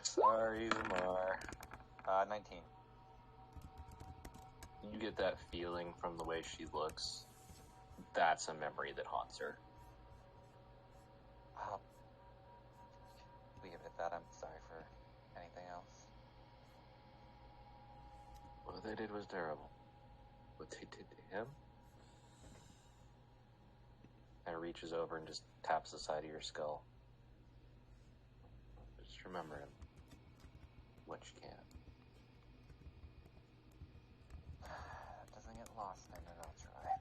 [SPEAKER 3] Sorry, Zamar.
[SPEAKER 5] 19.
[SPEAKER 3] You get that feeling from the way she looks. That's a memory that haunts her.
[SPEAKER 5] Leave it at that. I'm sorry for anything else.
[SPEAKER 3] What they did was terrible. What they did to him? And reaches over and just taps the side of your skull. Just remember him. What you can.
[SPEAKER 5] That doesn't get lost in it, I'll try.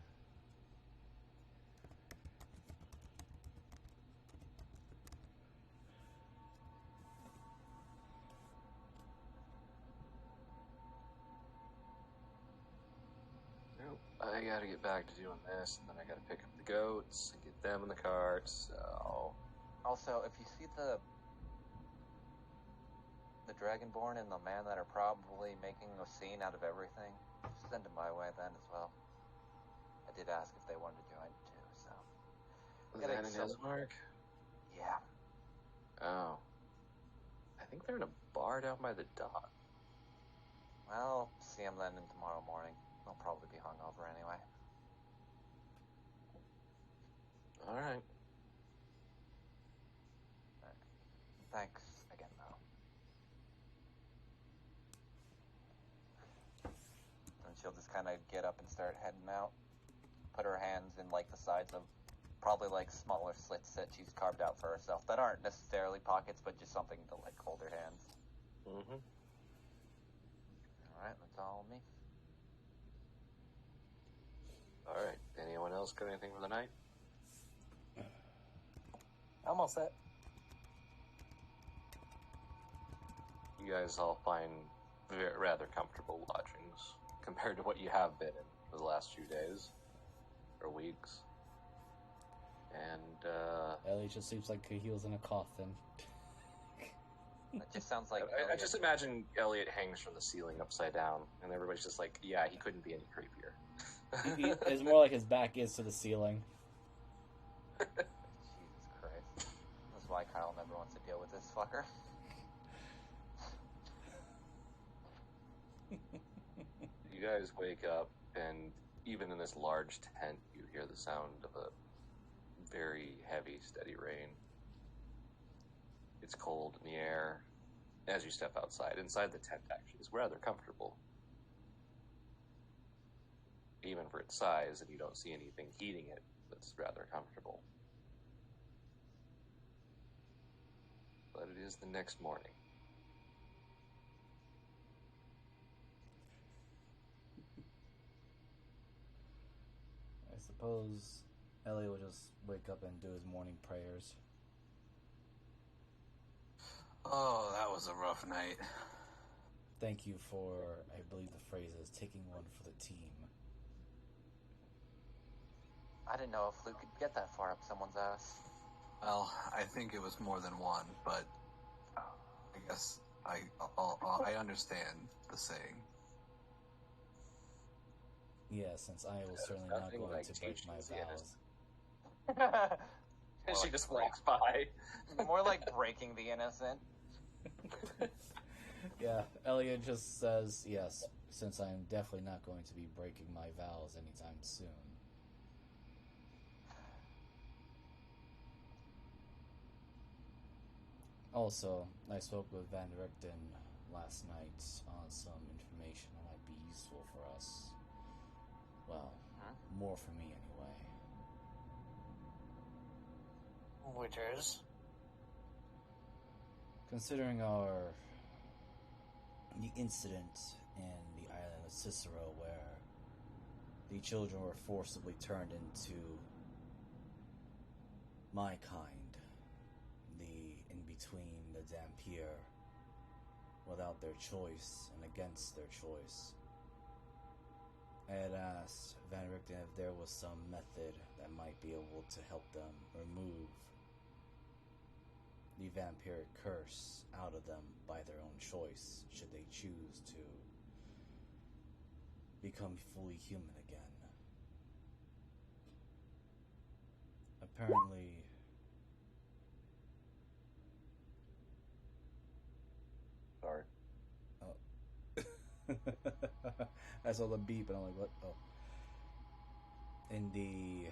[SPEAKER 3] I gotta get back to doing this, and then I gotta pick up the goats and get them in the cart, so...
[SPEAKER 5] Also, if you see the Dragonborn and the man that are probably making a scene out of everything, just send them my way then as well. I did ask if they wanted to join too, so...
[SPEAKER 3] Is that in Ismark?
[SPEAKER 5] Yeah.
[SPEAKER 3] Oh. I think they're in a bar down by the dock.
[SPEAKER 5] Well, see them then tomorrow morning. They'll probably be hungover anyway.
[SPEAKER 3] Alright.
[SPEAKER 5] Thanks again, though. And she'll just kind of get up and start heading out. Put her hands in, like, the sides of probably, like, smaller slits that she's carved out for herself. That aren't necessarily pockets, but just something to, like, hold her hands.
[SPEAKER 3] Mm-hmm.
[SPEAKER 5] Alright, that's all me.
[SPEAKER 3] Alright. Anyone else got anything for the night?
[SPEAKER 1] I'm all set.
[SPEAKER 3] You guys all find rather comfortable lodgings compared to what you have been in for the last few days or weeks. And,
[SPEAKER 6] Ellie just seems like he was in a coffin.
[SPEAKER 5] That just sounds like...
[SPEAKER 3] I just imagine Elliot hangs from the ceiling upside down, and everybody's just like, yeah, he couldn't be any creepier.
[SPEAKER 6] It's more like his back is to the ceiling.
[SPEAKER 5] Jesus Christ. That's why Kyle never wants to deal with this fucker.
[SPEAKER 3] You guys wake up, and even in this large tent, you hear the sound of a very heavy, steady rain. It's cold in the air. As you step outside, inside the tent actually is rather comfortable. Even for its size, and you don't see anything heating it, that's rather comfortable. But it is the next morning.
[SPEAKER 6] I suppose Ellie will just wake up and do his morning prayers.
[SPEAKER 4] Oh, that was a rough night.
[SPEAKER 6] Thank you for, I believe the phrase is, taking one for the team.
[SPEAKER 5] I didn't know if Luke could get that far up someone's ass.
[SPEAKER 4] Well, I think it was more than one, but I guess I understand the saying.
[SPEAKER 6] Yeah, since I will certainly not
[SPEAKER 3] nothing
[SPEAKER 6] going
[SPEAKER 3] like
[SPEAKER 6] to break
[SPEAKER 3] teaching
[SPEAKER 6] my
[SPEAKER 3] the
[SPEAKER 6] vows.
[SPEAKER 3] And she just walks by.
[SPEAKER 5] More like breaking the innocent.
[SPEAKER 6] Yeah, Elliot just says, yes, since I'm definitely not going to be breaking my vows anytime soon. Also, I spoke with Van Richten last night on some information that might be useful for us. Well, more for me anyway.
[SPEAKER 1] Which is?
[SPEAKER 6] Considering the incident in the island of Cicero where the children were forcibly turned into my kind, the in-between, the Dampier, without their choice and against their choice. I had asked Van Richten if there was some method that might be able to help them remove the vampiric curse out of them by their own choice, should they choose to become fully human again. Apparently,
[SPEAKER 3] Sorry.
[SPEAKER 6] I saw the beep and I'm like, what? Oh. In the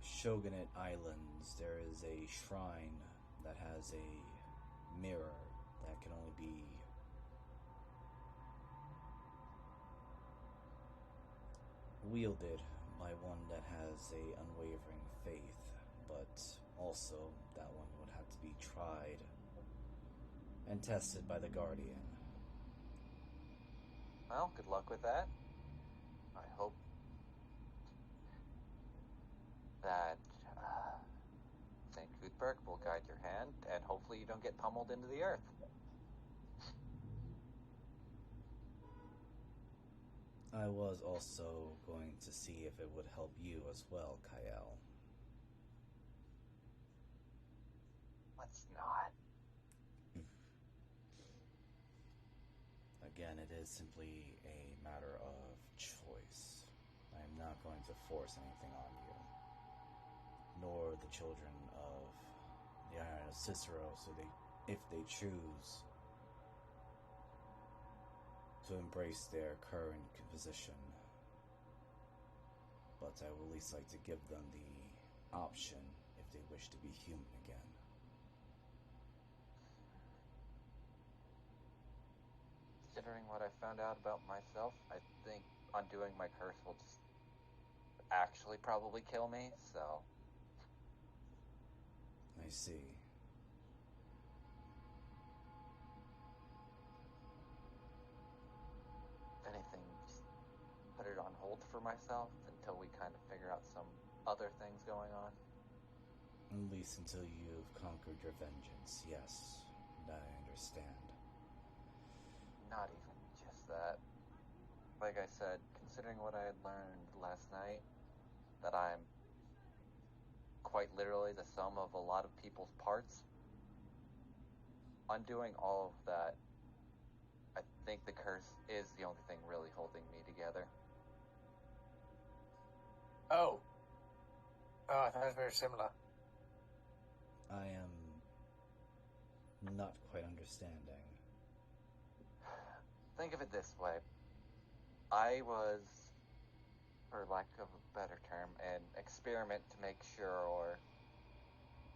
[SPEAKER 6] Shogunate Islands, there is a shrine that has a mirror that can only be wielded by one that has a unwavering faith, but also that one would have to be tried and tested by the Guardian.
[SPEAKER 5] Well, good luck with that. I hope that St. Cuthbert will guide your hand, and hopefully you don't get pummeled into the earth.
[SPEAKER 6] I was also going to see if it would help you as well, Kyle.
[SPEAKER 5] Let's not.
[SPEAKER 6] Again, it is simply a matter of choice. I am not going to force anything on you, nor the children of the Island of Cicero, so if they choose to embrace their current position. But I would at least like to give them the option if they wish to be human again.
[SPEAKER 5] Considering what I found out about myself, I think undoing my curse will just actually probably kill me, so...
[SPEAKER 6] I see.
[SPEAKER 5] If anything, just put it on hold for myself until we kind of figure out some other things going on.
[SPEAKER 6] At least until you've conquered your vengeance, yes. I understand.
[SPEAKER 5] Not even just that. Like I said, considering what I had learned last night, that I'm quite literally the sum of a lot of people's parts, undoing all of that, I think the curse is the only thing really holding me together.
[SPEAKER 1] Oh, that was very similar.
[SPEAKER 6] I am not quite understanding.
[SPEAKER 5] Think of it this way. I was, for lack of a better term, an experiment to make sure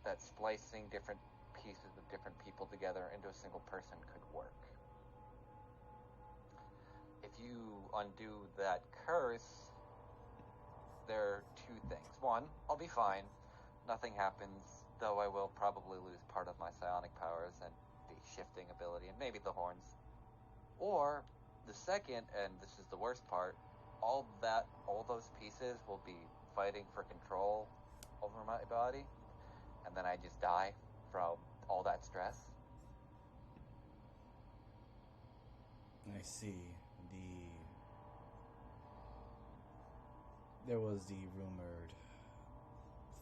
[SPEAKER 5] that splicing different pieces of different people together into a single person could work. If you undo that curse, there are two things. One, I'll be fine. Nothing happens, though I will probably lose part of my psionic powers and the shifting ability, and maybe the horns. Or, the second, and this is the worst part, all those pieces will be fighting for control over my body, and then I just die from all that stress.
[SPEAKER 6] I see. There was the rumored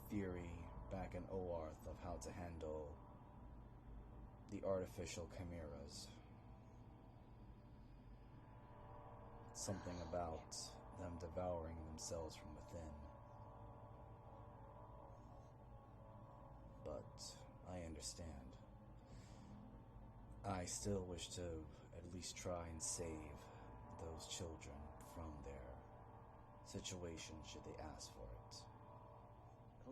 [SPEAKER 6] theory back in Oarth of how to handle the artificial chimeras. Something about them devouring themselves from within. But I understand. I still wish to at least try and save those children from their situation should they ask for it.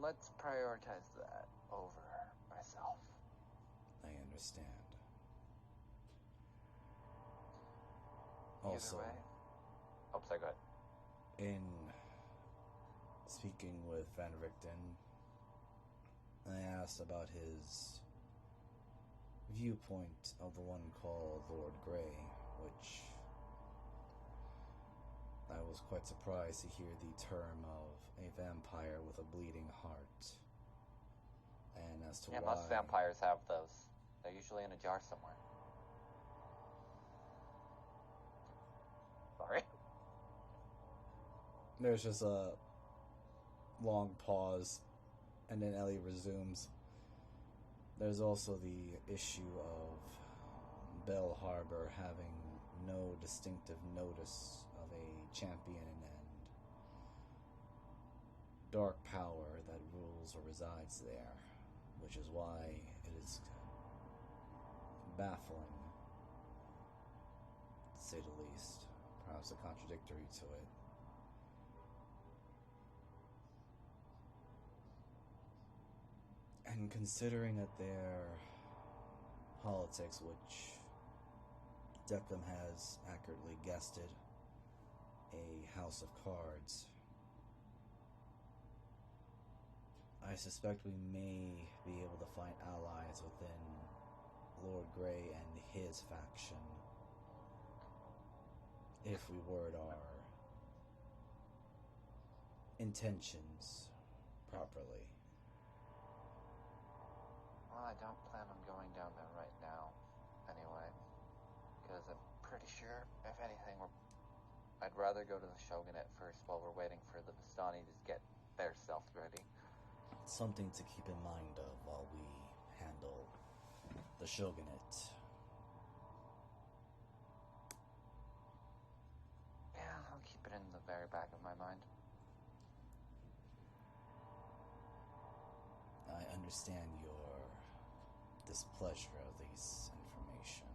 [SPEAKER 5] Let's prioritize that over myself.
[SPEAKER 6] I understand.
[SPEAKER 5] Either
[SPEAKER 6] Also,
[SPEAKER 5] way. Oh, sorry, go ahead.
[SPEAKER 6] in speaking with Van Richten, I asked about his viewpoint of the one called Lord Grey, which I was quite surprised to hear the term of a vampire with a bleeding heart. And as to why...
[SPEAKER 5] most vampires have those. They're usually in a jar somewhere. Sorry.
[SPEAKER 6] There's just a long pause, and then Ellie resumes. There's also the issue of Bell Harbor having no distinctive notice of a champion and dark power that rules or resides there, which is why it is baffling, to say the least, perhaps a contradictory to it. And considering that their politics, which Declan has accurately guessed it, a house of cards, I suspect we may be able to find allies within Lord Grey and his faction if we word our intentions properly.
[SPEAKER 5] Well, I don't plan on going down there right now, anyway. Because I'm pretty sure, if anything, we're I'd rather go to the Shogunate first while we're waiting for the Vistani to get their stuff ready.
[SPEAKER 6] Something to keep in mind of while we handle the Shogunate.
[SPEAKER 5] Yeah, I'll keep it in the very back of my mind.
[SPEAKER 6] I understand your displeasure of this information.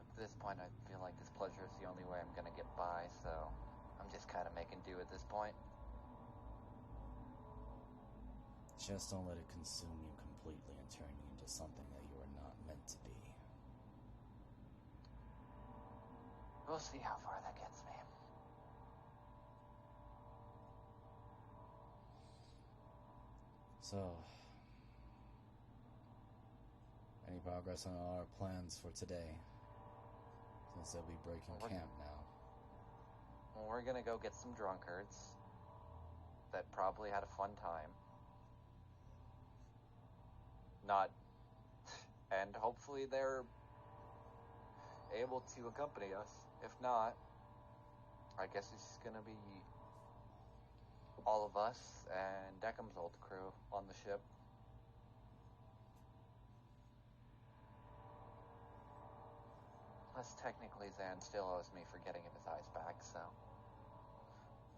[SPEAKER 5] At this point, I feel like displeasure is the only way I'm gonna get by, so I'm just kind of making do at this point.
[SPEAKER 6] Just don't let it consume you completely and turn you into something that you are not meant to be.
[SPEAKER 5] We'll see how far that gets me.
[SPEAKER 6] So, any progress on our plans for today? Since they'll be breaking camp now.
[SPEAKER 5] We're gonna go get some drunkards that probably had a fun time. And hopefully they're able to accompany us. If not, I guess it's just gonna be all of us and Deckham's old crew on the ship. Plus, technically, Zan still owes me for getting his eyes back, so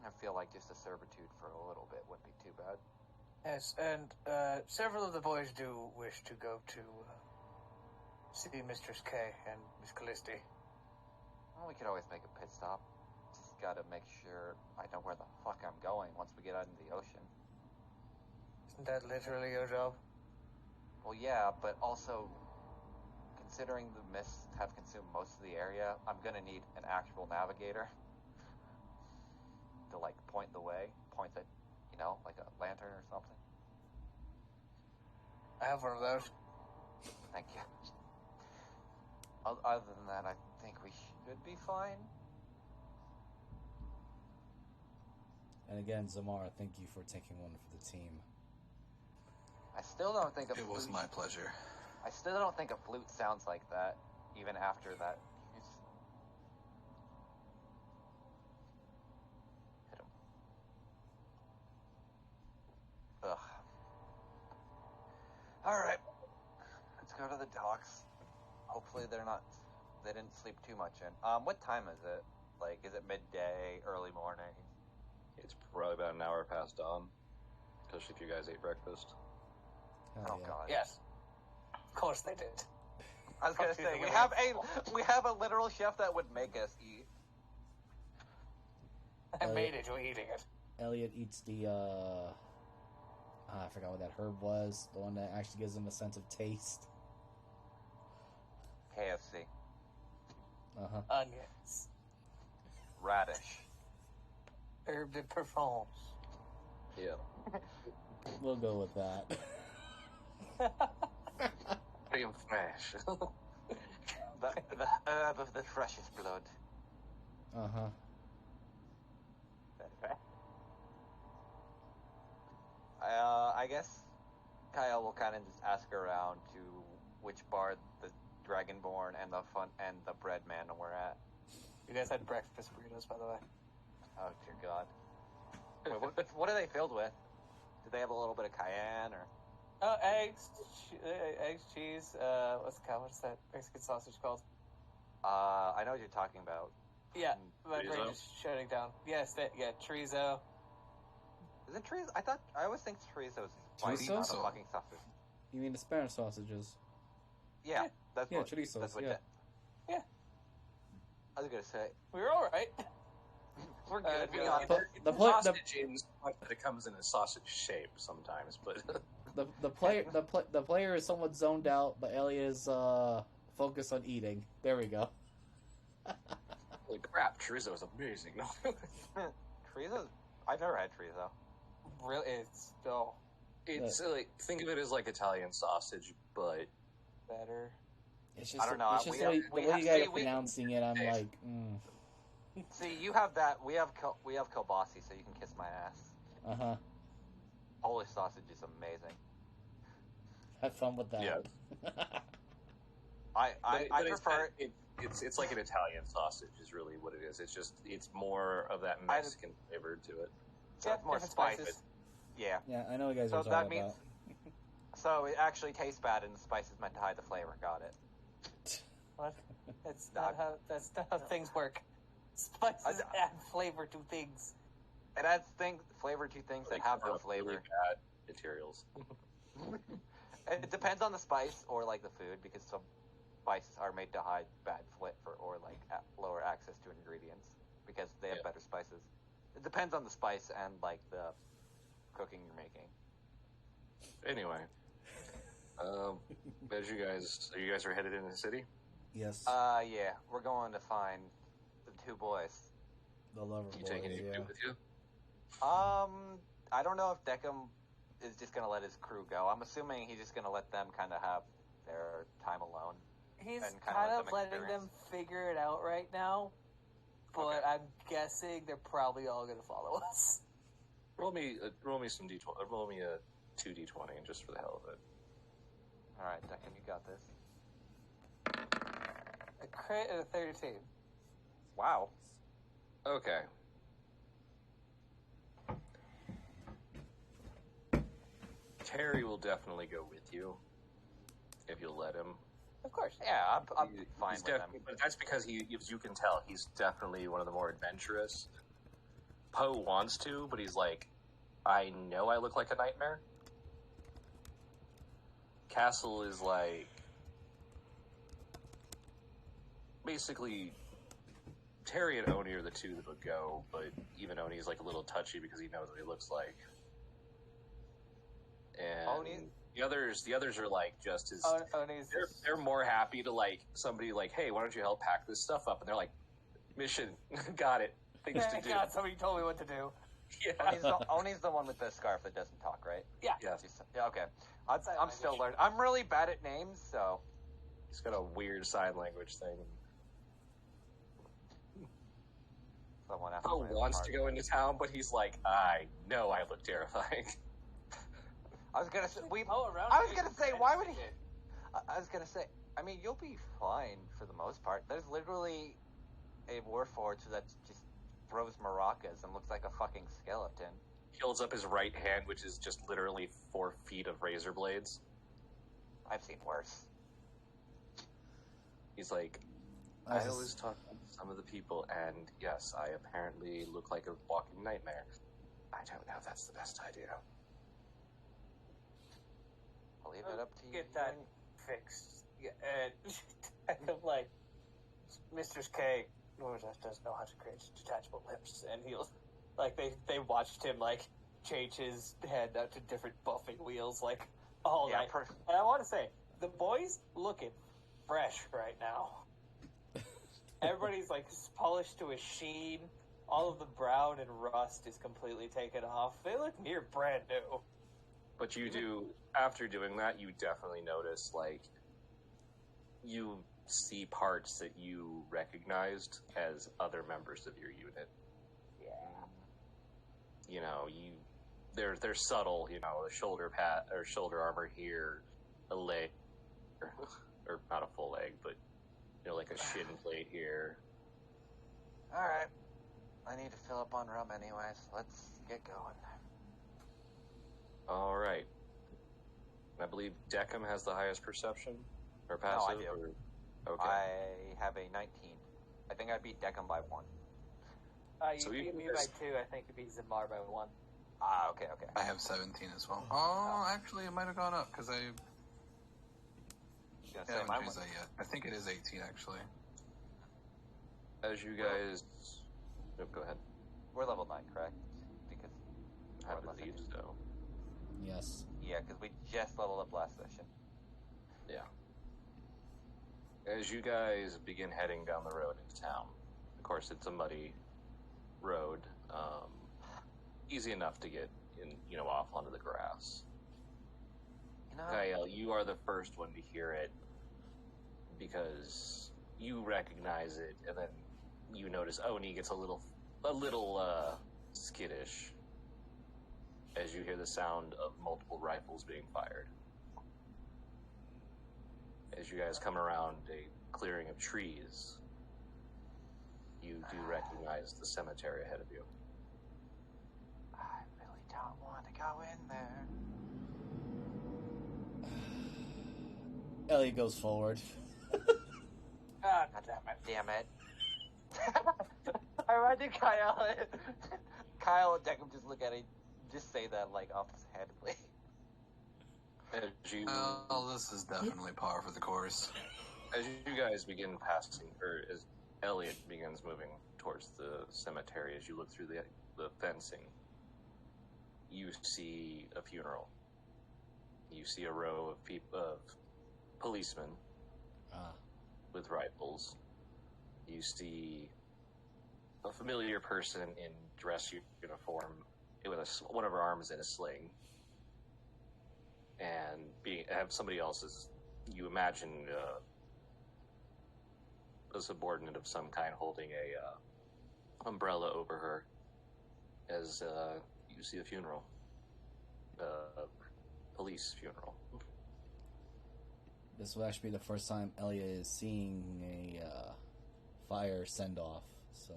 [SPEAKER 5] I feel like just a servitude for a little bit wouldn't be too bad.
[SPEAKER 1] Yes, and several of the boys do wish to go to see Mistress K and Miss Callisti.
[SPEAKER 5] Well, we could always make a pit stop. Just gotta make sure I know where the fuck I'm going once we get out into the ocean.
[SPEAKER 1] Isn't that literally your job?
[SPEAKER 5] Well, yeah, but also, considering the mists have consumed most of the area, I'm gonna need an actual navigator to, like, point the way. Point it, you know, like a lantern or something.
[SPEAKER 1] I have one of those.
[SPEAKER 5] Thank you. Other than that, I think we should be fine.
[SPEAKER 6] And again, Zamara, thank you for taking one for the team.
[SPEAKER 5] I still don't think a
[SPEAKER 4] It was my pleasure.
[SPEAKER 5] I still don't think a flute sounds like that, even after that. Hit him. Ugh. Alright. Let's go to the docks. Hopefully they didn't sleep too much in. What time is it? Like, is it midday, early morning?
[SPEAKER 3] It's probably about an hour past dawn, especially if you guys ate breakfast.
[SPEAKER 6] Hell yeah.
[SPEAKER 5] God.
[SPEAKER 1] Yes. Of course they did.
[SPEAKER 5] I was gonna say, we have a literal chef that would make us eat.
[SPEAKER 1] I made it, you're eating it.
[SPEAKER 6] Elliot eats the, I forgot what that herb was. The one that actually gives him a sense of taste.
[SPEAKER 5] KFC.
[SPEAKER 6] Uh-huh.
[SPEAKER 1] Onions.
[SPEAKER 5] Radish.
[SPEAKER 1] Herb de Provence.
[SPEAKER 3] Yeah.
[SPEAKER 6] We'll go with that.
[SPEAKER 3] Pretty fresh.
[SPEAKER 5] The herb of the freshest blood.
[SPEAKER 6] Uh-huh.
[SPEAKER 5] I guess Kyle will kind of just ask around to which bar the Dragonborn and the Bread Man were at.
[SPEAKER 1] You guys had breakfast burritos, by the way.
[SPEAKER 5] Oh dear God! Wait, what are they filled with? Do they have a little bit of cayenne or?
[SPEAKER 1] Oh, eggs, cheese. What's that Mexican sausage called?
[SPEAKER 5] I know what you're talking about.
[SPEAKER 1] Yeah, my
[SPEAKER 3] Chorizo?
[SPEAKER 1] brain is shutting down. Yes, chorizo.
[SPEAKER 5] Is it chorizo? I always think chorizo is
[SPEAKER 6] Chorizo?
[SPEAKER 5] not a fucking sausage.
[SPEAKER 6] You mean the Spanish sausages?
[SPEAKER 5] Yeah, that's
[SPEAKER 6] Yeah,
[SPEAKER 5] what.
[SPEAKER 6] chorizos,
[SPEAKER 5] That's what.
[SPEAKER 6] yeah.
[SPEAKER 1] Yeah,
[SPEAKER 5] I was gonna say
[SPEAKER 1] we were all right.
[SPEAKER 5] we're good. We
[SPEAKER 1] yeah.
[SPEAKER 5] got
[SPEAKER 6] The
[SPEAKER 3] Sausage in that it comes in a sausage shape sometimes, but
[SPEAKER 6] the player is somewhat zoned out, but Elliot is focused on eating. There we go.
[SPEAKER 3] holy crap, chorizo is amazing.
[SPEAKER 5] chorizo. I've never had chorizo.
[SPEAKER 1] Really, it's still
[SPEAKER 3] It's like, think of it as like Italian sausage, but
[SPEAKER 1] better.
[SPEAKER 6] It's just,
[SPEAKER 5] I don't know.
[SPEAKER 6] It's just
[SPEAKER 5] We
[SPEAKER 6] the way,
[SPEAKER 5] have-
[SPEAKER 6] the
[SPEAKER 5] we
[SPEAKER 6] way
[SPEAKER 5] have-
[SPEAKER 6] you guys
[SPEAKER 5] see,
[SPEAKER 6] are
[SPEAKER 5] we-
[SPEAKER 6] pronouncing it. I'm
[SPEAKER 3] Hey.
[SPEAKER 6] like,
[SPEAKER 5] See, you have that. We have kielbasi, so you can kiss my ass.
[SPEAKER 6] uh-huh.
[SPEAKER 5] Polish sausage is amazing.
[SPEAKER 6] Have fun with that.
[SPEAKER 3] Yeah.
[SPEAKER 5] I prefer
[SPEAKER 3] it's like an Italian sausage is really what it is. It's more of that Mexican flavor to it.
[SPEAKER 5] So it's more spices. Yeah.
[SPEAKER 6] Yeah, I know what you guys are
[SPEAKER 5] So
[SPEAKER 6] talking
[SPEAKER 5] that means.
[SPEAKER 6] about.
[SPEAKER 5] So it actually tastes bad, and the spice is meant to hide the flavor. Got it.
[SPEAKER 1] What? That's not how things work. Spices add flavor to things.
[SPEAKER 5] It adds flavor to things that have no flavor.
[SPEAKER 3] Really bad materials.
[SPEAKER 5] It depends on the spice or like the food, because some spices are made to hide bad flavor or like lower access to ingredients because they have better spices. It depends on the spice and like the cooking you're making.
[SPEAKER 3] Anyway, as you guys are headed into the city?
[SPEAKER 6] Yes.
[SPEAKER 5] Yeah, we're going to find the two boys.
[SPEAKER 6] The lover
[SPEAKER 3] You
[SPEAKER 6] boys,
[SPEAKER 3] taking any
[SPEAKER 6] yeah.
[SPEAKER 3] food with you?
[SPEAKER 5] I don't know if Deckham is just gonna let his crew go. I'm assuming he's just gonna let them kind of have their time alone.
[SPEAKER 1] He's
[SPEAKER 5] and
[SPEAKER 1] kind of letting
[SPEAKER 5] experience.
[SPEAKER 1] them figure it out right now, but
[SPEAKER 5] Okay.
[SPEAKER 1] I'm guessing they're probably all going to follow us.
[SPEAKER 3] Roll me some d20. Roll me a 2d20 just for the hell of it.
[SPEAKER 5] All right, Deckham, you got this.
[SPEAKER 1] A crit and a 32.
[SPEAKER 5] Wow.
[SPEAKER 3] Okay. Terry will definitely go with you if you'll let him.
[SPEAKER 1] Of course.
[SPEAKER 5] Yeah, I'm fine
[SPEAKER 3] He's
[SPEAKER 5] with them.
[SPEAKER 3] But that's because as you can tell, he's definitely one of the more adventurous. Poe wants to, but he's like, I know I look like a nightmare. Castle is like, basically, Terry and Oni are the two that would go, but even Oni's like a little touchy because he knows what he looks like. And
[SPEAKER 5] Oni?
[SPEAKER 3] the others are like just as
[SPEAKER 1] Oni's
[SPEAKER 3] they're more happy to like somebody like, hey, why don't you help pack this stuff up? And they're like, mission, got it, things to do.
[SPEAKER 1] God, somebody told me what to do.
[SPEAKER 3] Yeah.
[SPEAKER 5] Oni's the one with the scarf that doesn't talk, right?
[SPEAKER 1] Yeah.
[SPEAKER 3] Yes.
[SPEAKER 5] Yeah, okay. I'm still learning. I'm really bad at names, so...
[SPEAKER 3] He's got a weird sign language thing.
[SPEAKER 5] Someone asked
[SPEAKER 3] Poe wants to go into town, but he's like, I know I look terrifying.
[SPEAKER 5] I was gonna say, why would he... I was gonna say, I mean, you'll be fine for the most part. There's literally a warforged that just throws maracas and looks like a fucking skeleton.
[SPEAKER 3] He holds up his right hand, which is just literally 4 feet of razor blades.
[SPEAKER 5] I've seen worse.
[SPEAKER 3] He's like, I was talking to some of the people, and yes, I apparently look like a walking nightmare. I don't know if that's the best idea.
[SPEAKER 5] I'll leave it up to you.
[SPEAKER 1] Get that fixed. Yeah, and I'm like, Mr. K doesn't know how to create detachable lips, and he'll like they watched him like change his head out to different buffing wheels like all night. And I want to say the boys looking fresh right now. Everybody's like polished to a sheen. All of the brown and rust is completely taken off. They look near brand new.
[SPEAKER 3] But you do, after doing that, you definitely notice, like, you see parts that you recognized as other members of your unit.
[SPEAKER 1] Yeah.
[SPEAKER 3] You know, they're subtle, you know, a shoulder pad, or shoulder armor here, a leg, or not a full leg, but, you know, like a shin plate here.
[SPEAKER 5] Alright. I need to fill up on rum anyways. Let's get going.
[SPEAKER 3] All right. I believe Deckham has the highest perception or passive.
[SPEAKER 5] No, I do.
[SPEAKER 3] Okay.
[SPEAKER 5] I have a 19. I think I beat Deckham by 1.
[SPEAKER 1] You beat me by 2. I think you beat Zamar by 1.
[SPEAKER 5] Ah, okay.
[SPEAKER 4] I have 17 as well. Oh, actually, it might have gone up because I haven't changed that yet. I think it is 18 actually.
[SPEAKER 3] As you guys, go ahead.
[SPEAKER 5] We're level 9, correct? Because
[SPEAKER 3] I believe so.
[SPEAKER 6] Yes.
[SPEAKER 5] Yeah, because we just leveled up last session.
[SPEAKER 3] Yeah. As you guys begin heading down the road into town, of course it's a muddy road, easy enough to get in, you know, off onto the grass.
[SPEAKER 5] You know,
[SPEAKER 3] Kyle, you are the first one to hear it because you recognize it, and then you notice Oni gets a little skittish as you hear the sound of multiple rifles being fired. As you guys come around a clearing of trees, you do recognize the cemetery ahead of you.
[SPEAKER 5] I really don't want to go in there.
[SPEAKER 6] Elliot goes forward.
[SPEAKER 1] Ah, damn it.
[SPEAKER 5] I imagine Kyle and Declan just look at it, just say that like offhandedly.
[SPEAKER 3] As you,
[SPEAKER 4] Well, this is definitely par for the course.
[SPEAKER 3] as you guys begin passing, or as Elliot begins moving towards the cemetery, as you look through the fencing, you see a funeral. You see a row of policemen with rifles. You see a familiar person in dress uniform with one of her arms in a sling, and have somebody else's. You imagine a subordinate of some kind holding a umbrella over her as you see a funeral, police funeral.
[SPEAKER 6] This will actually be the first time Elliot is seeing a fire send-off, so...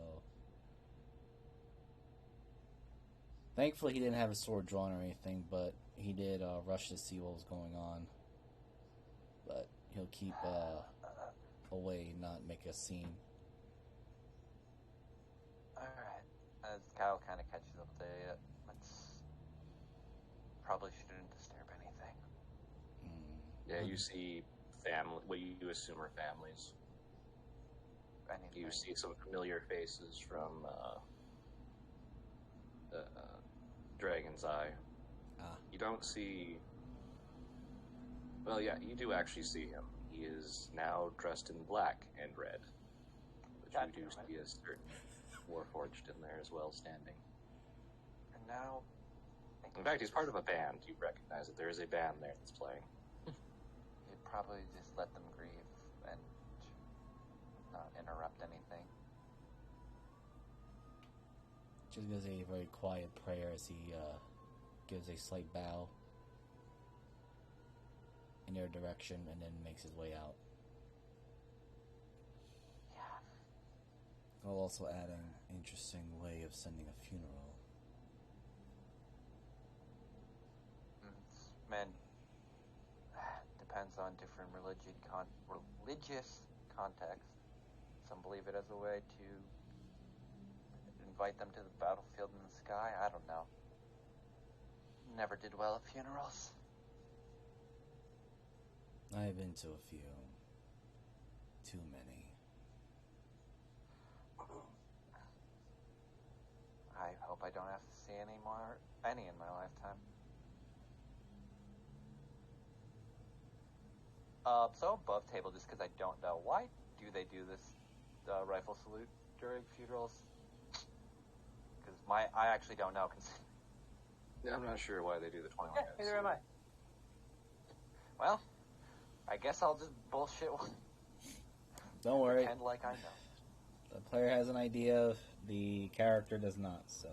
[SPEAKER 6] Thankfully he didn't have a sword drawn or anything, but he did rush to see what was going on. But he'll keep away, not make a scene.
[SPEAKER 5] Alright. As Kyle kind of catches up to it, probably shouldn't disturb anything.
[SPEAKER 3] Yeah, you see family, what you assume are families.
[SPEAKER 5] Anything.
[SPEAKER 3] You see some familiar faces from Dragon's Eye. You don't see... Well, yeah, you do actually see him. He is now dressed in black and red. But you do see a certain Warforged in there as well, standing.
[SPEAKER 5] And now...
[SPEAKER 3] In fact, he's part of a band. You recognize that there is a band there that's playing.
[SPEAKER 5] You'd probably just let them grieve and not interrupt anything.
[SPEAKER 6] Just gives a very quiet prayer as he gives a slight bow in their direction and then makes his way out.
[SPEAKER 5] Yeah.
[SPEAKER 6] I'll also add an interesting way of sending a funeral.
[SPEAKER 5] Man, depends on different religious context. Some believe it as a way to invite them to the battlefield in the sky. I don't know. Never did well at funerals.
[SPEAKER 6] I've been to a few. Too many.
[SPEAKER 5] I hope I don't have to see any in my lifetime. So above table, just because I don't know, why do they do this rifle salute during funerals? Because I actually don't know.
[SPEAKER 3] I'm not sure why they do the 21 guns.
[SPEAKER 1] Neither am I.
[SPEAKER 5] Well, I guess I'll just bullshit one.
[SPEAKER 6] Don't worry.
[SPEAKER 5] Pretend like I know.
[SPEAKER 6] The player has an idea, the character does not, so...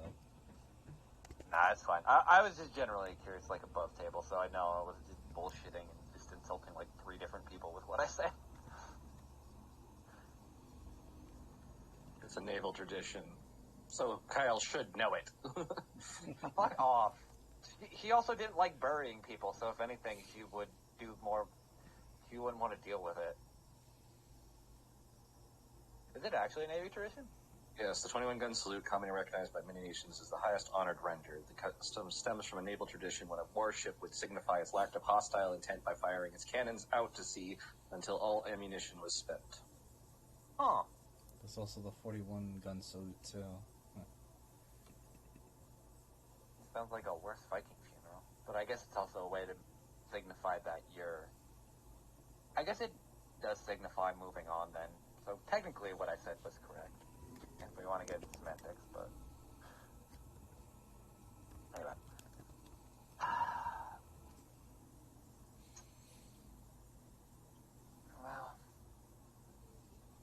[SPEAKER 5] Nah, it's fine. I was just generally curious, like, above table, so I know I was just bullshitting and just insulting, like, 3 different people with what I say.
[SPEAKER 3] It's a naval tradition. So Kyle should know it.
[SPEAKER 5] Fuck off. He also didn't like burying people, so if anything, he would do more... He wouldn't want to deal with it. Is it actually a Navy tradition?
[SPEAKER 3] Yes, the 21-gun salute, commonly recognized by many nations, is the highest honored render. The custom stems from a naval tradition when a warship would signify its lack of hostile intent by firing its cannons out to sea until all ammunition was spent.
[SPEAKER 5] Huh.
[SPEAKER 6] There's also the 41-gun salute, too.
[SPEAKER 5] Sounds like a worse Viking funeral. But I guess it's also a way to signify that you're... I guess it does signify moving on then. So technically what I said was correct. If we want to get into semantics, but... Anyway. Well...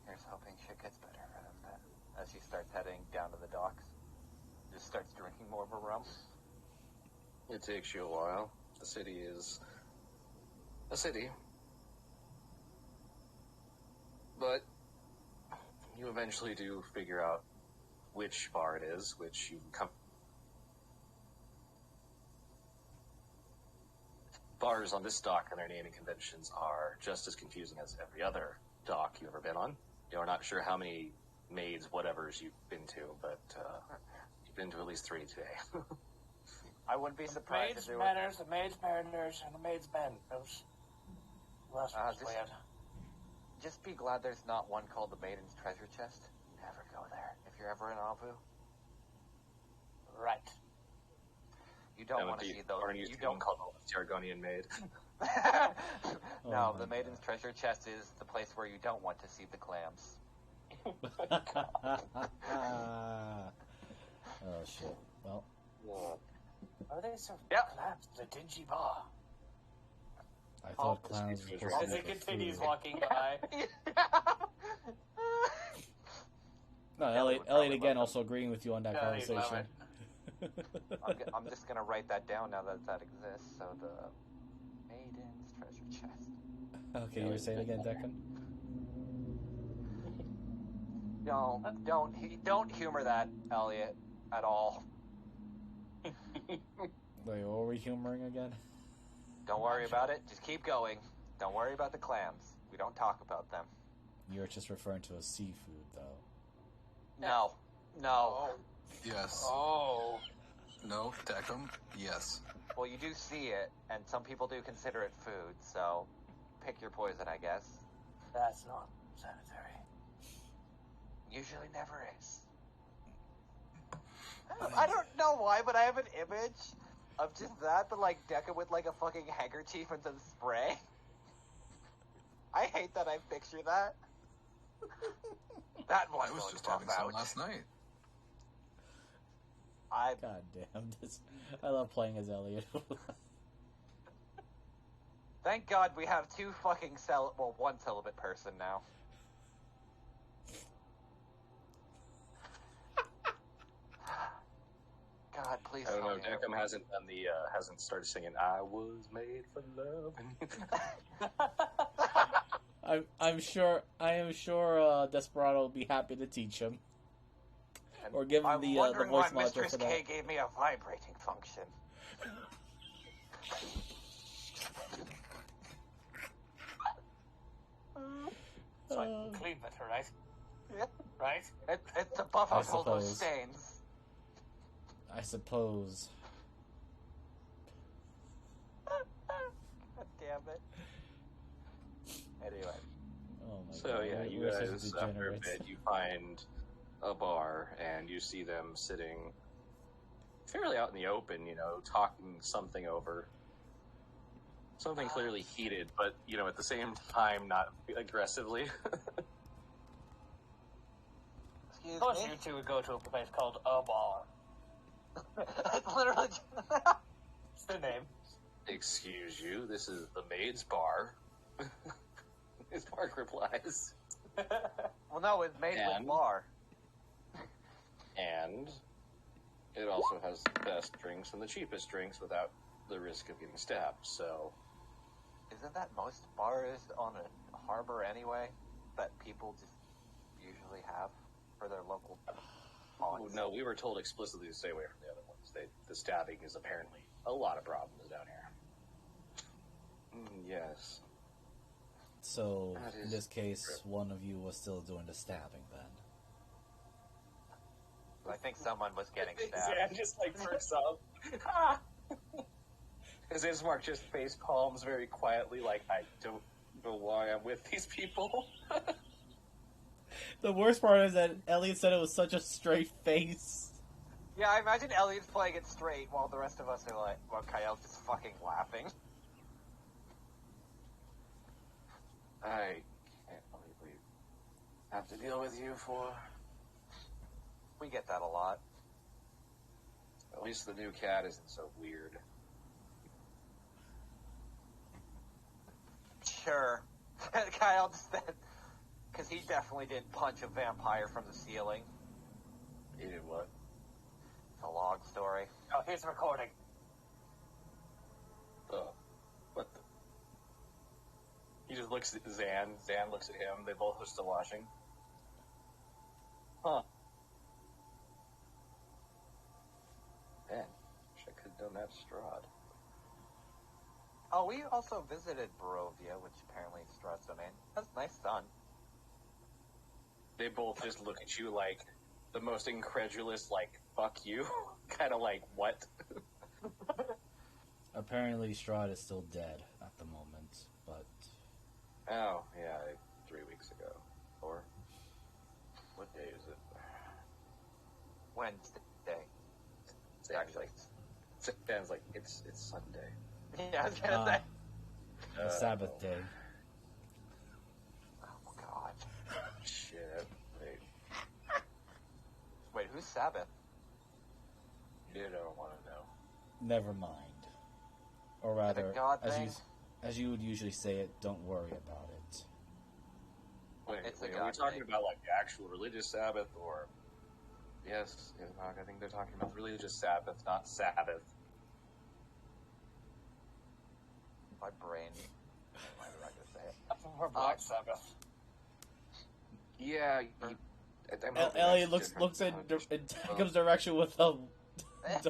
[SPEAKER 5] Here's hoping shit gets better for them then. As he starts heading down to the docks. Just starts drinking more of a rum.
[SPEAKER 3] It takes you a while. The city is a city. But you eventually do figure out which bar it is, which you come. Bars on this dock and their naming conventions are just as confusing as every other dock you've ever been on. You're not sure how many maids, whatevers you've been to, but you've been to at least 3 today.
[SPEAKER 5] I wouldn't be surprised
[SPEAKER 1] Maids
[SPEAKER 5] if there
[SPEAKER 1] Manners, the Maids Mariners, and the Maids Men. Those last one's weird.
[SPEAKER 5] Just be glad there's not one called the Maiden's Treasure Chest. Never go there if you're ever in Avu.
[SPEAKER 1] Right.
[SPEAKER 5] You don't want to see those.
[SPEAKER 3] You don't call the Targonian Maid.
[SPEAKER 5] No, the Maiden's Treasure Chest is the place where you don't want to see the clams.
[SPEAKER 6] Oh shit. Well.
[SPEAKER 1] Are they so
[SPEAKER 5] Yep.
[SPEAKER 1] clams? The dingy bar.
[SPEAKER 6] I thought clowns were supposed to
[SPEAKER 1] As
[SPEAKER 6] be
[SPEAKER 1] it
[SPEAKER 6] for
[SPEAKER 1] continues
[SPEAKER 6] food.
[SPEAKER 1] walking by.
[SPEAKER 6] No, Elliot again also agreeing with you on that
[SPEAKER 1] Yeah, he'd love
[SPEAKER 6] conversation.
[SPEAKER 5] I'm just gonna write that down now that exists. So the Maiden's Treasure Chest.
[SPEAKER 6] Okay, you were saying again, Declan?
[SPEAKER 5] Don't humor that, Elliot, at all.
[SPEAKER 6] Wait, what were we humoring again?
[SPEAKER 5] Don't worry about it. Just keep going. Don't worry about the clams. We don't talk about them.
[SPEAKER 6] You're just referring to a seafood, though.
[SPEAKER 5] No. No.
[SPEAKER 4] Yes.
[SPEAKER 1] Oh.
[SPEAKER 4] No, Deckham. Yes.
[SPEAKER 5] Well, you do see it, and some people do consider it food, so pick your poison, I guess.
[SPEAKER 1] That's not sanitary.
[SPEAKER 5] Usually never is. I don't know why, but I have an image of just that, but like Deca with like a fucking handkerchief and some spray. I hate that I picture that. That one
[SPEAKER 4] I was
[SPEAKER 5] going
[SPEAKER 4] just
[SPEAKER 5] tough
[SPEAKER 4] having some
[SPEAKER 5] out.
[SPEAKER 4] last night.
[SPEAKER 6] God damn this! I love playing as Elliot.
[SPEAKER 5] Thank God we have one celibate person now. God, please.
[SPEAKER 3] I don't know.
[SPEAKER 5] tell me.
[SPEAKER 3] Deckham hasn't started singing "I Was Made for Love."
[SPEAKER 6] I am sure Desperado will be happy to teach him.
[SPEAKER 5] And
[SPEAKER 6] Or give him
[SPEAKER 5] I'm
[SPEAKER 6] the
[SPEAKER 5] wondering
[SPEAKER 6] voice
[SPEAKER 5] why
[SPEAKER 6] module
[SPEAKER 5] Mistress
[SPEAKER 6] for that.
[SPEAKER 5] K gave me a vibrating function.
[SPEAKER 1] So I can clean better, right?
[SPEAKER 5] Yeah.
[SPEAKER 1] Right?
[SPEAKER 5] It's to buff
[SPEAKER 6] I
[SPEAKER 5] up all those
[SPEAKER 6] suppose.
[SPEAKER 5] stains.
[SPEAKER 6] I suppose.
[SPEAKER 5] God damn it. Anyway.
[SPEAKER 6] Oh my
[SPEAKER 3] So
[SPEAKER 6] god.
[SPEAKER 3] yeah, you
[SPEAKER 6] we're such
[SPEAKER 3] guys after a
[SPEAKER 6] degenerates.
[SPEAKER 3] bit you find a bar and you see them sitting fairly out in the open, talking something over. Something clearly heated, but at the same time not aggressively.
[SPEAKER 5] Excuse
[SPEAKER 1] Of course
[SPEAKER 5] me?
[SPEAKER 1] you two would go to a place called a bar.
[SPEAKER 5] It's literally
[SPEAKER 1] It's the name.
[SPEAKER 3] Excuse you, this is the maid's bar. His Mark replies.
[SPEAKER 5] Well, no, it's made
[SPEAKER 3] And?
[SPEAKER 5] with bar.
[SPEAKER 3] And it also has the best drinks and the cheapest drinks without the risk of getting stabbed, so...
[SPEAKER 5] Isn't that most bars on a harbor anyway? That people just usually have for their local haunts?
[SPEAKER 3] No, we were told explicitly to stay away from the other ones. The stabbing is apparently a lot of problems down here. Yes.
[SPEAKER 6] So,
[SPEAKER 3] That
[SPEAKER 6] in
[SPEAKER 3] is
[SPEAKER 6] this case,
[SPEAKER 3] true.
[SPEAKER 6] one of you was still doing the stabbing then.
[SPEAKER 5] I think someone was getting
[SPEAKER 3] Zan
[SPEAKER 5] stabbed.
[SPEAKER 3] just perks up. As Ismark just face palms very quietly, I don't know why I'm with these people.
[SPEAKER 6] The worst part is that Elliot said it was such a straight face.
[SPEAKER 5] Yeah, I imagine Elliot's playing it straight while the rest of us are Kyle's just fucking laughing.
[SPEAKER 3] I can't believe we have to deal with you for...
[SPEAKER 5] We get that a lot.
[SPEAKER 3] At least the new cat isn't so weird.
[SPEAKER 5] Sure. Kyle just said, because he definitely didn't punch a vampire from the ceiling.
[SPEAKER 3] He did what?
[SPEAKER 5] It's a log story.
[SPEAKER 1] Oh, here's the recording.
[SPEAKER 3] What the... He just looks at Zan. Zan looks at him. They both are still watching. Huh. Man, wish I could have done that Strahd.
[SPEAKER 5] Oh, we also visited Barovia, which apparently is Strahd's domain. That's a nice sun.
[SPEAKER 3] They both just look at you like the most incredulous, like, fuck you. Kind of like, what?
[SPEAKER 6] Apparently, Strahd is still dead at the moment, but...
[SPEAKER 3] Oh, yeah, 3 weeks ago. Or, what day is it?
[SPEAKER 5] Wednesday.
[SPEAKER 3] It's actually, Dan's like, it's Sunday.
[SPEAKER 5] Yeah, I was gonna say.
[SPEAKER 6] The Sabbath day.
[SPEAKER 5] Oh, God.
[SPEAKER 3] Shit.
[SPEAKER 5] Wait, who's Sabbath?
[SPEAKER 3] You don't want to know.
[SPEAKER 6] Never mind. Or rather,
[SPEAKER 5] God
[SPEAKER 6] as
[SPEAKER 5] thing?
[SPEAKER 6] you would usually say it, don't worry about it.
[SPEAKER 3] Wait,
[SPEAKER 5] It's a
[SPEAKER 3] are we
[SPEAKER 5] God
[SPEAKER 3] talking
[SPEAKER 5] thing.
[SPEAKER 3] about, like, the actual religious Sabbath, or... Yes, I think they're talking about religious Sabbath, not Sabbath.
[SPEAKER 5] My brain. Why did I just say it?
[SPEAKER 1] Or Black Sabbath.
[SPEAKER 3] Yeah,
[SPEAKER 6] Elliot looks in Tagum's direction with a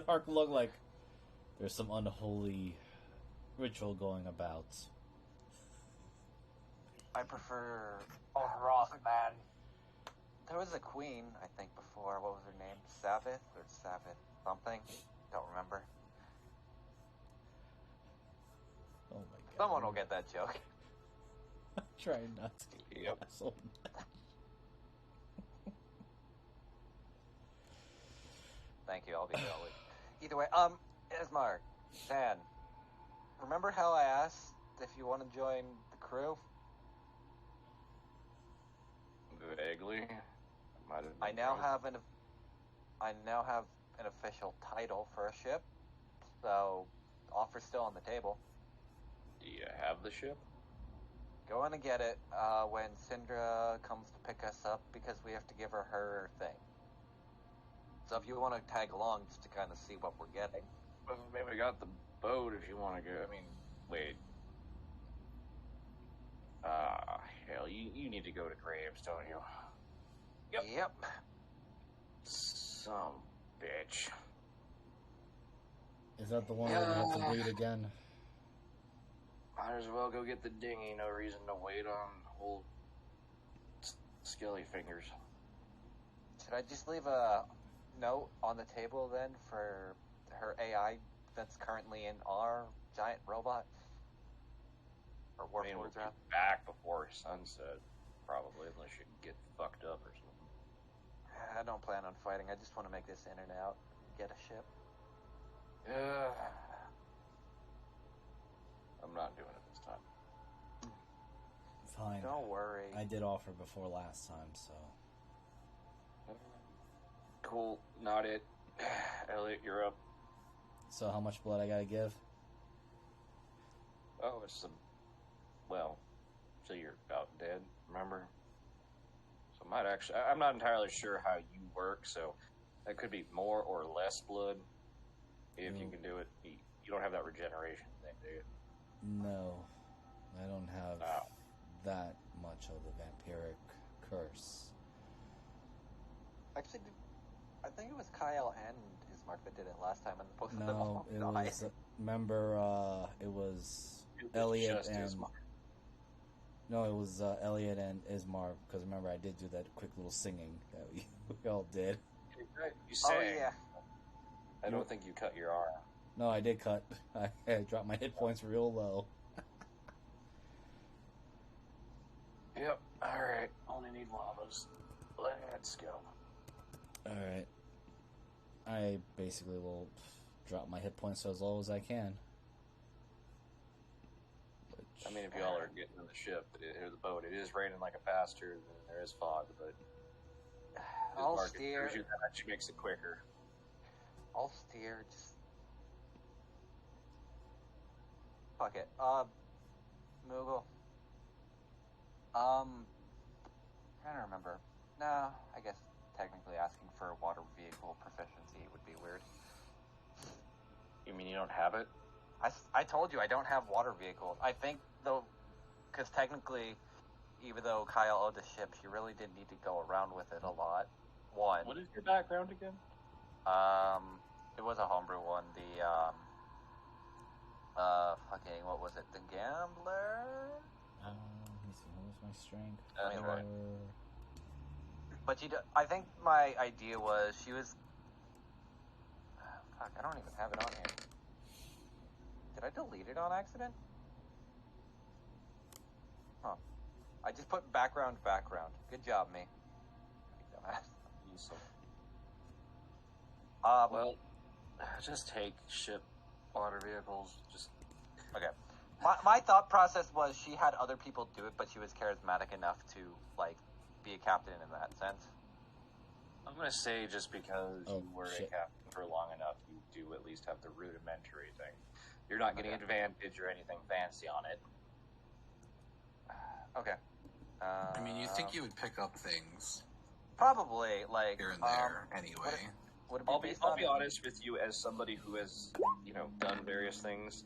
[SPEAKER 6] dark look like there's some unholy ritual going about.
[SPEAKER 5] I prefer...
[SPEAKER 1] Oh, Roth, man.
[SPEAKER 5] There was a queen, I think, before. What was her name? Sabbath or Sabbath something? Don't remember.
[SPEAKER 6] Oh my god.
[SPEAKER 5] Someone will get that joke.
[SPEAKER 6] I'm trying not to be
[SPEAKER 3] Yep.
[SPEAKER 6] asshole.
[SPEAKER 5] Thank you, I'll be jolly. Either way, Ismar, Dan, remember how I asked if you want to join the crew?
[SPEAKER 3] Vaguely.
[SPEAKER 5] I now have an official title for a ship, so offer's still on the table.
[SPEAKER 3] Do you have the ship?
[SPEAKER 5] Go in and get it when Syndra comes to pick us up, because we have to give her thing. So if you want to tag along just to kind of see what we're getting.
[SPEAKER 3] Well, maybe we got the boat if you want to go. I mean, wait. Hell, you need to go to Graves, don't you?
[SPEAKER 5] Yep.
[SPEAKER 3] Some bitch.
[SPEAKER 6] Is that the one where you have to bleed again?
[SPEAKER 3] Might as well go get the dinghy. No reason to wait on old Skelly fingers.
[SPEAKER 5] Should I just leave a note on the table then for her AI that's currently in our giant robot? Or
[SPEAKER 3] I mean, we'll
[SPEAKER 5] warforged,
[SPEAKER 3] be
[SPEAKER 5] rather?
[SPEAKER 3] back before sunset, probably, unless you get fucked up or something.
[SPEAKER 5] I don't plan on fighting. I just want to make this in and out and get a ship.
[SPEAKER 3] I'm not doing it this time.
[SPEAKER 6] Fine.
[SPEAKER 5] Don't worry.
[SPEAKER 6] I did offer before last time, so...
[SPEAKER 3] Cool, not it. Elliot, you're up.
[SPEAKER 6] So how much blood I gotta give?
[SPEAKER 3] Oh, it's some... Well, so you're about dead, remember? So I might actually... I'm not entirely sure how you work, so that could be more or less blood. If you can do it. You don't have that regeneration thing, do you?
[SPEAKER 6] No. I don't have
[SPEAKER 3] Oh.
[SPEAKER 6] that much of the vampiric curse.
[SPEAKER 5] Actually, I think it was Kyle and Ismark that did it last time, and both of them
[SPEAKER 6] No,
[SPEAKER 5] almost
[SPEAKER 6] it
[SPEAKER 5] died.
[SPEAKER 6] was... Remember, it was
[SPEAKER 3] It was
[SPEAKER 6] Elliot
[SPEAKER 3] just
[SPEAKER 6] and...
[SPEAKER 3] Ismark.
[SPEAKER 6] No, it was Elliot and Ismar, because remember I did do that quick little singing that we all did.
[SPEAKER 3] You sang.
[SPEAKER 5] Oh, yeah.
[SPEAKER 3] I don't think you cut your arm.
[SPEAKER 6] No, I did cut. I dropped my hit points real low.
[SPEAKER 3] Yep, alright. Only need one of those. Let's go.
[SPEAKER 6] Alright. I basically will drop my hit points as low as I can.
[SPEAKER 3] I mean, if y'all are getting in the ship, or the boat, it is raining like a bastard, and there is fog, but...
[SPEAKER 5] I'll
[SPEAKER 3] Market
[SPEAKER 5] steer.
[SPEAKER 3] shows you that actually makes it quicker.
[SPEAKER 5] I'll steer, just... Fuck it. Moogle. Trying to remember. No, I guess technically asking for water vehicle proficiency would be weird.
[SPEAKER 3] You mean you don't have it?
[SPEAKER 5] I told you I don't have water vehicles. I think, though, because technically, even though Kyle owned the ship, she really didn't need to go around with it a lot. One.
[SPEAKER 3] What is your background again?
[SPEAKER 5] It was a homebrew one. The fucking what was it? The Gambler.
[SPEAKER 6] Let's see, what was my strength?
[SPEAKER 5] Anyway. But I think my idea was she was. Fuck, I don't even have it on here. Did I delete it on accident? Huh. I just put background. Good job, me.
[SPEAKER 3] Useful.
[SPEAKER 5] Well,
[SPEAKER 3] just take ship, water vehicles, just...
[SPEAKER 5] Okay. My thought process was she had other people do it, but she was charismatic enough to, like, be a captain in that sense.
[SPEAKER 3] I'm gonna say just because you were a
[SPEAKER 6] shit.
[SPEAKER 3] captain for long enough, you do at least have the rudimentary thing. You're not getting advantage or anything fancy on it.
[SPEAKER 5] Okay.
[SPEAKER 4] I mean, you think you would pick up things
[SPEAKER 5] Probably, like...
[SPEAKER 4] here and there anyway.
[SPEAKER 5] Would it
[SPEAKER 3] I'll
[SPEAKER 5] based
[SPEAKER 3] be
[SPEAKER 5] on-
[SPEAKER 3] honest with you, as somebody who has, done various things.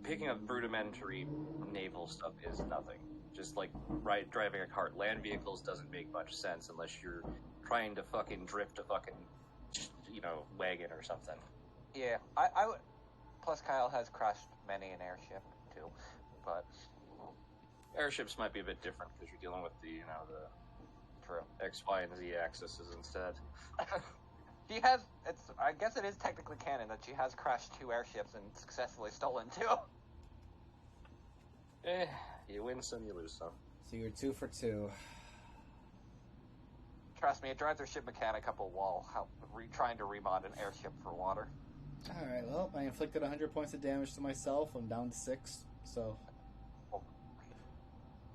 [SPEAKER 3] Picking up rudimentary naval stuff is nothing. Just like driving a cart. Land vehicles doesn't make much sense unless you're trying to fucking drift a fucking, wagon or something.
[SPEAKER 5] Yeah, I would... Plus, Kyle has crashed many an airship, too. But...
[SPEAKER 3] Airships might be a bit different because you're dealing with the
[SPEAKER 5] True.
[SPEAKER 3] X, Y, and Z axes instead.
[SPEAKER 5] She has... I guess it is technically canon that she has crashed 2 airships and successfully stolen 2.
[SPEAKER 3] You win some, you lose some.
[SPEAKER 6] So you're 2 for 2.
[SPEAKER 5] Trust me, it drives her ship mechanic up a wall, trying to remod an airship for water.
[SPEAKER 6] Alright, well, I inflicted 100 points of damage to myself. I'm down to 6, so...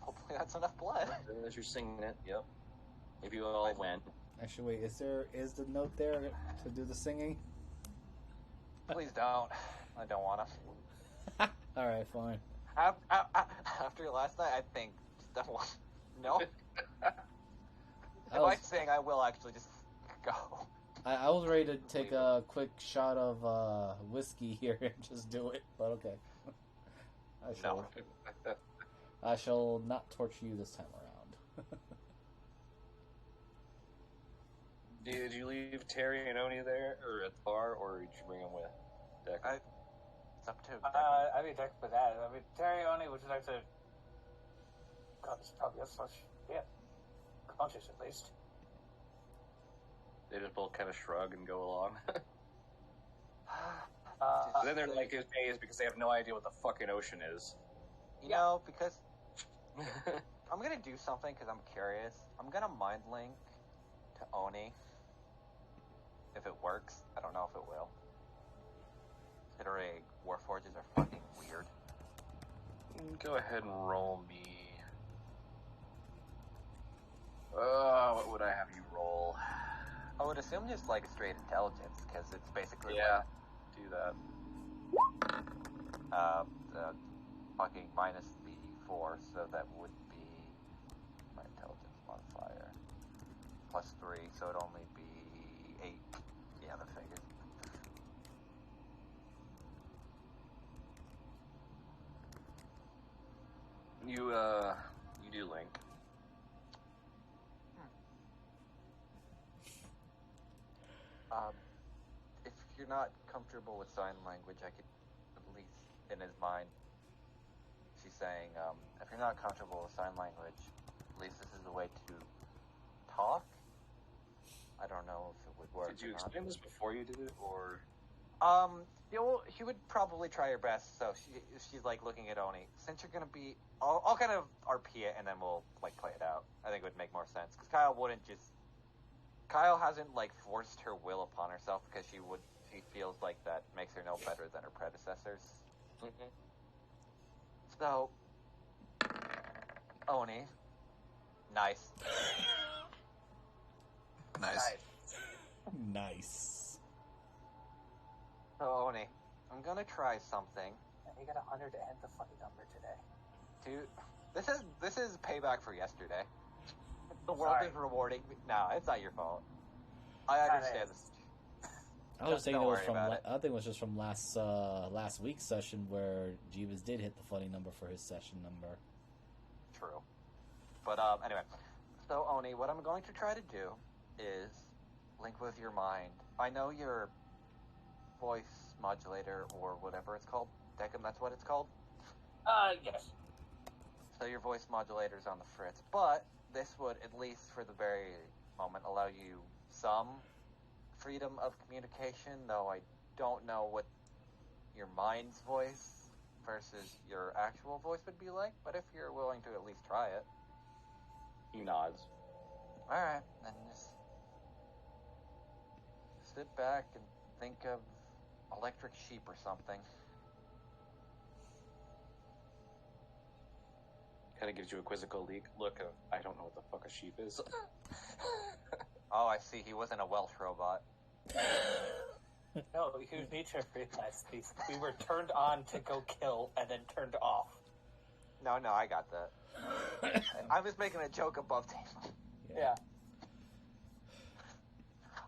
[SPEAKER 5] Hopefully that's enough blood.
[SPEAKER 3] As you're singing it, yep. If you all win.
[SPEAKER 6] Actually, wait, is the note there to do the singing?
[SPEAKER 5] Please don't. I don't want to.
[SPEAKER 6] Alright, fine.
[SPEAKER 5] After last night, I think just don't want. No. If I sing, I will actually just go.
[SPEAKER 6] I was ready to take a quick shot of whiskey here and just do it, but okay. I shall not torture you this time around.
[SPEAKER 3] Did you leave Terry and Oni there, or at the bar, or did you bring them with Decker?
[SPEAKER 5] It's up to.
[SPEAKER 1] I mean, Decker with that. I mean, Terry only would you like to. God, it's probably a flush. Yeah. Conscious, at least.
[SPEAKER 3] They just both kind of shrug and go along.
[SPEAKER 5] And
[SPEAKER 3] then they're like, hey, is because they have no idea what the fucking ocean is.
[SPEAKER 5] You know, because I'm gonna do something because I'm curious. I'm gonna mind link to Oni. If it works, I don't know if it will. Considering Warforges are fucking weird.
[SPEAKER 3] Go ahead and roll me. What would I have you roll?
[SPEAKER 5] I would assume just like straight intelligence, because it's basically
[SPEAKER 3] do that.
[SPEAKER 5] The fucking minus the 4, so that would be my intelligence modifier. Plus 3, so it'd only be 8. Yeah, that figures.
[SPEAKER 3] You do link.
[SPEAKER 5] If you're not comfortable with sign language, I could, at least in his mind, she's saying, if you're not comfortable with sign language, at least this is the way to talk. I don't know if it would work.
[SPEAKER 3] Did you explain this before you did it, or?
[SPEAKER 5] She would probably try her best, so she's like looking at Oni. Since you're gonna be, I'll kind of RP it and then we'll like play it out. I think it would make more sense, because Kyle hasn't like forced her will upon herself, because she feels like that makes her no better than her predecessors.
[SPEAKER 3] Mm-hmm.
[SPEAKER 5] So, Oni, nice.
[SPEAKER 6] Nice.
[SPEAKER 5] So Oni, I'm gonna try something.
[SPEAKER 1] You got 100 to end the fucking number today.
[SPEAKER 5] Dude, this is payback for yesterday. The world is rewarding me. No, it's not your fault. I understand this.
[SPEAKER 6] I was thinking it was from.
[SPEAKER 5] about it.
[SPEAKER 6] I think it was just from last week's session where Jeeves did hit the funny number for his session number.
[SPEAKER 5] True. But anyway, so Oni, what I'm going to try to do is link with your mind. I know your voice modulator or whatever it's called. Deckham, that's what it's called?
[SPEAKER 1] Yes.
[SPEAKER 5] So your voice modulator's on the fritz. But this would, at least for the very moment, allow you some freedom of communication, though I don't know what your mind's voice versus your actual voice would be like. But if you're willing to at least try it.
[SPEAKER 3] He nods.
[SPEAKER 5] Alright, then just sit back and think of electric sheep or something.
[SPEAKER 3] Kind of gives you a quizzical look of, I don't know what the fuck a sheep is.
[SPEAKER 5] Oh, I see. He wasn't a Welsh robot.
[SPEAKER 1] No, you need to realize these. We were turned on to go kill and then turned off.
[SPEAKER 5] No, I got that. I was making a joke above table.
[SPEAKER 1] Yeah.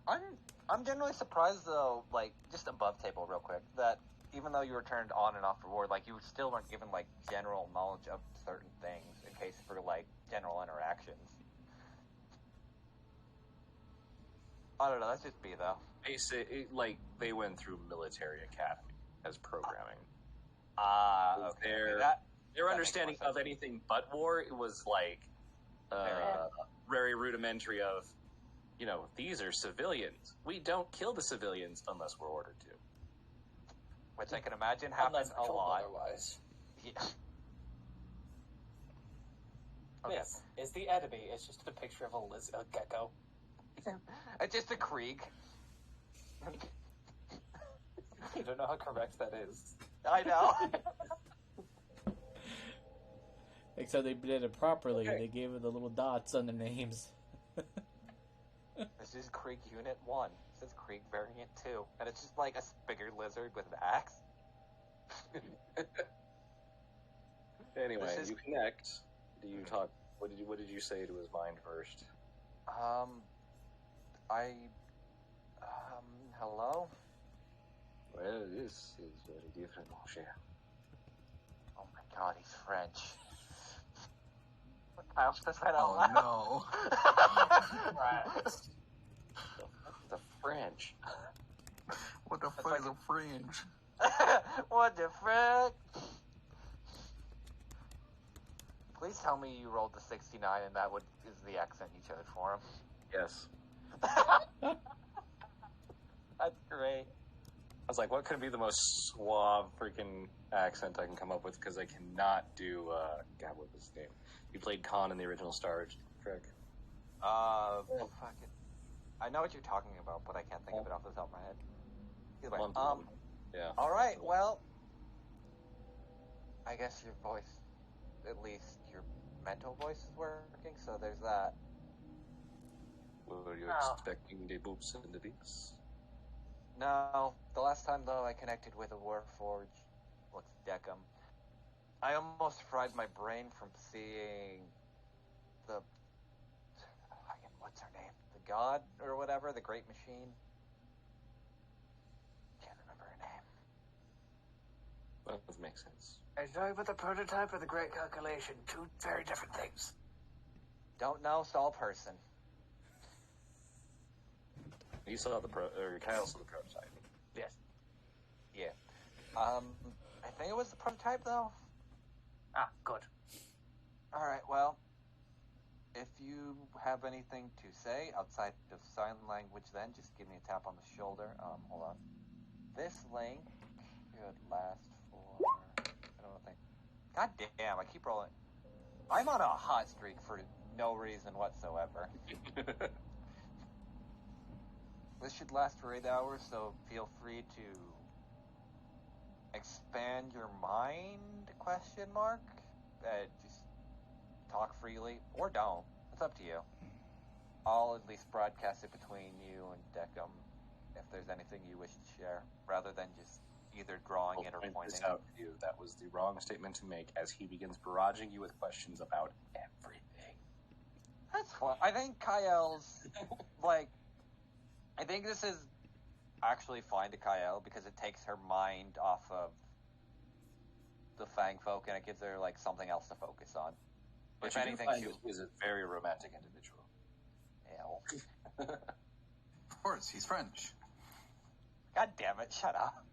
[SPEAKER 5] I'm generally surprised though, like just above table real quick, that even though you were turned on and off for war, like you still weren't given like general knowledge of certain things in case for like general interactions. I don't know, that's just me though.
[SPEAKER 3] Like, they went through military academy as programming.
[SPEAKER 5] Okay.
[SPEAKER 3] Their understanding of anything but war was like very rudimentary of, you know, these are civilians. We don't kill the civilians unless we're ordered to.
[SPEAKER 5] Which I can imagine happens a lot.
[SPEAKER 1] Otherwise.
[SPEAKER 5] Yeah.
[SPEAKER 1] This is the enemy. It's just a picture of a gecko.
[SPEAKER 5] It's just a Krieg.
[SPEAKER 1] You don't know how correct that is.
[SPEAKER 5] I know.
[SPEAKER 6] Except they did it properly.
[SPEAKER 3] Okay.
[SPEAKER 6] They gave it the little dots on the names.
[SPEAKER 5] This is Krieg Unit 1. This is Krieg Variant 2. And it's just like a bigger lizard with an axe.
[SPEAKER 3] Anyway, you connect. Do you talk? What did you say to his mind first?
[SPEAKER 5] Hello?
[SPEAKER 3] Well, this is very different, mon cher.
[SPEAKER 5] Oh my god, he's French. I also said out loud.
[SPEAKER 4] No.
[SPEAKER 1] Right.
[SPEAKER 3] The French.
[SPEAKER 4] What the fuck is a fringe?
[SPEAKER 5] What the frick? Please tell me you rolled the 69 and that is the accent you chose for him.
[SPEAKER 3] Yes.
[SPEAKER 5] That's great.
[SPEAKER 3] I was like, what could be the most suave freaking accent I can come up with? Because I cannot do, God, what was his name? He played Khan in the original Star Trek.
[SPEAKER 5] Fuck it. I know what you're talking about, but I can't think of it off the top of my head. Either way,
[SPEAKER 3] yeah.
[SPEAKER 5] alright, well, I guess your voice, at least your mental voice is working, so there's that.
[SPEAKER 3] Were you expecting the boops and the beeps?
[SPEAKER 5] No, the last time though I connected with a Warforged, what's Deckham, I almost fried my brain from seeing the, what's her name? The god or whatever, the Great Machine. Can't remember her name.
[SPEAKER 3] That does make sense.
[SPEAKER 1] Are you talking about the prototype or the Great Calculation? Two very different things.
[SPEAKER 5] Don't know, Saw person.
[SPEAKER 3] You saw Kyle saw the prototype.
[SPEAKER 1] Yes.
[SPEAKER 5] Yeah. I think it was the prototype though.
[SPEAKER 1] Ah, good.
[SPEAKER 5] Alright, well, if you have anything to say outside of sign language then, just give me a tap on the shoulder. Hold on. This link should last for, I don't think, god damn, I keep rolling. I'm on a hot streak for no reason whatsoever. This should last for 8 hours, so feel free to expand your mind, ? Just talk freely, or don't. It's up to you. I'll at least broadcast it between you and Deckham if there's anything you wish to share, rather than just either drawing it or
[SPEAKER 3] I'll point
[SPEAKER 5] pointing.
[SPEAKER 3] this out to you. That was the wrong statement to make, as he begins barraging you with questions about everything.
[SPEAKER 5] That's fine. I think Kyle's, I think this is actually fine to Kyle because it takes her mind off of the Fang folk and it gives her like something else to focus on.
[SPEAKER 3] But
[SPEAKER 5] If
[SPEAKER 3] you
[SPEAKER 5] anything,
[SPEAKER 3] do find that he's a very romantic individual.
[SPEAKER 5] Ew.
[SPEAKER 4] Of course, he's French.
[SPEAKER 5] God damn it! Shut up.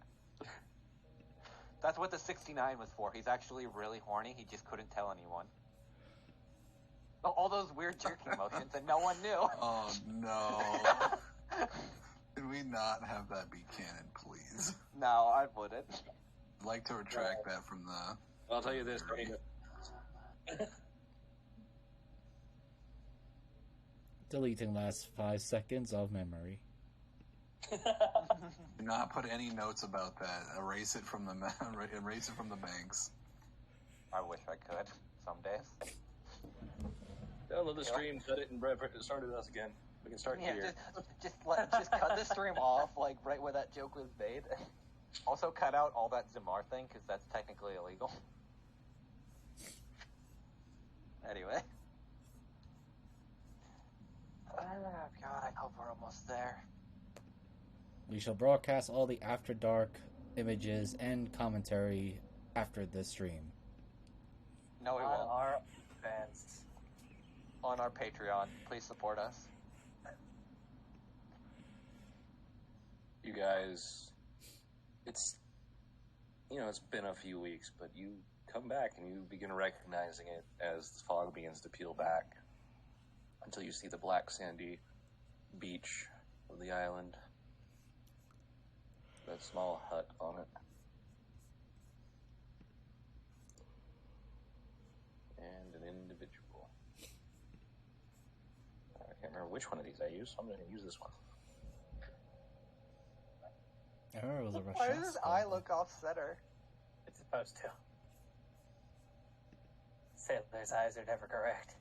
[SPEAKER 5] That's what the 69 was for. He's actually really horny. He just couldn't tell anyone. All those weird jerking motions and no one knew.
[SPEAKER 4] Oh no. Can we not have that be canon, please?
[SPEAKER 5] No, I wouldn't.
[SPEAKER 4] I'd like to retract that from the...
[SPEAKER 3] I'll tell you this.
[SPEAKER 6] Deleting last 5 seconds of memory.
[SPEAKER 4] Do not put any notes about that. Erase it from the banks.
[SPEAKER 5] I wish I could. Some days.
[SPEAKER 3] Download the stream, cut it, and start it us again. We can start here.
[SPEAKER 5] Just cut the stream off, like right where that joke was made. Also, cut out all that Zamar thing because that's technically illegal. Anyway. Oh God, I hope we're almost there.
[SPEAKER 6] We shall broadcast all the After Dark images and commentary after this stream.
[SPEAKER 5] No, we
[SPEAKER 1] On
[SPEAKER 5] won't.
[SPEAKER 1] our fans.
[SPEAKER 5] On our Patreon. Please support us.
[SPEAKER 3] You guys, it's been a few weeks, but you come back and you begin recognizing it as the fog begins to peel back until you see the black sandy beach of the island. That small hut on it. And an individual. I can't remember which one of these I used, so I'm going to use this one.
[SPEAKER 6] I remember it was a
[SPEAKER 5] Why does his eye
[SPEAKER 6] Rashasca.
[SPEAKER 5] look off center?
[SPEAKER 1] It's supposed to. Sailor's eyes are never correct.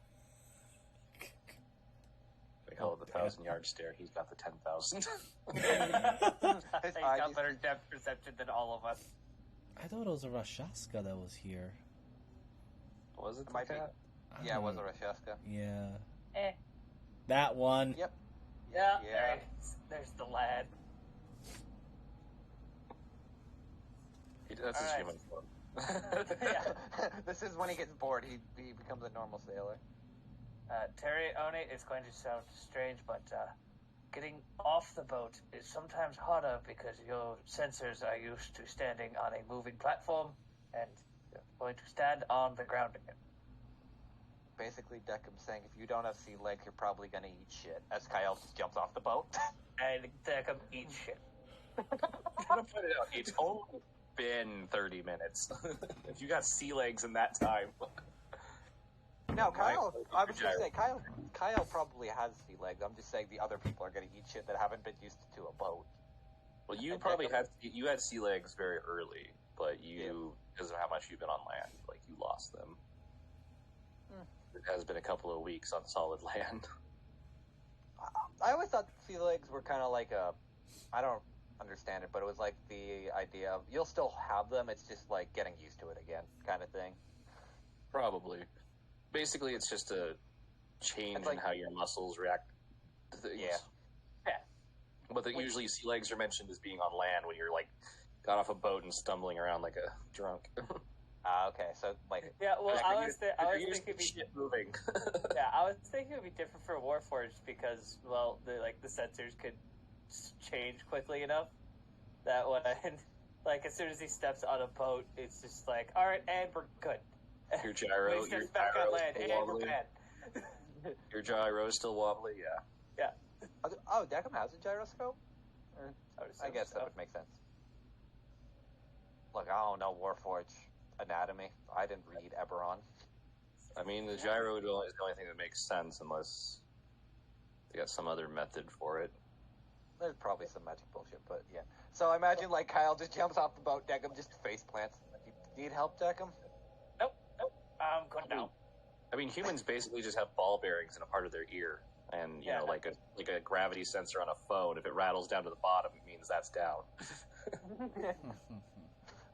[SPEAKER 3] They call it the 1,000-yard stare. He's got the 10,000.
[SPEAKER 1] He's
[SPEAKER 5] eye
[SPEAKER 1] got
[SPEAKER 5] is-
[SPEAKER 1] better depth perception than all of us.
[SPEAKER 6] I thought it was a Rashasca that was here.
[SPEAKER 3] Was it
[SPEAKER 5] It
[SPEAKER 3] the
[SPEAKER 5] might be.
[SPEAKER 3] cat?
[SPEAKER 6] I
[SPEAKER 5] Yeah, it was a
[SPEAKER 6] don't-
[SPEAKER 5] Rashasca.
[SPEAKER 6] Yeah.
[SPEAKER 1] Eh.
[SPEAKER 6] That one.
[SPEAKER 5] Yep.
[SPEAKER 1] Yeah,
[SPEAKER 5] Yeah.
[SPEAKER 1] there it is. There's the lad.
[SPEAKER 3] That's his
[SPEAKER 1] Alright.
[SPEAKER 3] human form.
[SPEAKER 1] Yeah.
[SPEAKER 5] This is when he gets bored. He becomes a normal sailor.
[SPEAKER 1] Terry Oni is going to sound strange, but getting off the boat is sometimes harder because your sensors are used to standing on a moving platform, and you're going to stand on the ground again.
[SPEAKER 5] Basically, Deckham's saying if you don't have sea legs, you're probably gonna eat shit. As Kyle just jumps off the boat.
[SPEAKER 1] And Deckham eats shit.
[SPEAKER 3] I'm gonna put it out. It's only been 30 minutes. If you got sea legs in that time.
[SPEAKER 5] No, Kyle. I was
[SPEAKER 3] Gyro.
[SPEAKER 5] just saying, Kyle probably has sea legs. I'm just saying the other people are gonna eat shit that haven't been used to a boat.
[SPEAKER 3] Well, you
[SPEAKER 5] And
[SPEAKER 3] probably
[SPEAKER 5] Deckham-
[SPEAKER 3] had sea legs very early, but you, because of how much you've been on land, like you lost them. It has been a couple of weeks on solid land.
[SPEAKER 5] I always thought sea legs were kind of like I don't understand it, but it was like the idea of you'll still have them. It's just like getting used to it again, kind of thing.
[SPEAKER 3] Probably. Basically, it's just a change
[SPEAKER 5] It's like-
[SPEAKER 3] in how your muscles react to things.
[SPEAKER 5] Yeah.
[SPEAKER 1] Yeah.
[SPEAKER 3] But usually sea legs are mentioned as being on land when you're like got off a boat and stumbling around like a drunk.
[SPEAKER 5] Okay, so like
[SPEAKER 1] Yeah, well, I was
[SPEAKER 3] You're
[SPEAKER 1] thinking
[SPEAKER 3] used to shit moving.
[SPEAKER 1] yeah, I was thinking it would be different for Warforged because, well, the sensors could change quickly enough that when, like, as soon as he steps on a boat, it's just like, all right, and we're good.
[SPEAKER 3] Your gyro,
[SPEAKER 1] When he steps back on land, and we're bad.
[SPEAKER 3] Your gyro is still wobbly, yeah.
[SPEAKER 5] oh, Deckham has a gyroscope. Or,
[SPEAKER 1] I would
[SPEAKER 5] I
[SPEAKER 1] assume
[SPEAKER 5] guess
[SPEAKER 1] so.
[SPEAKER 5] that would make sense. Look, I don't know Warforged anatomy. I didn't read Eberron.
[SPEAKER 3] I mean, the gyro is the only thing that makes sense unless they got some other method for it.
[SPEAKER 5] There's probably some magic bullshit, but yeah. So I imagine like Kyle just jumps off the boat, Deckham just face plants. You need help, Deckham?
[SPEAKER 1] Nope. I'm good now.
[SPEAKER 3] I mean, humans basically just have ball bearings in a part of their ear, and you know, like a gravity sensor on a phone. If it rattles down to the bottom, it means that's down.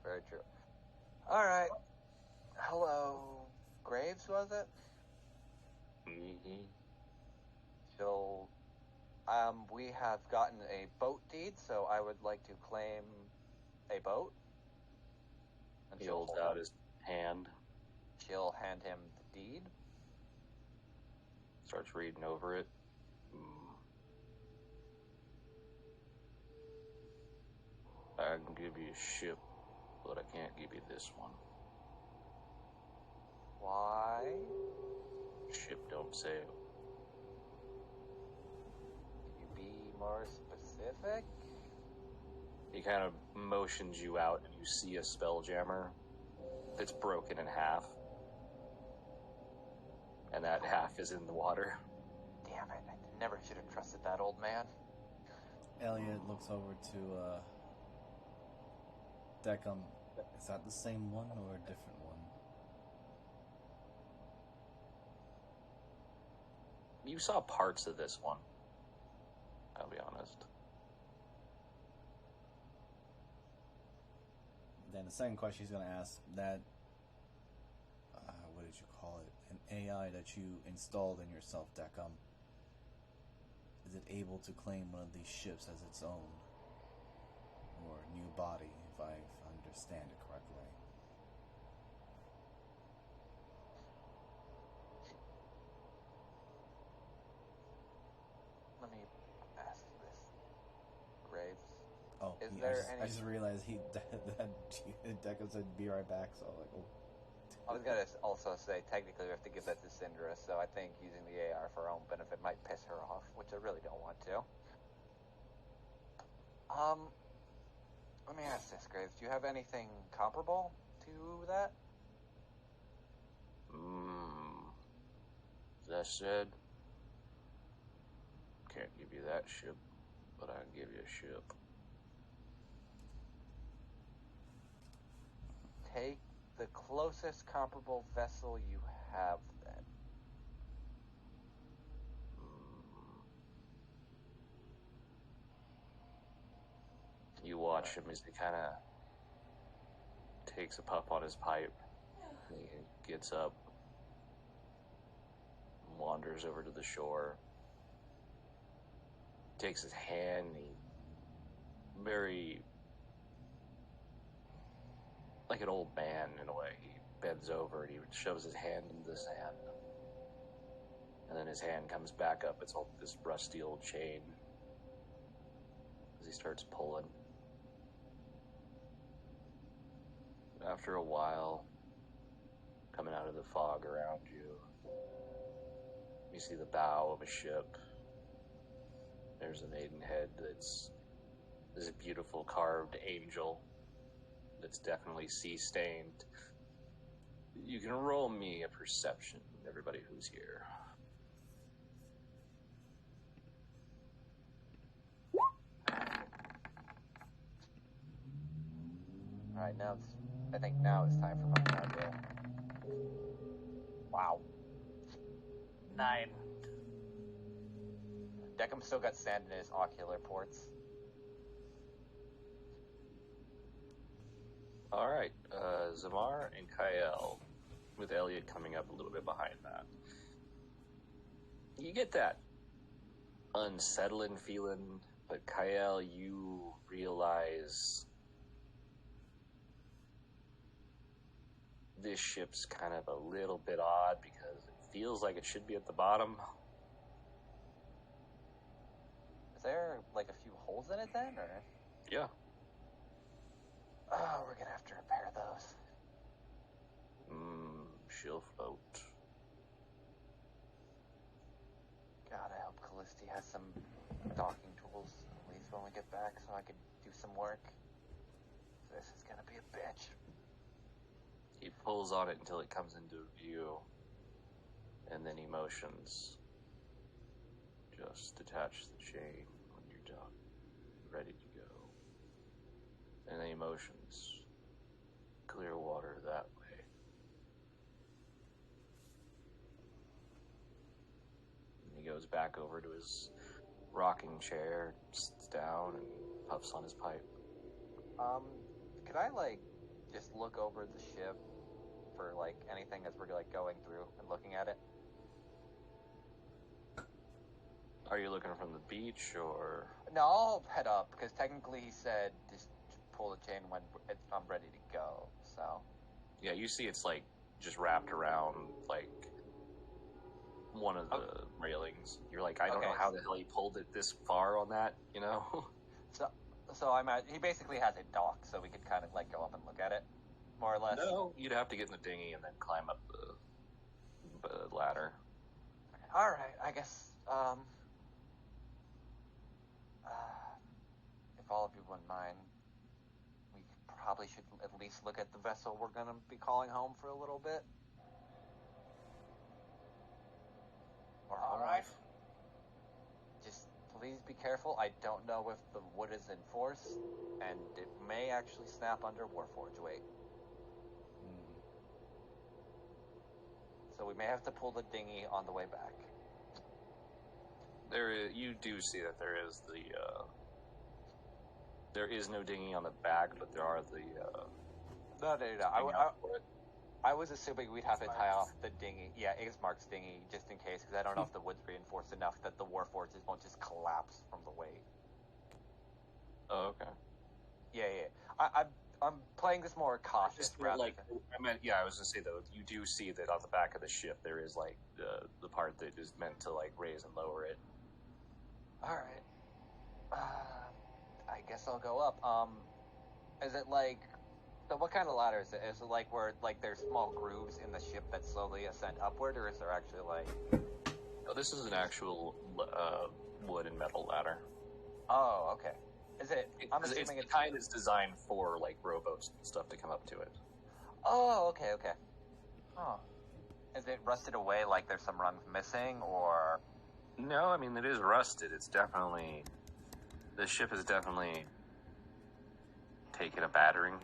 [SPEAKER 5] Very true. All right. Hello, Graves, was it?
[SPEAKER 3] Mm-hmm.
[SPEAKER 5] She'll We have gotten a boat deed, so I would like to claim a boat. And
[SPEAKER 3] He holds out his hand.
[SPEAKER 5] She'll hand him the deed.
[SPEAKER 3] Starts reading over it. I can give you a ship, but I can't give you this one.
[SPEAKER 5] Why?
[SPEAKER 3] Ship don't sail.
[SPEAKER 5] Can you be more specific?
[SPEAKER 3] He kind of motions you out, and you see a spelljammer that's broken in half. And that half is in the water.
[SPEAKER 5] Damn it, I never should have trusted that old man.
[SPEAKER 6] Elliot looks over to Deckham. Is that the same one or a different one?
[SPEAKER 3] You saw parts of this one. I'll be honest.
[SPEAKER 6] Then the second question he's going to ask, that, what did you call it? An AI that you installed in yourself, Deckham. Is it able to claim one of these ships as its own? Or a new body, if I understand it correctly?
[SPEAKER 5] Let me ask this, Graves.
[SPEAKER 6] Oh,
[SPEAKER 5] Is there any...
[SPEAKER 6] I just realized that Deckham said be right back, so I was like, oh.
[SPEAKER 5] I was going to also say, technically we have to give that to Syndra, so I think using the AR for our own benefit might piss her off, which I really don't want to. Let me ask this, Graves. Do you have anything comparable to that?
[SPEAKER 3] That said, can't give you that ship, but I can give you a ship.
[SPEAKER 5] Take the closest comparable vessel you have, then.
[SPEAKER 3] You watch him as he kind of takes a puff on his pipe. He gets up, wanders over to the shore, takes his hand, and he very, like an old man in a way, he bends over and he shoves his hand into the sand. And then his hand comes back up. It's all this rusty old chain as he starts pulling. After a while, coming out of the fog around you, you see the bow of a ship. There's a maidenhead that's this beautiful carved angel that's definitely sea-stained. You can roll me a perception, everybody who's here.
[SPEAKER 5] Alright, I think now it's time for my card roll. Wow.
[SPEAKER 1] 9.
[SPEAKER 5] Deckham still got sand in his ocular ports.
[SPEAKER 3] Alright, Zamar and Kyle, with Elliot coming up a little bit behind that. You get that unsettling feeling, but Kyle, you realize this ship's kind of a little bit odd because it feels like it should be at the bottom.
[SPEAKER 5] Is there, like, a few holes in it then, or?
[SPEAKER 3] Yeah.
[SPEAKER 5] Oh, we're gonna have to repair those.
[SPEAKER 3] She'll float.
[SPEAKER 5] God, I hope Callisti has some docking tools, at least when we get back, so I could do some work. This is gonna be a bitch.
[SPEAKER 3] He pulls on it until it comes into view, and then he motions. Just detach the chain when you're done, ready to go. And then he motions. Clear water that way. And he goes back over to his rocking chair, sits down, and puffs on his pipe.
[SPEAKER 5] Could I, like, just look over the ship for, like, anything as we're, like, going through and looking at it?
[SPEAKER 3] Are you looking from the beach, or...?
[SPEAKER 5] No, I'll head up, because technically he said just pull the chain when I'm ready to go, so...
[SPEAKER 3] Yeah, you see it's, like, just wrapped around, like, one of the railings. You're like, I don't know how the hell he pulled it this far on that, you know?
[SPEAKER 5] So he basically has it docked, so we could kind of, like, go up and look at it, more or less.
[SPEAKER 3] No, you'd have to get in the dinghy and then climb up the ladder.
[SPEAKER 5] Alright, I guess, if all of you wouldn't mind, we probably should at least look at the vessel we're gonna be calling home for a little bit.
[SPEAKER 1] Alright.
[SPEAKER 5] Just please be careful. I don't know if the wood is in force, and it may actually snap under Warforge weight. So we may have to pull the dinghy on the way back.
[SPEAKER 3] You do see that there is no dinghy on the back, but there are the...
[SPEAKER 5] No. I was assuming we'd have to tie off the dinghy. Yeah, Ismark's dinghy, just in case, because I don't know if the wood's reinforced enough that the Warforges won't just collapse from the weight.
[SPEAKER 3] Oh, okay.
[SPEAKER 5] Yeah. I'm playing this more cautious.
[SPEAKER 3] I was gonna say though, you do see that on the back of the ship there is like the part that is meant to like raise and lower it.
[SPEAKER 5] All right. I guess I'll go up. Is it like? So what kind of ladder is it? Is it like where like there's small grooves in the ship that slowly ascend upward, or is there actually like?
[SPEAKER 3] Oh, this is an actual wood and metal ladder.
[SPEAKER 5] Oh, okay. Is it? I'm assuming
[SPEAKER 3] it's the kind that's designed for like rowboats and stuff to come up to it.
[SPEAKER 5] Oh, okay. Oh, is it rusted away? Like there's some rungs missing, or?
[SPEAKER 3] No, I mean it is rusted. It's definitely the ship is definitely taken a battering.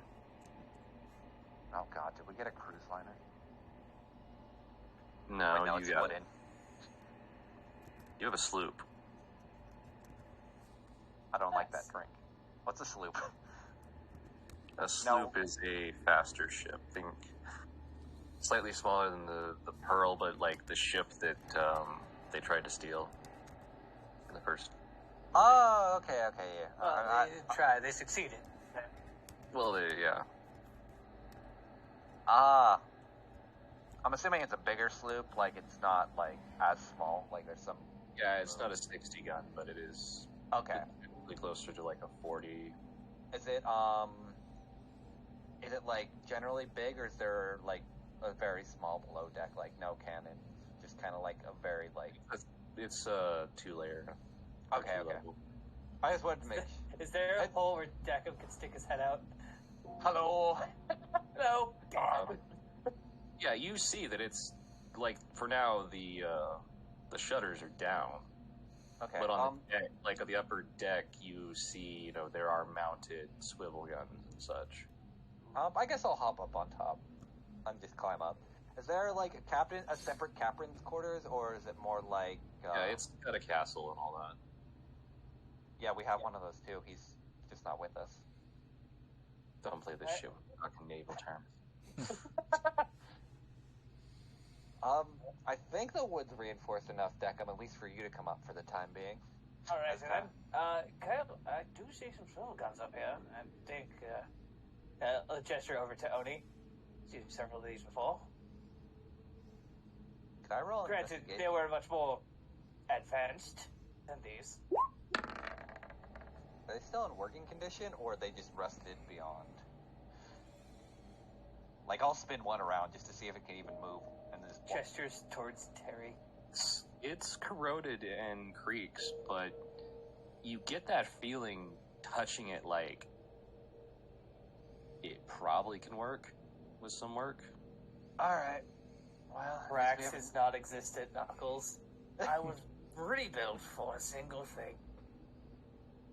[SPEAKER 5] Oh God, did we get a cruise liner?
[SPEAKER 3] No,
[SPEAKER 5] it's wooden.
[SPEAKER 3] You have a sloop.
[SPEAKER 5] I don't like that drink. What's a sloop?
[SPEAKER 3] A sloop is a faster ship. Think slightly smaller than the Pearl, but like the ship that they tried to steal in the first.
[SPEAKER 5] Oh, okay, yeah.
[SPEAKER 1] Well, they didn't try. They succeeded.
[SPEAKER 3] Well, yeah.
[SPEAKER 5] I'm assuming it's a bigger sloop. Like it's not like as small. Like there's some.
[SPEAKER 3] Yeah, it's not a 60 gun, but it is.
[SPEAKER 5] Okay.
[SPEAKER 3] Closer to like a 40.
[SPEAKER 5] Is it like generally big, or is there like a very small below deck, like no cannon, just kind of like a very like?
[SPEAKER 3] It's 2-layer.
[SPEAKER 5] Okay. I just wanted to make.
[SPEAKER 1] Is there a hole where Deckham can stick his head out?
[SPEAKER 5] Hello.
[SPEAKER 1] Hello.
[SPEAKER 3] Yeah, you see that it's like for now the shutters are down.
[SPEAKER 5] Okay.
[SPEAKER 3] But on the deck, like on the upper deck, you see, there are mounted swivel guns and such.
[SPEAKER 5] I guess I'll hop up on top and just climb up. Is there like a separate captain's quarters, or is it more like?
[SPEAKER 3] Yeah, it's got a castle and all that.
[SPEAKER 5] Yeah, we have one of those too. He's just not with us.
[SPEAKER 3] Don't play this shit with fucking naval terms.
[SPEAKER 5] I think the wood's reinforced enough, Deckham, at least for you to come up for the time being.
[SPEAKER 1] All right, then. Kyle, I do see some swivel guns up here. I think, I'll gesture over to Oni. Seen several of these before.
[SPEAKER 5] Can I roll an
[SPEAKER 1] Granted,
[SPEAKER 5] investigation?
[SPEAKER 1] they were much more advanced than these.
[SPEAKER 5] Are they still in working condition, or are they just rusted beyond? Like, I'll spin one around just to see if it can even move. And this
[SPEAKER 1] Gestures towards Terry.
[SPEAKER 3] It's corroded and creaks, but you get that feeling touching it like it probably can work with some work.
[SPEAKER 5] Alright. Well,
[SPEAKER 1] Rax is not existent, Knuckles. I was rebuilt for a single thing.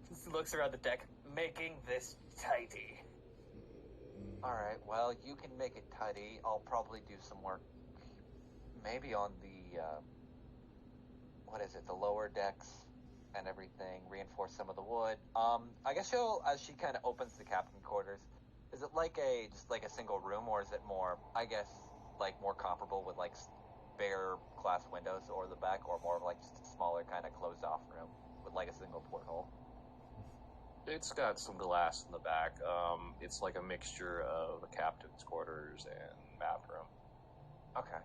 [SPEAKER 1] He looks around the deck, making this tidy.
[SPEAKER 5] Alright, well, you can make it tidy. I'll probably do some work, maybe on the, the lower decks and everything, reinforce some of the wood. I guess as she kind of opens the captain quarters, is it like just like a single room, or is it more, I guess, like more comparable with like bare glass windows or the back, or more of like just a smaller kind of closed off room with like a single porthole?
[SPEAKER 3] It's got some glass in the back. It's like a mixture of a captain's quarters and bathroom.
[SPEAKER 5] Okay.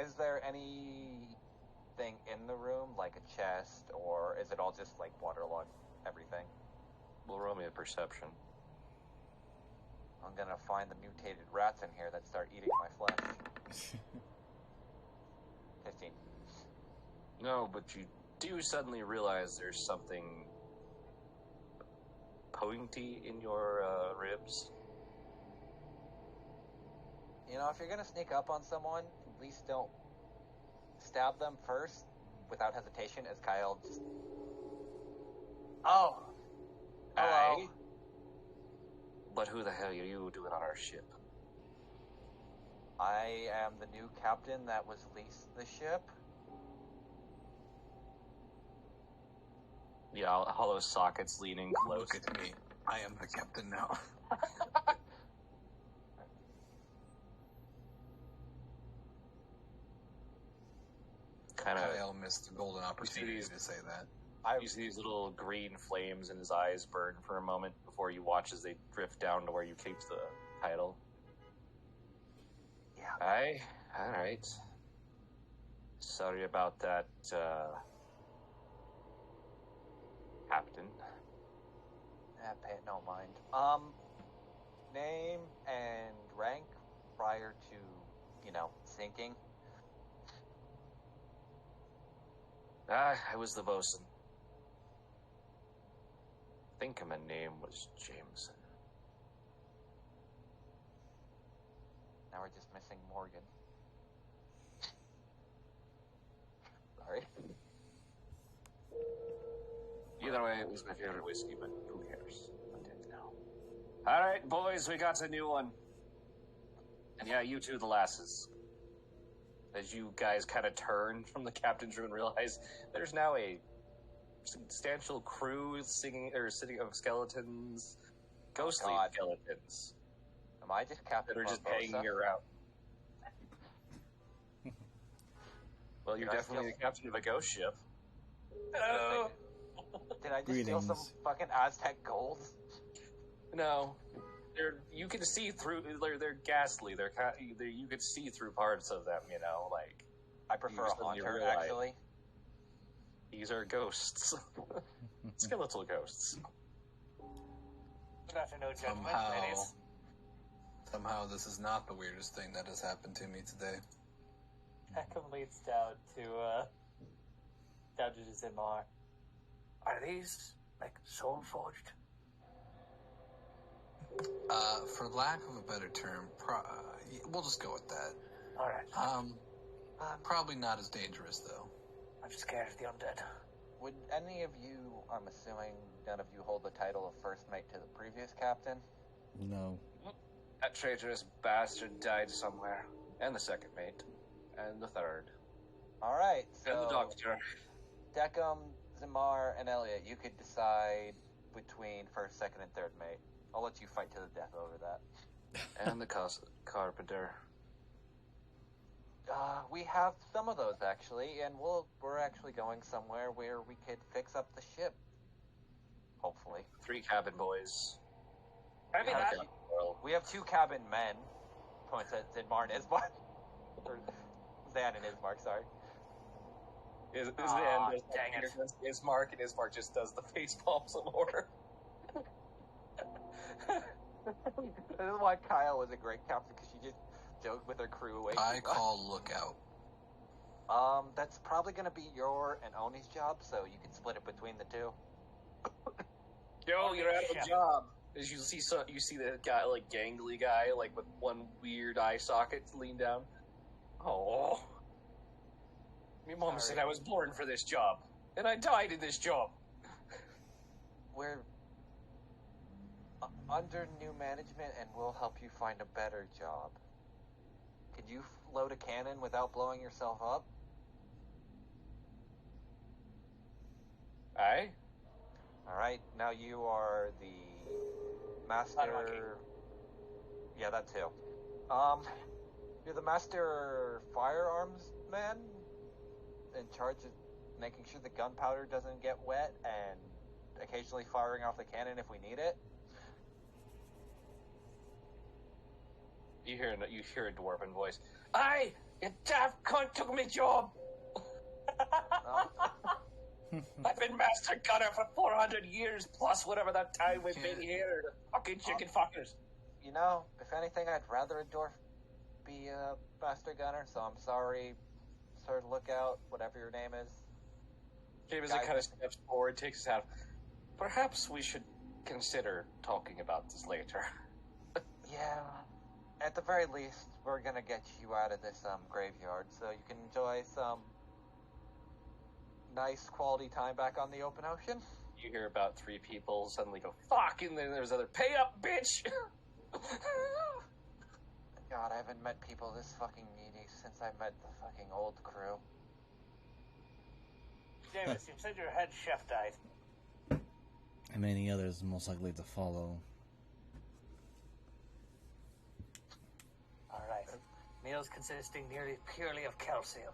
[SPEAKER 5] Is there anything in the room, like a chest, or is it all just like waterlogged everything?
[SPEAKER 3] Well, roll me a perception.
[SPEAKER 5] I'm gonna find the mutated rats in here that start eating my flesh. 15.
[SPEAKER 3] No, but you do suddenly realize there's something pointy in your ribs.
[SPEAKER 5] You know, if you're gonna sneak up on someone, at least don't stab them first without hesitation, as Kyle just... Oh! Hello.
[SPEAKER 3] Aye. But who the hell are you doing on our ship?
[SPEAKER 5] I am the new captain that was leased the ship.
[SPEAKER 3] Yeah, all those sockets leaning close.
[SPEAKER 4] Look at me. I am the captain now.
[SPEAKER 3] Kind of.
[SPEAKER 4] Kyle missed the golden opportunity to say that.
[SPEAKER 3] You see these little green flames in his eyes burn for a moment before you watch as they drift down to where you keep the title.
[SPEAKER 5] Yeah.
[SPEAKER 3] Aye, alright. Sorry about that, Captain.
[SPEAKER 5] Pay it no mind. Name and rank prior to, sinking.
[SPEAKER 3] I was the bosun. I think my name was Jameson.
[SPEAKER 5] Now we're just missing Morgan. Sorry.
[SPEAKER 3] Either way, it was my favorite whiskey, but who cares? I'm dead now. Alright, boys, we got a new one. And yeah, you two, the lasses. As you guys kind of turn from the captain's room and realize there's now a substantial crew sitting of skeletons, ghostly skeletons.
[SPEAKER 5] Am I just Captain
[SPEAKER 3] that are just
[SPEAKER 5] Barbosa?
[SPEAKER 3] hanging around. Well, you're definitely the captain of a ghost ship.
[SPEAKER 5] Hello. Did I just steal some fucking Aztec gold?
[SPEAKER 3] No, you can see through. They're ghastly. You could see through parts of them. Like
[SPEAKER 5] I prefer a haunter, actually.
[SPEAKER 3] These are ghosts, skeletal ghosts.
[SPEAKER 1] Good afternoon, gentlemen. Ladies.
[SPEAKER 4] Somehow, this is not the weirdest thing that has happened to me today.
[SPEAKER 1] Peckham leads down to Zimar. Are these soul forged?
[SPEAKER 4] For lack of a better term, we'll just go with that.
[SPEAKER 1] All right.
[SPEAKER 4] Probably not as dangerous though.
[SPEAKER 1] I'm scared of the undead.
[SPEAKER 5] Would any of you, I'm assuming none of you hold the title of first mate to the previous captain?
[SPEAKER 6] No.
[SPEAKER 3] That traitorous bastard died somewhere. And the second mate. And the third.
[SPEAKER 5] Alright, so...
[SPEAKER 3] And the doctor.
[SPEAKER 5] Deckham, Zimar, and Elliot, you could decide between first, second, and third mate. I'll let you fight to the death over that.
[SPEAKER 3] And the carpenter.
[SPEAKER 5] We have some of those, actually, and we're actually going somewhere where we could fix up the ship. Hopefully.
[SPEAKER 3] 3 cabin boys.
[SPEAKER 5] We have 2 cabin men. Points at Zidmar and Ismark. Or Zan and Ismark, sorry.
[SPEAKER 3] Dang it. Ismark, and Ismark just does the face palm some more.
[SPEAKER 5] This is why Kyle was a great captain, because she just joked with her crew away.
[SPEAKER 4] I call lookout.
[SPEAKER 5] That's probably going to be your and Oni's job, so you can split it between the two.
[SPEAKER 3] Yo, you're out of a job. As you see the guy, gangly guy, with one weird eye socket lean down. Oh. My mom said I was born for this job, and I died in this job.
[SPEAKER 5] We're under new management, and we'll help you find a better job. Could you load a cannon without blowing yourself up?
[SPEAKER 3] Aye.
[SPEAKER 5] Alright, now you are the master... Yeah, that too. You're the master firearms man? In charge of making sure the gunpowder doesn't get wet and occasionally firing off the cannon if we need it?
[SPEAKER 3] You hear a dwarven voice. Aye! You daft cunt took me job! I've been master gunner for 400 years plus whatever that time we've been here. The fucking chicken fuckers.
[SPEAKER 5] You know, if anything, I'd rather a dwarf be a master gunner, so I'm sorry, Sir Lookout, whatever your name is.
[SPEAKER 3] Jameson kind of steps forward, takes his hat. Perhaps we should consider talking about this later.
[SPEAKER 5] Yeah. At the very least, we're gonna get you out of this graveyard so you can enjoy some nice quality time back on the open ocean.
[SPEAKER 3] You hear about 3 people suddenly go, fuck, and then there's other, pay up, bitch!
[SPEAKER 5] God, I haven't met people this fucking needy since I met the fucking old crew.
[SPEAKER 1] Davis, you said your head chef died.
[SPEAKER 6] And many others most likely to follow.
[SPEAKER 1] Alright. Meals consisting nearly purely of calcium.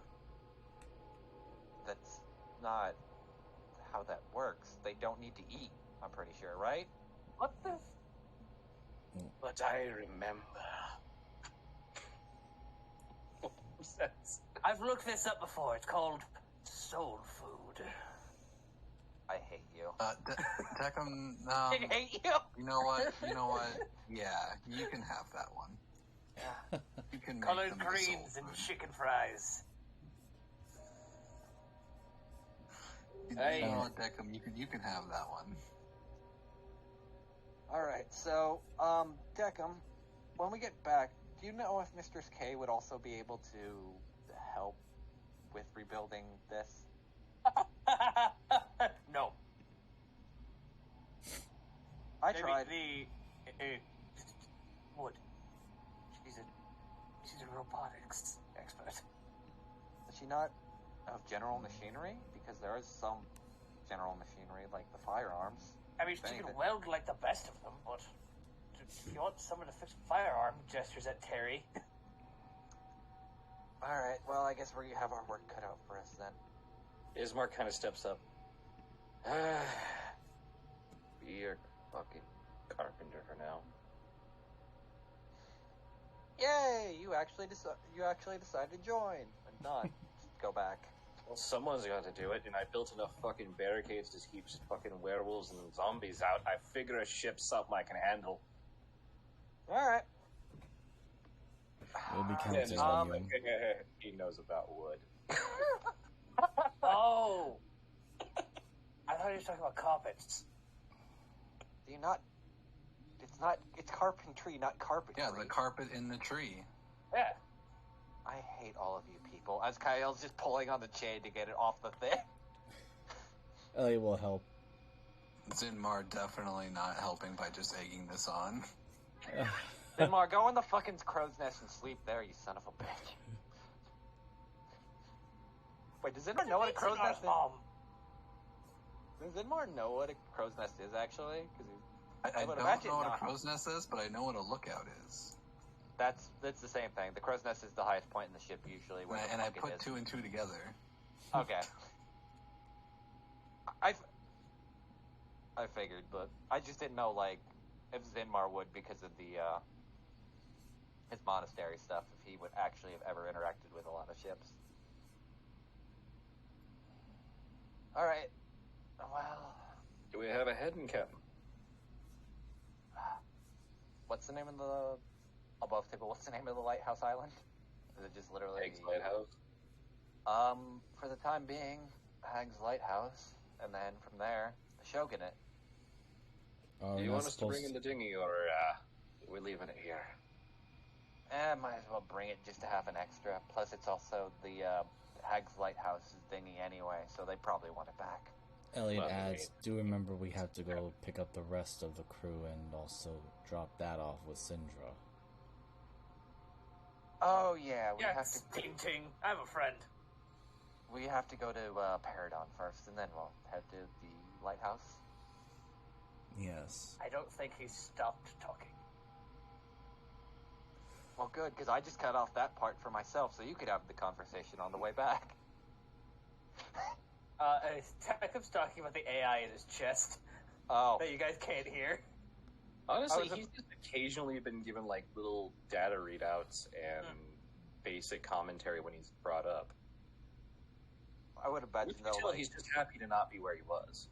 [SPEAKER 5] That's not how that works. They don't need to eat, I'm pretty sure, right?
[SPEAKER 1] What the?
[SPEAKER 3] But I remember.
[SPEAKER 1] I've looked this up before. It's called soul food.
[SPEAKER 5] I hate you.
[SPEAKER 4] Deckham,
[SPEAKER 5] I hate you!
[SPEAKER 4] You know what? Yeah, you can have that one.
[SPEAKER 1] Yeah.
[SPEAKER 4] You can make
[SPEAKER 1] Colored
[SPEAKER 4] them the soul
[SPEAKER 1] greens and
[SPEAKER 4] food.
[SPEAKER 1] chicken fries.
[SPEAKER 4] You know what, Deckham? You can have that one.
[SPEAKER 5] Alright, so, Deckham, when we get back, do you know if Mistress K would also be able to help with rebuilding this?
[SPEAKER 1] No.
[SPEAKER 5] I
[SPEAKER 1] Maybe
[SPEAKER 5] tried.
[SPEAKER 1] Wood. She's a robotics expert.
[SPEAKER 5] Is she not of general machinery? Because there is some general machinery, like the firearms.
[SPEAKER 1] I mean, she can weld like the best of them, but if you want someone to fix a firearm, gestures at Terry.
[SPEAKER 5] Alright, well, I guess we have our work cut out for us then.
[SPEAKER 3] Ismark kind of steps up. Be a fucking carpenter for now.
[SPEAKER 5] Yay! You actually decided to join and not just go back.
[SPEAKER 3] Well, someone's got to do it, and I built enough fucking barricades to keep fucking werewolves and zombies out. I figure a ship's something I can handle.
[SPEAKER 5] Alright.
[SPEAKER 6] You'll be counted on you.
[SPEAKER 3] He knows about wood.
[SPEAKER 1] Oh! I thought he was talking about carpets.
[SPEAKER 5] Do you not... It's carpentry, not carpentry.
[SPEAKER 4] Yeah, the carpet in the tree.
[SPEAKER 1] Yeah.
[SPEAKER 5] I hate all of you people. As Kyle's just pulling on the chain to get it off the thing.
[SPEAKER 6] Elliot will help.
[SPEAKER 4] Zinmar definitely not helping by just egging this on.
[SPEAKER 5] Zinmar, go in the fucking crow's nest and sleep there, you son of a bitch. Wait, does Zinmar know what a crow's nest is? Does Zinmar know what a crow's nest is, actually?
[SPEAKER 4] I don't know what a crow's nest is, but I know what a lookout is.
[SPEAKER 5] That's the same thing. The crow's nest is the highest point in the ship, usually. Where
[SPEAKER 4] And I put 2 and 2 together.
[SPEAKER 5] Okay. I figured, but I just didn't know, like, if Zinmar would because of the, his monastery stuff, if he would actually have ever interacted with a lot of ships. Alright. Well...
[SPEAKER 3] Do we have a heading, Captain?
[SPEAKER 5] What's the name of the... Above table, what's the name of the lighthouse island? Is it just literally...
[SPEAKER 3] Haig's Lighthouse?
[SPEAKER 5] For the time being, Haig's Lighthouse, and then from there, the Shogunate.
[SPEAKER 3] Do you want us to bring in the dinghy, or we're leaving it here?
[SPEAKER 5] Might as well bring it just to have an extra. Plus, it's also the Haig's Lighthouse's dinghy anyway, so they probably want it back.
[SPEAKER 6] Elliot adds, do remember we have to go pick up the rest of the crew and also drop that off with Syndra.
[SPEAKER 5] Oh yeah, we have
[SPEAKER 1] Yes,
[SPEAKER 5] to...
[SPEAKER 1] ting ting. I have a friend.
[SPEAKER 5] We have to go to Paridon first, and then we'll head to the lighthouse.
[SPEAKER 6] Yes.
[SPEAKER 1] I don't think he's stopped talking.
[SPEAKER 5] Well, good, because I just cut off that part for myself, so you could have the conversation on the way back.
[SPEAKER 1] Tecum's talking about the AI in his chest.
[SPEAKER 5] Oh.
[SPEAKER 1] That you guys can't hear.
[SPEAKER 3] Honestly, he's just occasionally been given, like, little data readouts and basic commentary when he's brought up.
[SPEAKER 5] I would have bet
[SPEAKER 3] he's just happy to not be where he was.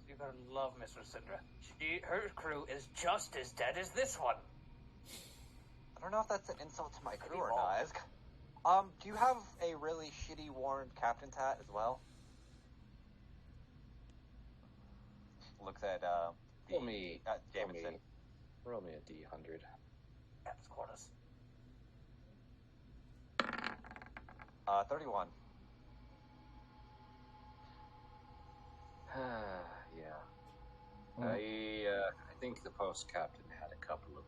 [SPEAKER 1] You're gonna love Miss Rosindra. Her crew is just as dead as this one.
[SPEAKER 5] I don't know if that's an insult to my crew or not. Do you have a really shitty worn captain's hat as well? Looks at
[SPEAKER 3] Roll me
[SPEAKER 5] Jameson.
[SPEAKER 3] Roll me a D100.
[SPEAKER 1] Captain's quarters.
[SPEAKER 5] 31.
[SPEAKER 3] Yeah. I think the post captain had a couple of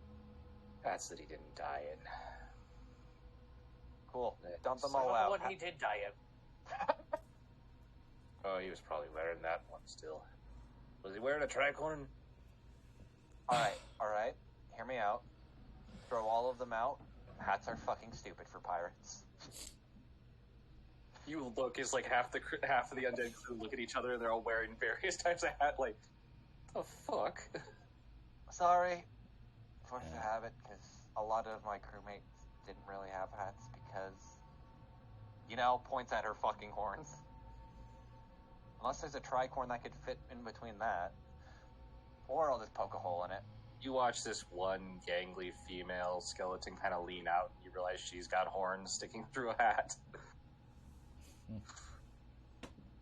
[SPEAKER 3] hats that he didn't die in.
[SPEAKER 5] Cool. Dump them all out.
[SPEAKER 1] What he did die in.
[SPEAKER 3] Oh, he was probably wearing that one still. Was he wearing a tricorn?
[SPEAKER 5] Alright. Hear me out. Throw all of them out. Hats are fucking stupid for pirates.
[SPEAKER 3] You look is like half of the undead crew look at each other and they're all wearing various types of hat. Like, the fuck?
[SPEAKER 5] Sorry. Forced to have it because a lot of my crewmates didn't really have hats because, points at her fucking horns. Unless there's a tricorn that could fit in between that. Or I'll just poke a hole in it.
[SPEAKER 3] You watch this one gangly female skeleton kind of lean out and you realize she's got horns sticking through a hat.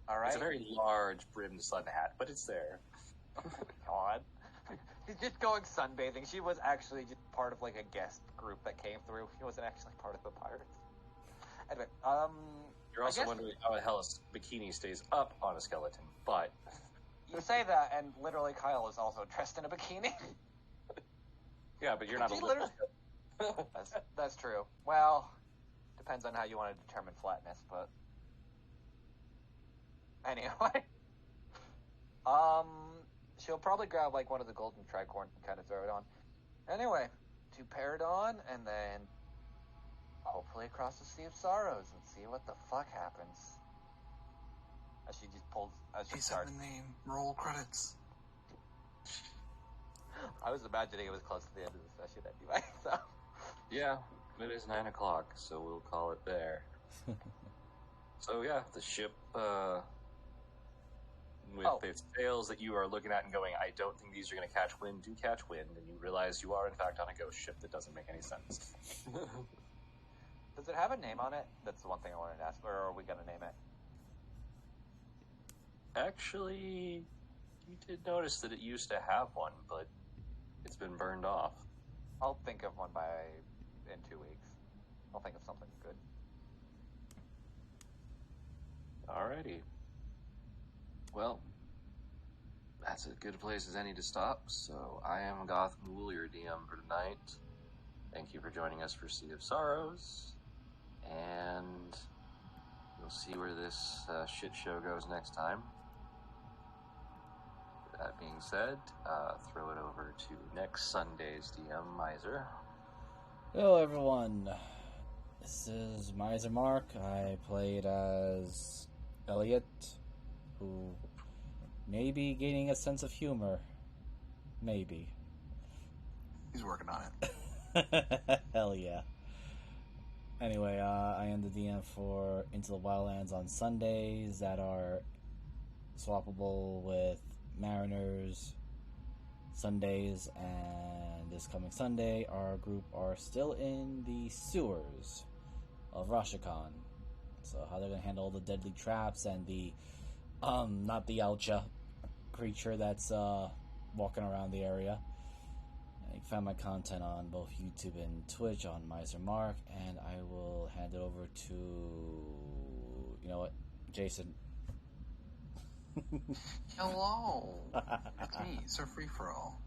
[SPEAKER 5] Alright.
[SPEAKER 3] It's a very large brimmed sun hat, but it's there.
[SPEAKER 5] Oh my god. She's just going sunbathing. She was actually just part of, like, a guest group that came through. She wasn't actually part of the pirates. Anyway,
[SPEAKER 3] You're also wondering how the hell a bikini stays up on a skeleton, but...
[SPEAKER 5] You say that, and literally Kyle is also dressed in a bikini.
[SPEAKER 3] Yeah, but you're not
[SPEAKER 5] That's true. Well, depends on how you want to determine flatness, but... Anyway. She'll probably grab, like, one of the golden tricorns and kind of throw it on. Anyway, to Paridon, and then hopefully across the Sea of Sorrows and see what the fuck happens. As she just pulls...
[SPEAKER 4] He said the name. Roll credits.
[SPEAKER 5] I was imagining it was close to the end of the session anyway, so...
[SPEAKER 3] Yeah, it is 9 o'clock, so we'll call it there. So yeah, the ship, with its sails that you are looking at and going, I don't think these are going to catch wind, do catch wind, and you realize you are in fact on a ghost ship that doesn't make any sense.
[SPEAKER 5] Does it have a name on it? That's the one thing I wanted to ask, or are we going to name it?
[SPEAKER 3] Actually, you did notice that it used to have one, but it's been burned off.
[SPEAKER 5] I'll think of one in 2 weeks. I'll think of something good.
[SPEAKER 3] Alrighty. Well, that's as good a place as any to stop, so I am Goth Ghoul, your DM for tonight. Thank you for joining us for Sea of Sorrows, and we'll see where this shit show goes next time. With that being said, throw it over to next Sunday's DM, Miser.
[SPEAKER 6] Hello everyone, this is Miser Mark. I played as Elliot, who may be gaining a sense of humor. Maybe.
[SPEAKER 4] He's working on it.
[SPEAKER 6] Hell yeah. Anyway, I am the DM for Into the Wildlands on Sundays that are swappable with Mariners Sundays, and this coming Sunday, our group are still in the sewers of Rashakan. So how they're going to handle the deadly traps and the, not the Alcha creature that's walking around the area. You can find my content on both YouTube and Twitch on Miser Mark, and I will hand it over to, you know what, Jason.
[SPEAKER 4] Hello, it's me, Sir Free For All.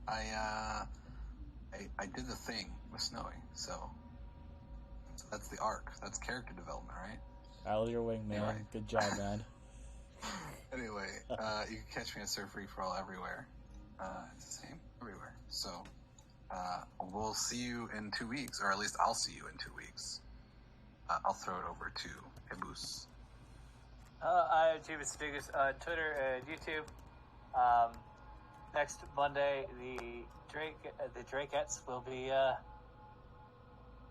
[SPEAKER 4] I did the thing with Snowy, so that's the arc. That's character development, right?
[SPEAKER 6] Out of your wing, man.
[SPEAKER 4] Anyway.
[SPEAKER 6] Good job, man.
[SPEAKER 4] Anyway, you can catch me at Surf Free for All everywhere. It's the same everywhere. So, we'll see you in 2 weeks, or at least I'll see you in 2 weeks. I'll throw it over to Caboose.
[SPEAKER 1] I have James Stiggers on Twitter and YouTube. Next Monday, the Drakeettes will be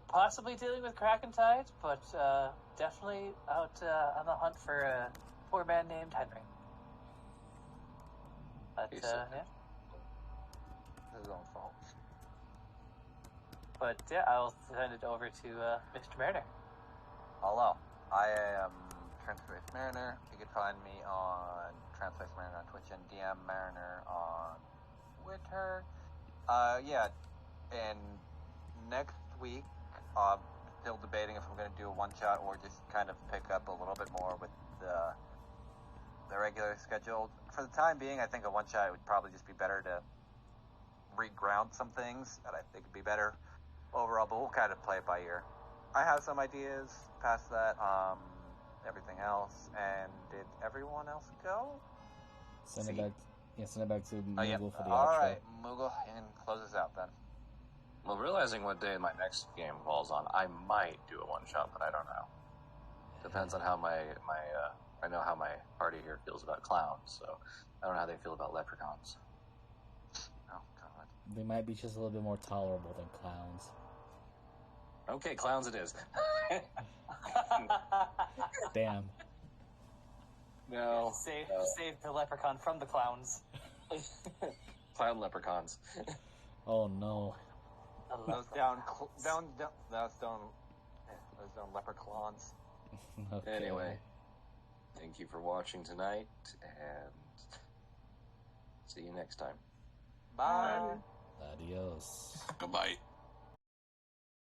[SPEAKER 1] possibly dealing with Kraken Tide, but definitely out on the hunt for a poor man named Henry. But yeah.
[SPEAKER 5] His own fault.
[SPEAKER 1] But yeah, I'll send it over to Mr. Mariner.
[SPEAKER 5] Hello, I am Transpace Mariner. You can find me on Transpace Mariner on Twitch and DM Mariner on Twitter. Yeah, and next week, still debating if I'm going to do a one-shot or just kind of pick up a little bit more with the regular schedule. For the time being, I think a one-shot would probably just be better to reground some things that I think would be better overall, but we'll kind of play it by ear. I have some ideas past that, everything else, and did everyone else go?
[SPEAKER 6] Send it back to Moogle
[SPEAKER 5] yeah.
[SPEAKER 6] for the
[SPEAKER 5] All
[SPEAKER 6] outro.
[SPEAKER 5] right, Moogle, and close us out then.
[SPEAKER 3] Well, realizing what day my next game falls on, I might do a one-shot, but I don't know. Depends on how I know how my party here feels about clowns, so I don't know how they feel about leprechauns.
[SPEAKER 5] Oh, God.
[SPEAKER 6] They might be just a little bit more tolerable than clowns.
[SPEAKER 3] Okay, clowns it is.
[SPEAKER 6] Damn.
[SPEAKER 3] No.
[SPEAKER 1] Save the leprechaun from the clowns.
[SPEAKER 3] Clown leprechauns.
[SPEAKER 6] Oh no.
[SPEAKER 5] Those down leprechauns.
[SPEAKER 6] Okay.
[SPEAKER 3] Anyway, thank you for watching tonight, and see you next time.
[SPEAKER 5] Bye.
[SPEAKER 6] Adios.
[SPEAKER 4] Goodbye.